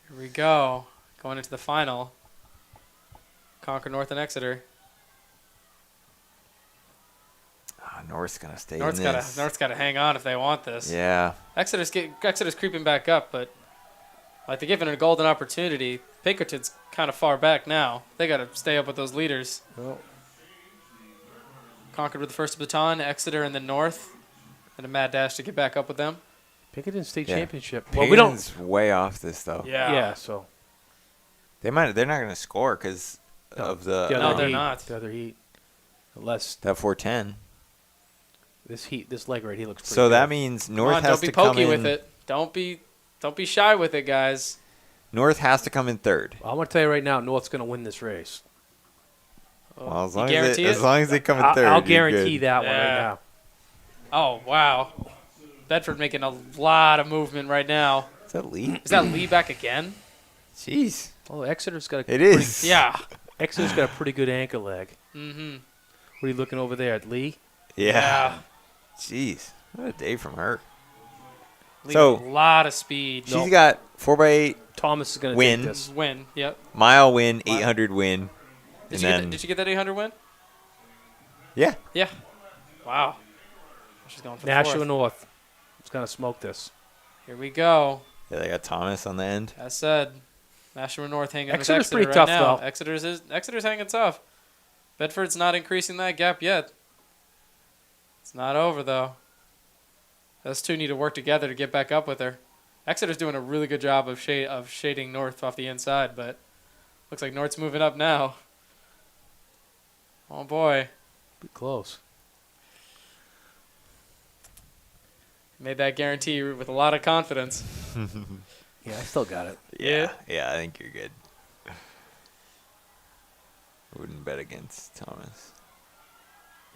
Here we go. Going into the final. Concord, North, and Exeter. North's gonna stay North's in this. North's got to hang on if they want this. Yeah. Exeter's creeping back up, but like they're giving it a golden opportunity. Pinkerton's kind of far back now. They got to stay up with those leaders. Well, Concord with the first baton, Exeter and then North, and a mad dash to get back up with them. Pinkerton State Yeah. Championship. Well, we don't way off this though. Yeah. So they're not gonna score because of the. No, they're not. The other heat, unless that 410. This leg right here looks pretty So good. that means North Come on, has don't to be come pokey in. with it. Don't be shy with it, guys. North has to come in third. I'm gonna tell you right now, North's gonna win this race. Well, as You long guarantee it? as long as they come in third, I'll you're guarantee good. that one right Yeah. now. Oh wow, Bedford making a lot of movement right now. Is that Lee? Is that Lee back again? Jeez. Oh, Exeter's got a. It pretty- is. Yeah. Exeter's got a pretty good ankle leg. Mm-hmm. What are you looking over there at Lee? Yeah. Jeez. What a day from her. Lee So, with a lot of speed. She's got 4x8 Thomas is gonna win, take this. Win. Yep. mile win, 800 win, Did and you get that 800 win? yeah. Yeah. Wow. She's going for Nashua fourth. North is gonna smoke this. Here we go. Yeah, they got Thomas on the end. As said, Nashua North hanging Exeter's with Exeter pretty right tough, now. though. Exeter's hanging tough. Bedford's not increasing that gap yet. It's not over though. Those two need to work together to get back up with her. Exeter's doing a really good job of shading North off the inside, but looks like North's moving up now. Oh boy. Be close. Made that guarantee with a lot of confidence. Yeah, I still got it. Yeah. Yeah, I think you're good. Wouldn't bet against Thomas.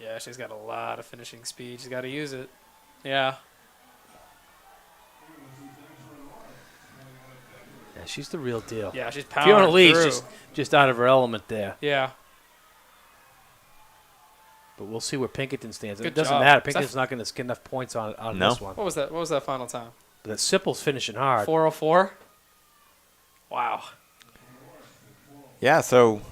Yeah, she's got a lot of finishing speed. She's got to use it. Yeah. Yeah, she's the real deal. Yeah, she's Fiona powering Lee's through. just out of her element there. Yeah. But we'll see where Pinkerton stands. Good It doesn't job. matter. Is that Pinkerton's not going to get enough points on No. this one. What was that? What was that final time? But Sipple's finishing hard. 4:04. Wow. Yeah, so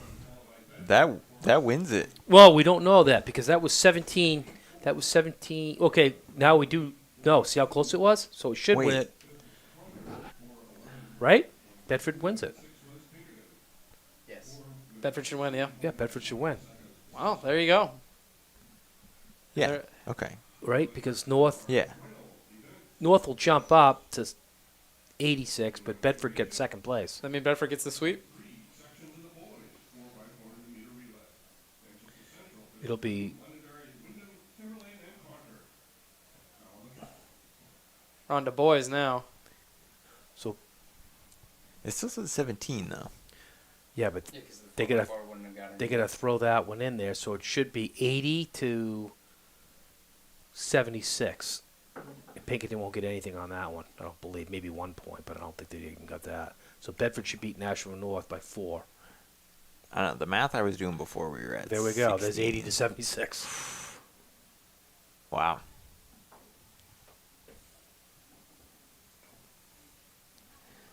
that wins it. Well, we don't know that because that was 17. That was 17. Okay, now we do know. See how close it was? So it should win Wait. it. Right? Bedford wins it. Bedford should win, yeah. Yeah, Bedford should win. Wow, there you go. Yeah. There- Okay. Right? Because North Yeah. will jump up to 86, but Bedford gets second place. That mean Bedford gets the sweep? It'll be We're on to boys now. so. It still says 17 though. Yeah, but they gotta throw that one in there, so it should be 80 to 76. And Pinkerton won't get anything on that one. I don't believe. Maybe 1 point, but I don't think they even got that. So Bedford should beat Nashville North by 4. I don't know. The math I was doing before we were at. There we go. 16. There's 80 to 76. Wow.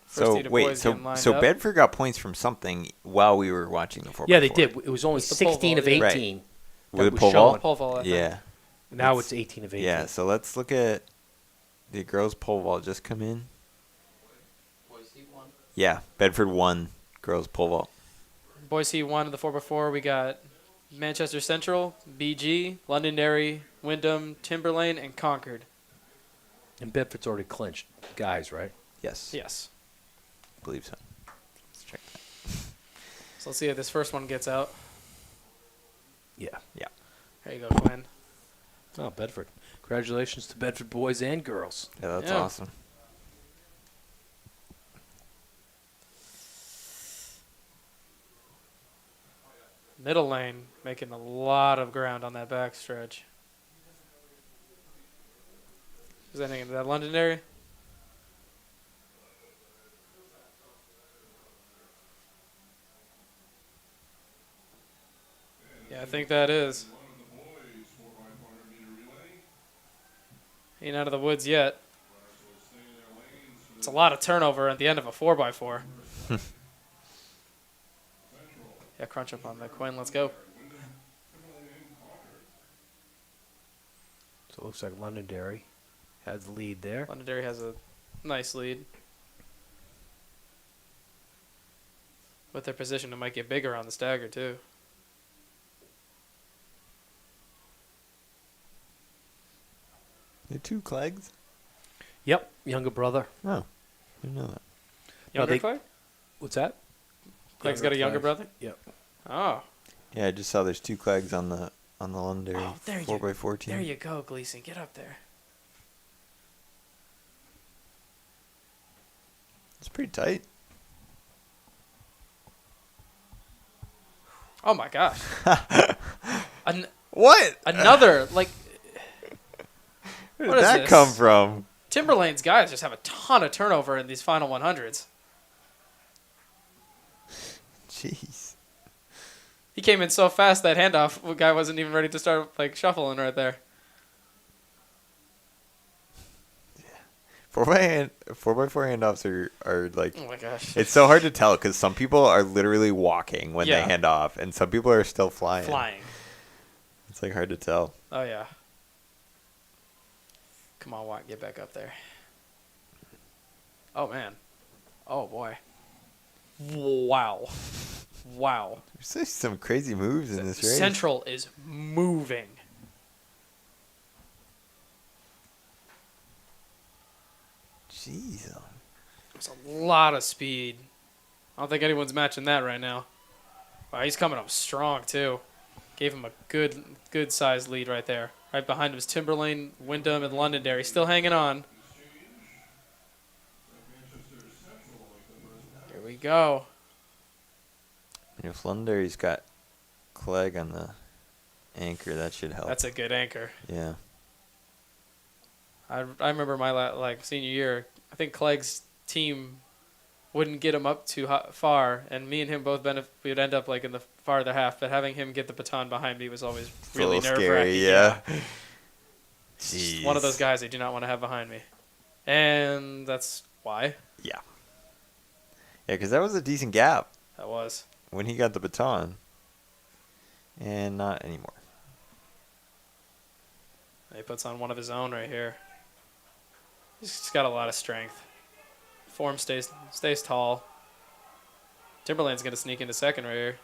So First wait, so Bedford got points from something while we were watching the 4x4. Yeah, they did. It was only It's the 16 of pole vault, 18. Right. That With was pole shown. vault? Pole vault, I think. Yeah. Now it's 18 of 18. Yeah, so let's look at the girls' pole vault just come in. Yeah, Bedford won girls' pole vault. Boise won in the 4x4. We got Manchester Central, BG, Londonderry, Wyndham, Timberlane, and Concord. And Bedford's already clinched. Guys, right? Yes. Yes. I believe so. Let's check that. So let's see if this first one gets out. Yeah. Yeah. There you go, Quinn. Oh, Bedford. Congratulations to Bedford boys and girls. Yeah, that's Yeah. awesome. Middle lane making a lot of ground on that back stretch. Is that into that Londonderry? Yeah, I think that is. Ain't out of the woods yet. It's a lot of turnover at the end of a 4x4. Yeah, crunch up on the Quinn. Let's go. So it looks like Londonderry has the lead there. Londonderry has a nice lead. With their position, it might get bigger on the stagger, too. The 2 Cleggs? Yep, younger brother. Oh, I didn't know that. Younger they- Clegg? What's that? Clegg's got a younger brother? Yep. Oh. Yeah, I just saw there's 2 Cleggs on the Londonderry Oh, there 4x4 team. There you go, Gleason. Get up there. It's pretty tight. Oh, my gosh. What? Another, like... Where what did is that this? come from? Timberlane's guys just have a ton of turnover in these final 100s. Jeez. He came in so fast that handoff guy wasn't even ready to start like shuffling right there. 4x4 handoffs are like. Oh my gosh. It's so hard to tell because some people are literally walking when Yeah. they hand off, and some people are still flying. It's like hard to tell. Oh yeah. Come on, Watt, get back up there. Oh man. Oh boy. Wow. Wow. There's some crazy moves in this race. Central is moving. Jeez. There's a lot of speed. I don't think anyone's matching that right now. Wow, he's coming up strong too. Gave him a good sized lead right there. Right behind him is Timberlane, Wyndham, and Londonderry still hanging on. Here we go. And if Londonderry's got Clegg on the anchor, that should help. That's a good anchor. Yeah. I remember my senior year. I think Clegg's team wouldn't get him up too far, and me and him both we'd end up like in the farther half. But having him get the baton behind me was always really a little nerve-wracking. scary, yeah. Just one of those guys I do not want to have behind me, and that's why. Yeah. Yeah, because that was a decent gap That was. when he got the baton, and not anymore. He puts on one of his own right here. He's got a lot of strength. Form stays tall. Timberlane's going to sneak into second right here.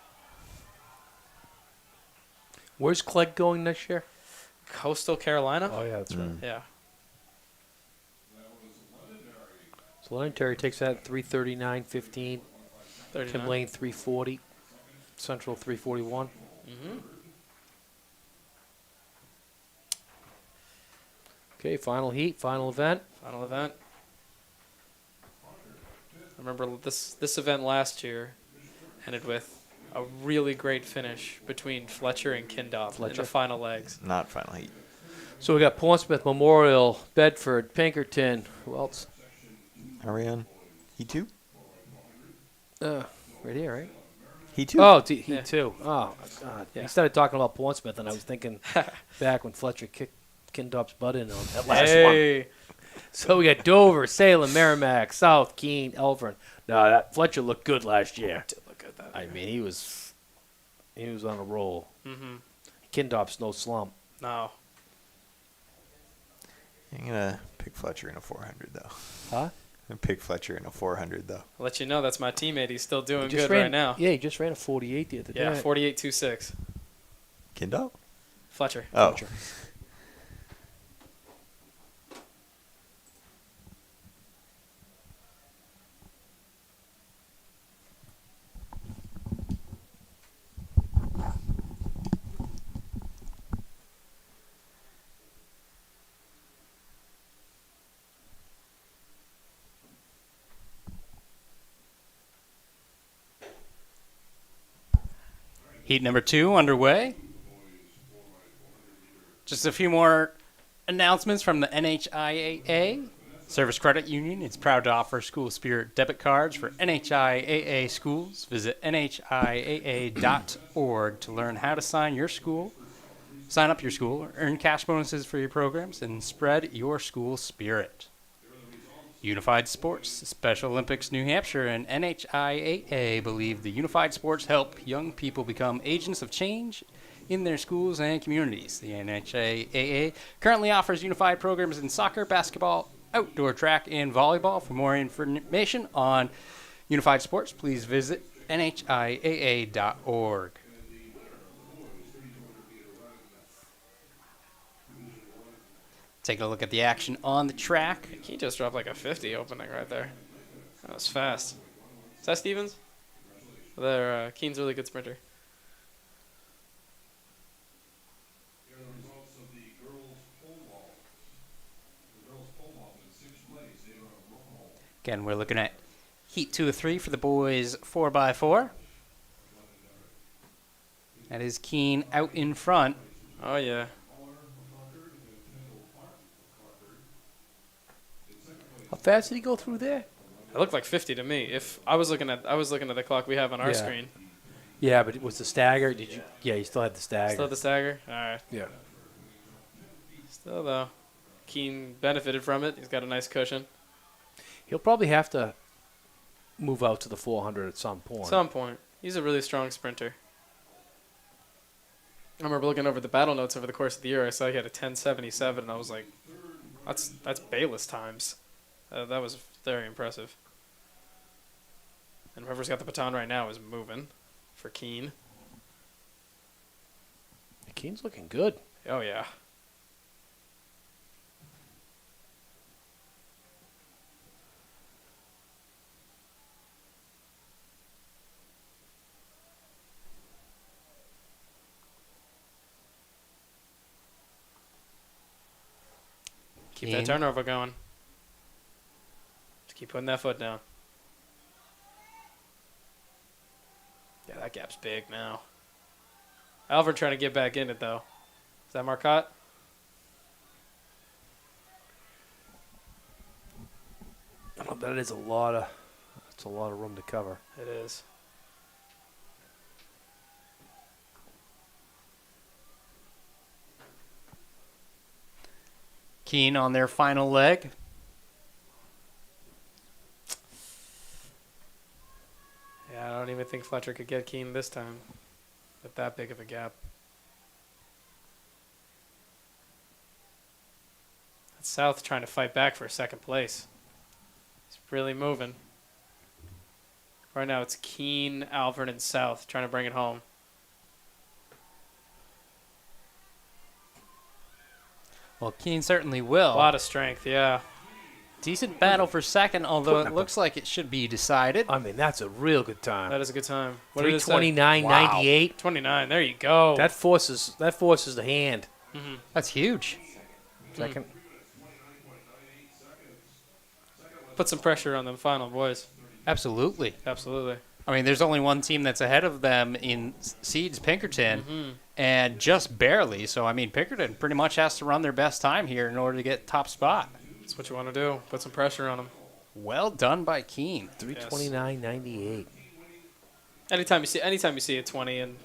Where's Clegg going next year? Coastal Carolina? Oh, yeah, that's right. Yeah. So Londonderry takes that 339.15. 39. Tim Lane 340. Central 341. Mm-hmm. Okay, final heat, final event. Final event. I remember this event last year ended with a really great finish between Fletcher and Kindop in the final legs. Not final heat. So we got Portsmouth, Memorial, Bedford, Pinkerton. Who else? Are we on Heat 2? Right here, right? Heat 2? Oh, Heat 2. Oh, God. Yeah. He started talking about Portsmouth, and I was thinking back when Fletcher kicked Kindop's butt in on that last one. So we got Dover, Salem, Merrimack, South, Keene, Elvern. No, that Fletcher looked good last year. Did look good that I year. mean, he was on a roll. Mm-hmm. Kindop's no slump. No. I'm going to pick Fletcher in a 400, though. Huh? I'm going to pick Fletcher in a 400, though. I'll let you know that's my teammate. He's still doing He just good ran, right now. Yeah, he just ran a 48 the other day. Yeah, 48.26. Kindop? Fletcher. Oh. Fletcher. Heat number 2 underway. Just a few more announcements from the NHIAA. Service Credit Union is proud to offer School Spirit debit cards for NHIAA schools. Visit NHIAA.org to learn how to sign up your school, earn cash bonuses for your programs, and spread your school spirit. Unified Sports, Special Olympics New Hampshire, and NHIAA believe the Unified Sports help young people become agents of change in their schools and communities. The NHIAA currently offers unified programs in soccer, basketball, outdoor track, and volleyball. For more information on Unified Sports, please visit NHIAA.org. Taking a look at the action on the track. He just dropped like a 50 opening right there. That was fast. Is that Stevens? There, Keene's a really good sprinter. Again, we're looking at Heat 2 of 3 for the boys 4x4. That is Keene out in front. Oh, yeah. How fast did he go through there? It looked like 50 to me. If I was looking at the clock we have on our screen. Yeah, but it was the stagger. Did you? Yeah, you still had the stagger. Still the stagger? All right. Yeah. Still, though, Keene benefited from it. He's got a nice cushion. He'll probably have to move out to the 400 at some point. Some point. He's a really strong sprinter. I remember looking over the battle notes over the course of the year. I saw he had a 10:77, and I was like, that's Bayless times. That was very impressive. And whoever's got the baton right now is moving for Keene. Keene's looking good. Oh, yeah. Keep that turnover going. Just keep putting that foot down. Yeah, that gap's big now. Alvin trying to get back in it, though. Is that Marcotte? Oh, that is a lot of. That's a lot of room to cover. It is. Keene on their final leg. Yeah, I don't even think Fletcher could get Keene this time with that big of a gap. That's South trying to fight back for second place. He's really moving. Right now it's Keene, Alvern, and South trying to bring it home. Well, Keene certainly will. A lot of strength, yeah. Decent battle for second, although it looks like it should be decided. I mean, that's a real good time. That is a good time. What did it say? 3:29.98. 29. There you go. That forces the hand. Mm-hmm. That's huge. Second. Put some pressure on them final boys. Absolutely. Absolutely. I mean, there's only one team that's ahead of them in seeds, Pinkerton. Mm-hmm. and just barely. So, I mean, Pinkerton pretty much has to run their best time here in order to get top spot. That's what you want to do. Put some pressure on them. Well done by Keene. 329.98. Anytime you see a 20 in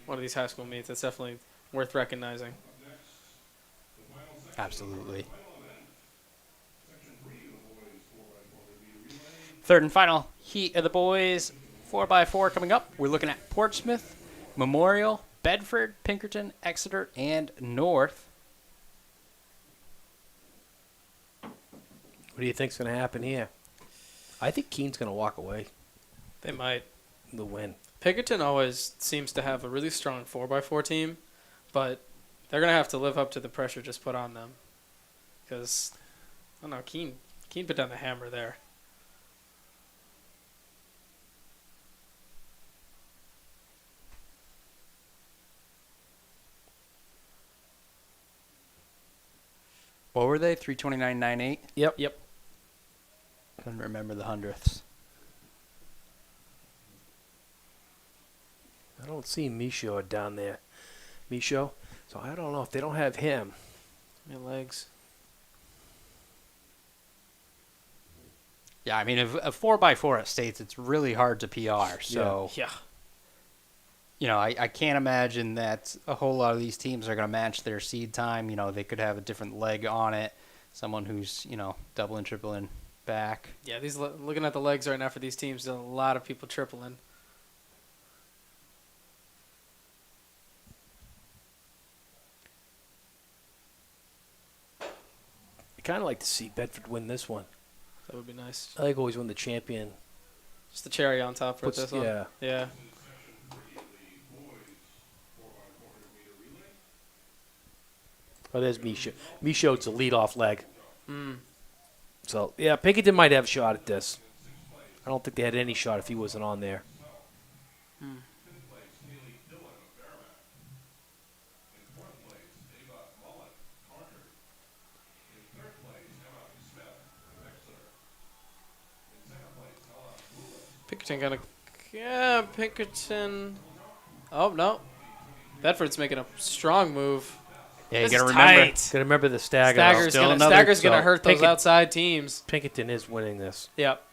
one of these high school meets, it's definitely worth recognizing. Absolutely. Third and final heat of the boys 4x4 coming up. We're looking at Portsmouth, Memorial, Bedford, Pinkerton, Exeter, and North. What do you think's going to happen here? I think Keene's going to walk away. They might. The win. Pinkerton always seems to have a really strong 4x4 team, but they're going to have to live up to the pressure just put on them. Because, I don't know, Keene put down the hammer there. What were they? 329.98? Yep. Couldn't remember the hundredths. I don't see Michaud down there. Michaud. So I don't know if they don't have him. My legs. Yeah, I mean, if a 4x4 at States, it's really hard to PR. So, Yeah. you know, I can't imagine that a whole lot of these teams are going to match their seed time. You know, they could have a different leg on it. Someone who's, you know, doubling, tripling back. Yeah, looking at the legs right now for these teams, there's a lot of people tripling. I kind of like to see Bedford win this one. That would be nice. I like always when the champion. Just the cherry on top for this one. Yeah. Yeah. Oh, there's Michaud. Michaud's a leadoff leg. Mm. So, yeah, Pinkerton might have a shot at this. I don't think they had any shot if he wasn't on there. Mm. Pinkerton. Oh, no. Bedford's making a strong move. Yeah, you This got to is remember. tight. Gotta remember the stagger. Stagger's gonna hurt those outside teams. Pinkerton is winning this. Yep.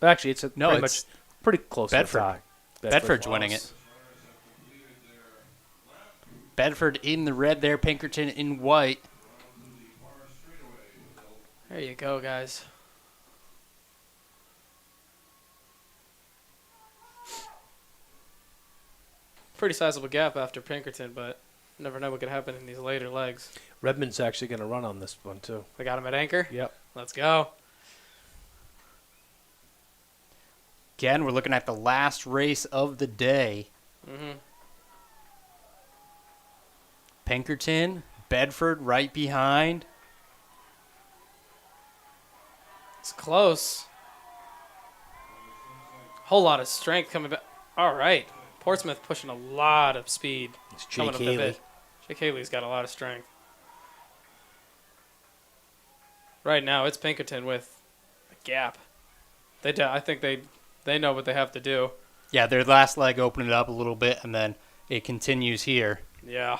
Actually, it's pretty it's much pretty close Bedford. to a tie. Bedford's winning it. Bedford in the red there, Pinkerton in white. There you go, guys. Pretty sizable gap after Pinkerton, but you never know what could happen in these later legs. Redmond's actually going to run on this one, too. They got him at anchor? Yep. Let's go. Again, we're looking at the last race of the day. Mm-hmm. Pinkerton, Bedford right behind. It's close. Whole lot of strength coming back. All right. Portsmouth pushing a lot of speed. It's coming Jake up the Haley. bit. Jake Haley's got a lot of strength. Right now, it's Pinkerton with a gap. I think they know what they have to do. Yeah, their last leg opened it up a little bit, and then it continues here. Yeah.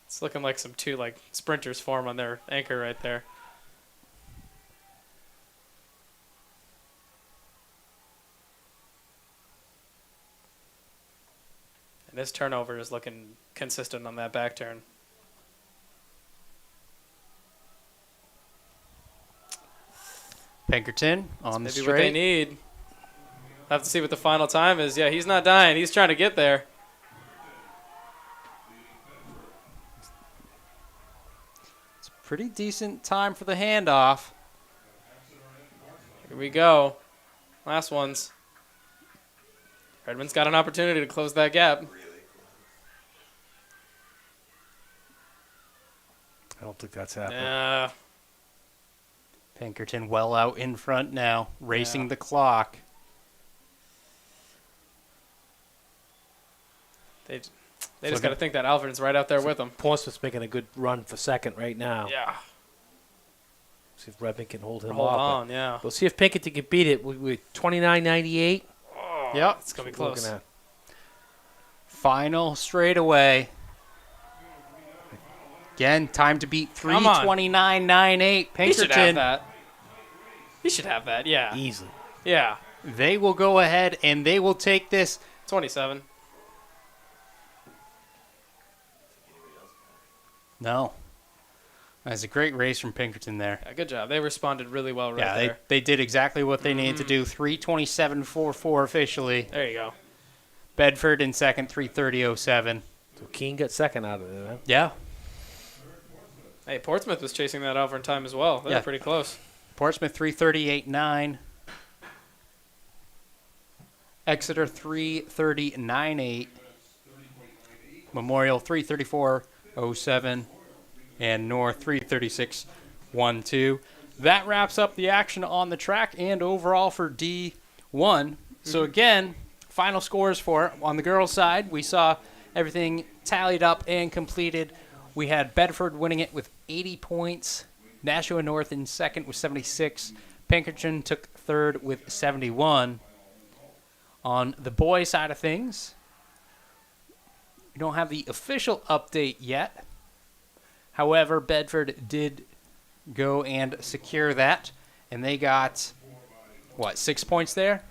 It's looking like some two sprinters form on their anchor right there. And this turnover is looking consistent on that back turn. Pinkerton on the Maybe straight. what they need. Have to see what the final time is. Yeah, he's not dying. He's trying to get there. It's a pretty decent time for the handoff. Here we go. Last ones. Redmond's got an opportunity to close that gap. I don't think that's happening. Yeah. Pinkerton well out in front now, racing the clock. They just got to think that Alfred's right out there with them. Portsmouth's making a good run for second right now. Yeah. See if Redmond can hold him Hold off. on, yeah. We'll see if Pinkerton can beat it with 29.98. Oh. Yep, it's gonna be close. Final straightaway. Again, time to beat Come on. 3:29.98. He should have Pinkerton. that. He should have that. Yeah. Easily. Yeah. They will go ahead and they will take this. 27. No. That's a great race from Pinkerton there. Yeah, good job. They responded really well right Yeah, there. they did exactly what they needed to do. 3:27.44 officially. There you go. Bedford in second, 3:30.07. So Keene got second out of it. Huh? Yeah. Hey, Portsmouth was chasing that over in time as well. They were pretty close. Portsmouth 3:38.9. Exeter 3:30.98. Memorial 3:34.07. And North 3:36.12. That wraps up the action on the track and overall for D1. So again, final scores for on the girls' side, we saw everything tallied up and completed. We had Bedford winning it with 80 points. Nashua North in second with 76. Pinkerton took third with 71. On the boys' side of things, we don't have the official update yet. However, Bedford did go and secure that, and they got, 6 points there?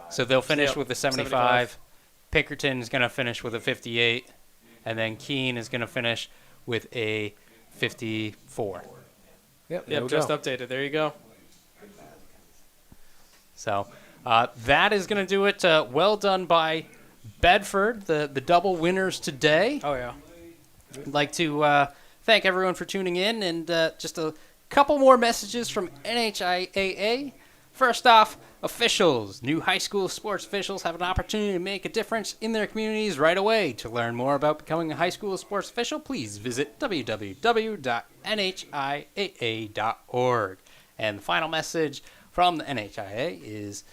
So they'll finish with a 75. Pinkerton is going to finish with a 58, and then Keene is going to finish with a 54. Yep, just updated. There you go. So that is going to do it. Well done by Bedford, the double winners today. Oh, yeah. I'd like to thank everyone for tuning in, and just a couple more messages from NHIAA. First off, officials. New high school sports officials have an opportunity to make a difference in their communities right away. To learn more about becoming a high school sports official, please visit www.nhiaa.org. And the final message from the NHIA is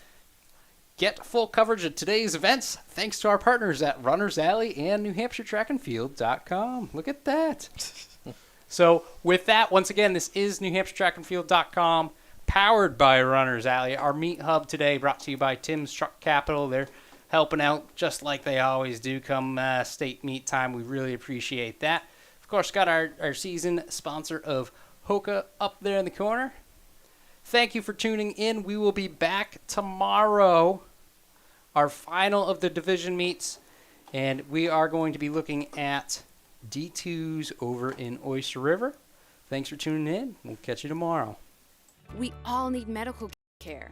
get full coverage of today's events thanks to our partners at Runners Alley and NewHampshireTrackandField.com. Look at that. So with that, once again, this is NewHampshireTrackandField.com, powered by Runners Alley. Our meet hub today brought to you by Tim's Truck Capital. They're helping out just like they always do come state meet time. We really appreciate that. Of course, got our season sponsor of Hoka up there in the corner. Thank you for tuning in. We will be back tomorrow, our final of the division meets, and we are going to be looking at D2s over in Oyster River. Thanks for tuning in. We'll catch you tomorrow. We all need medical care.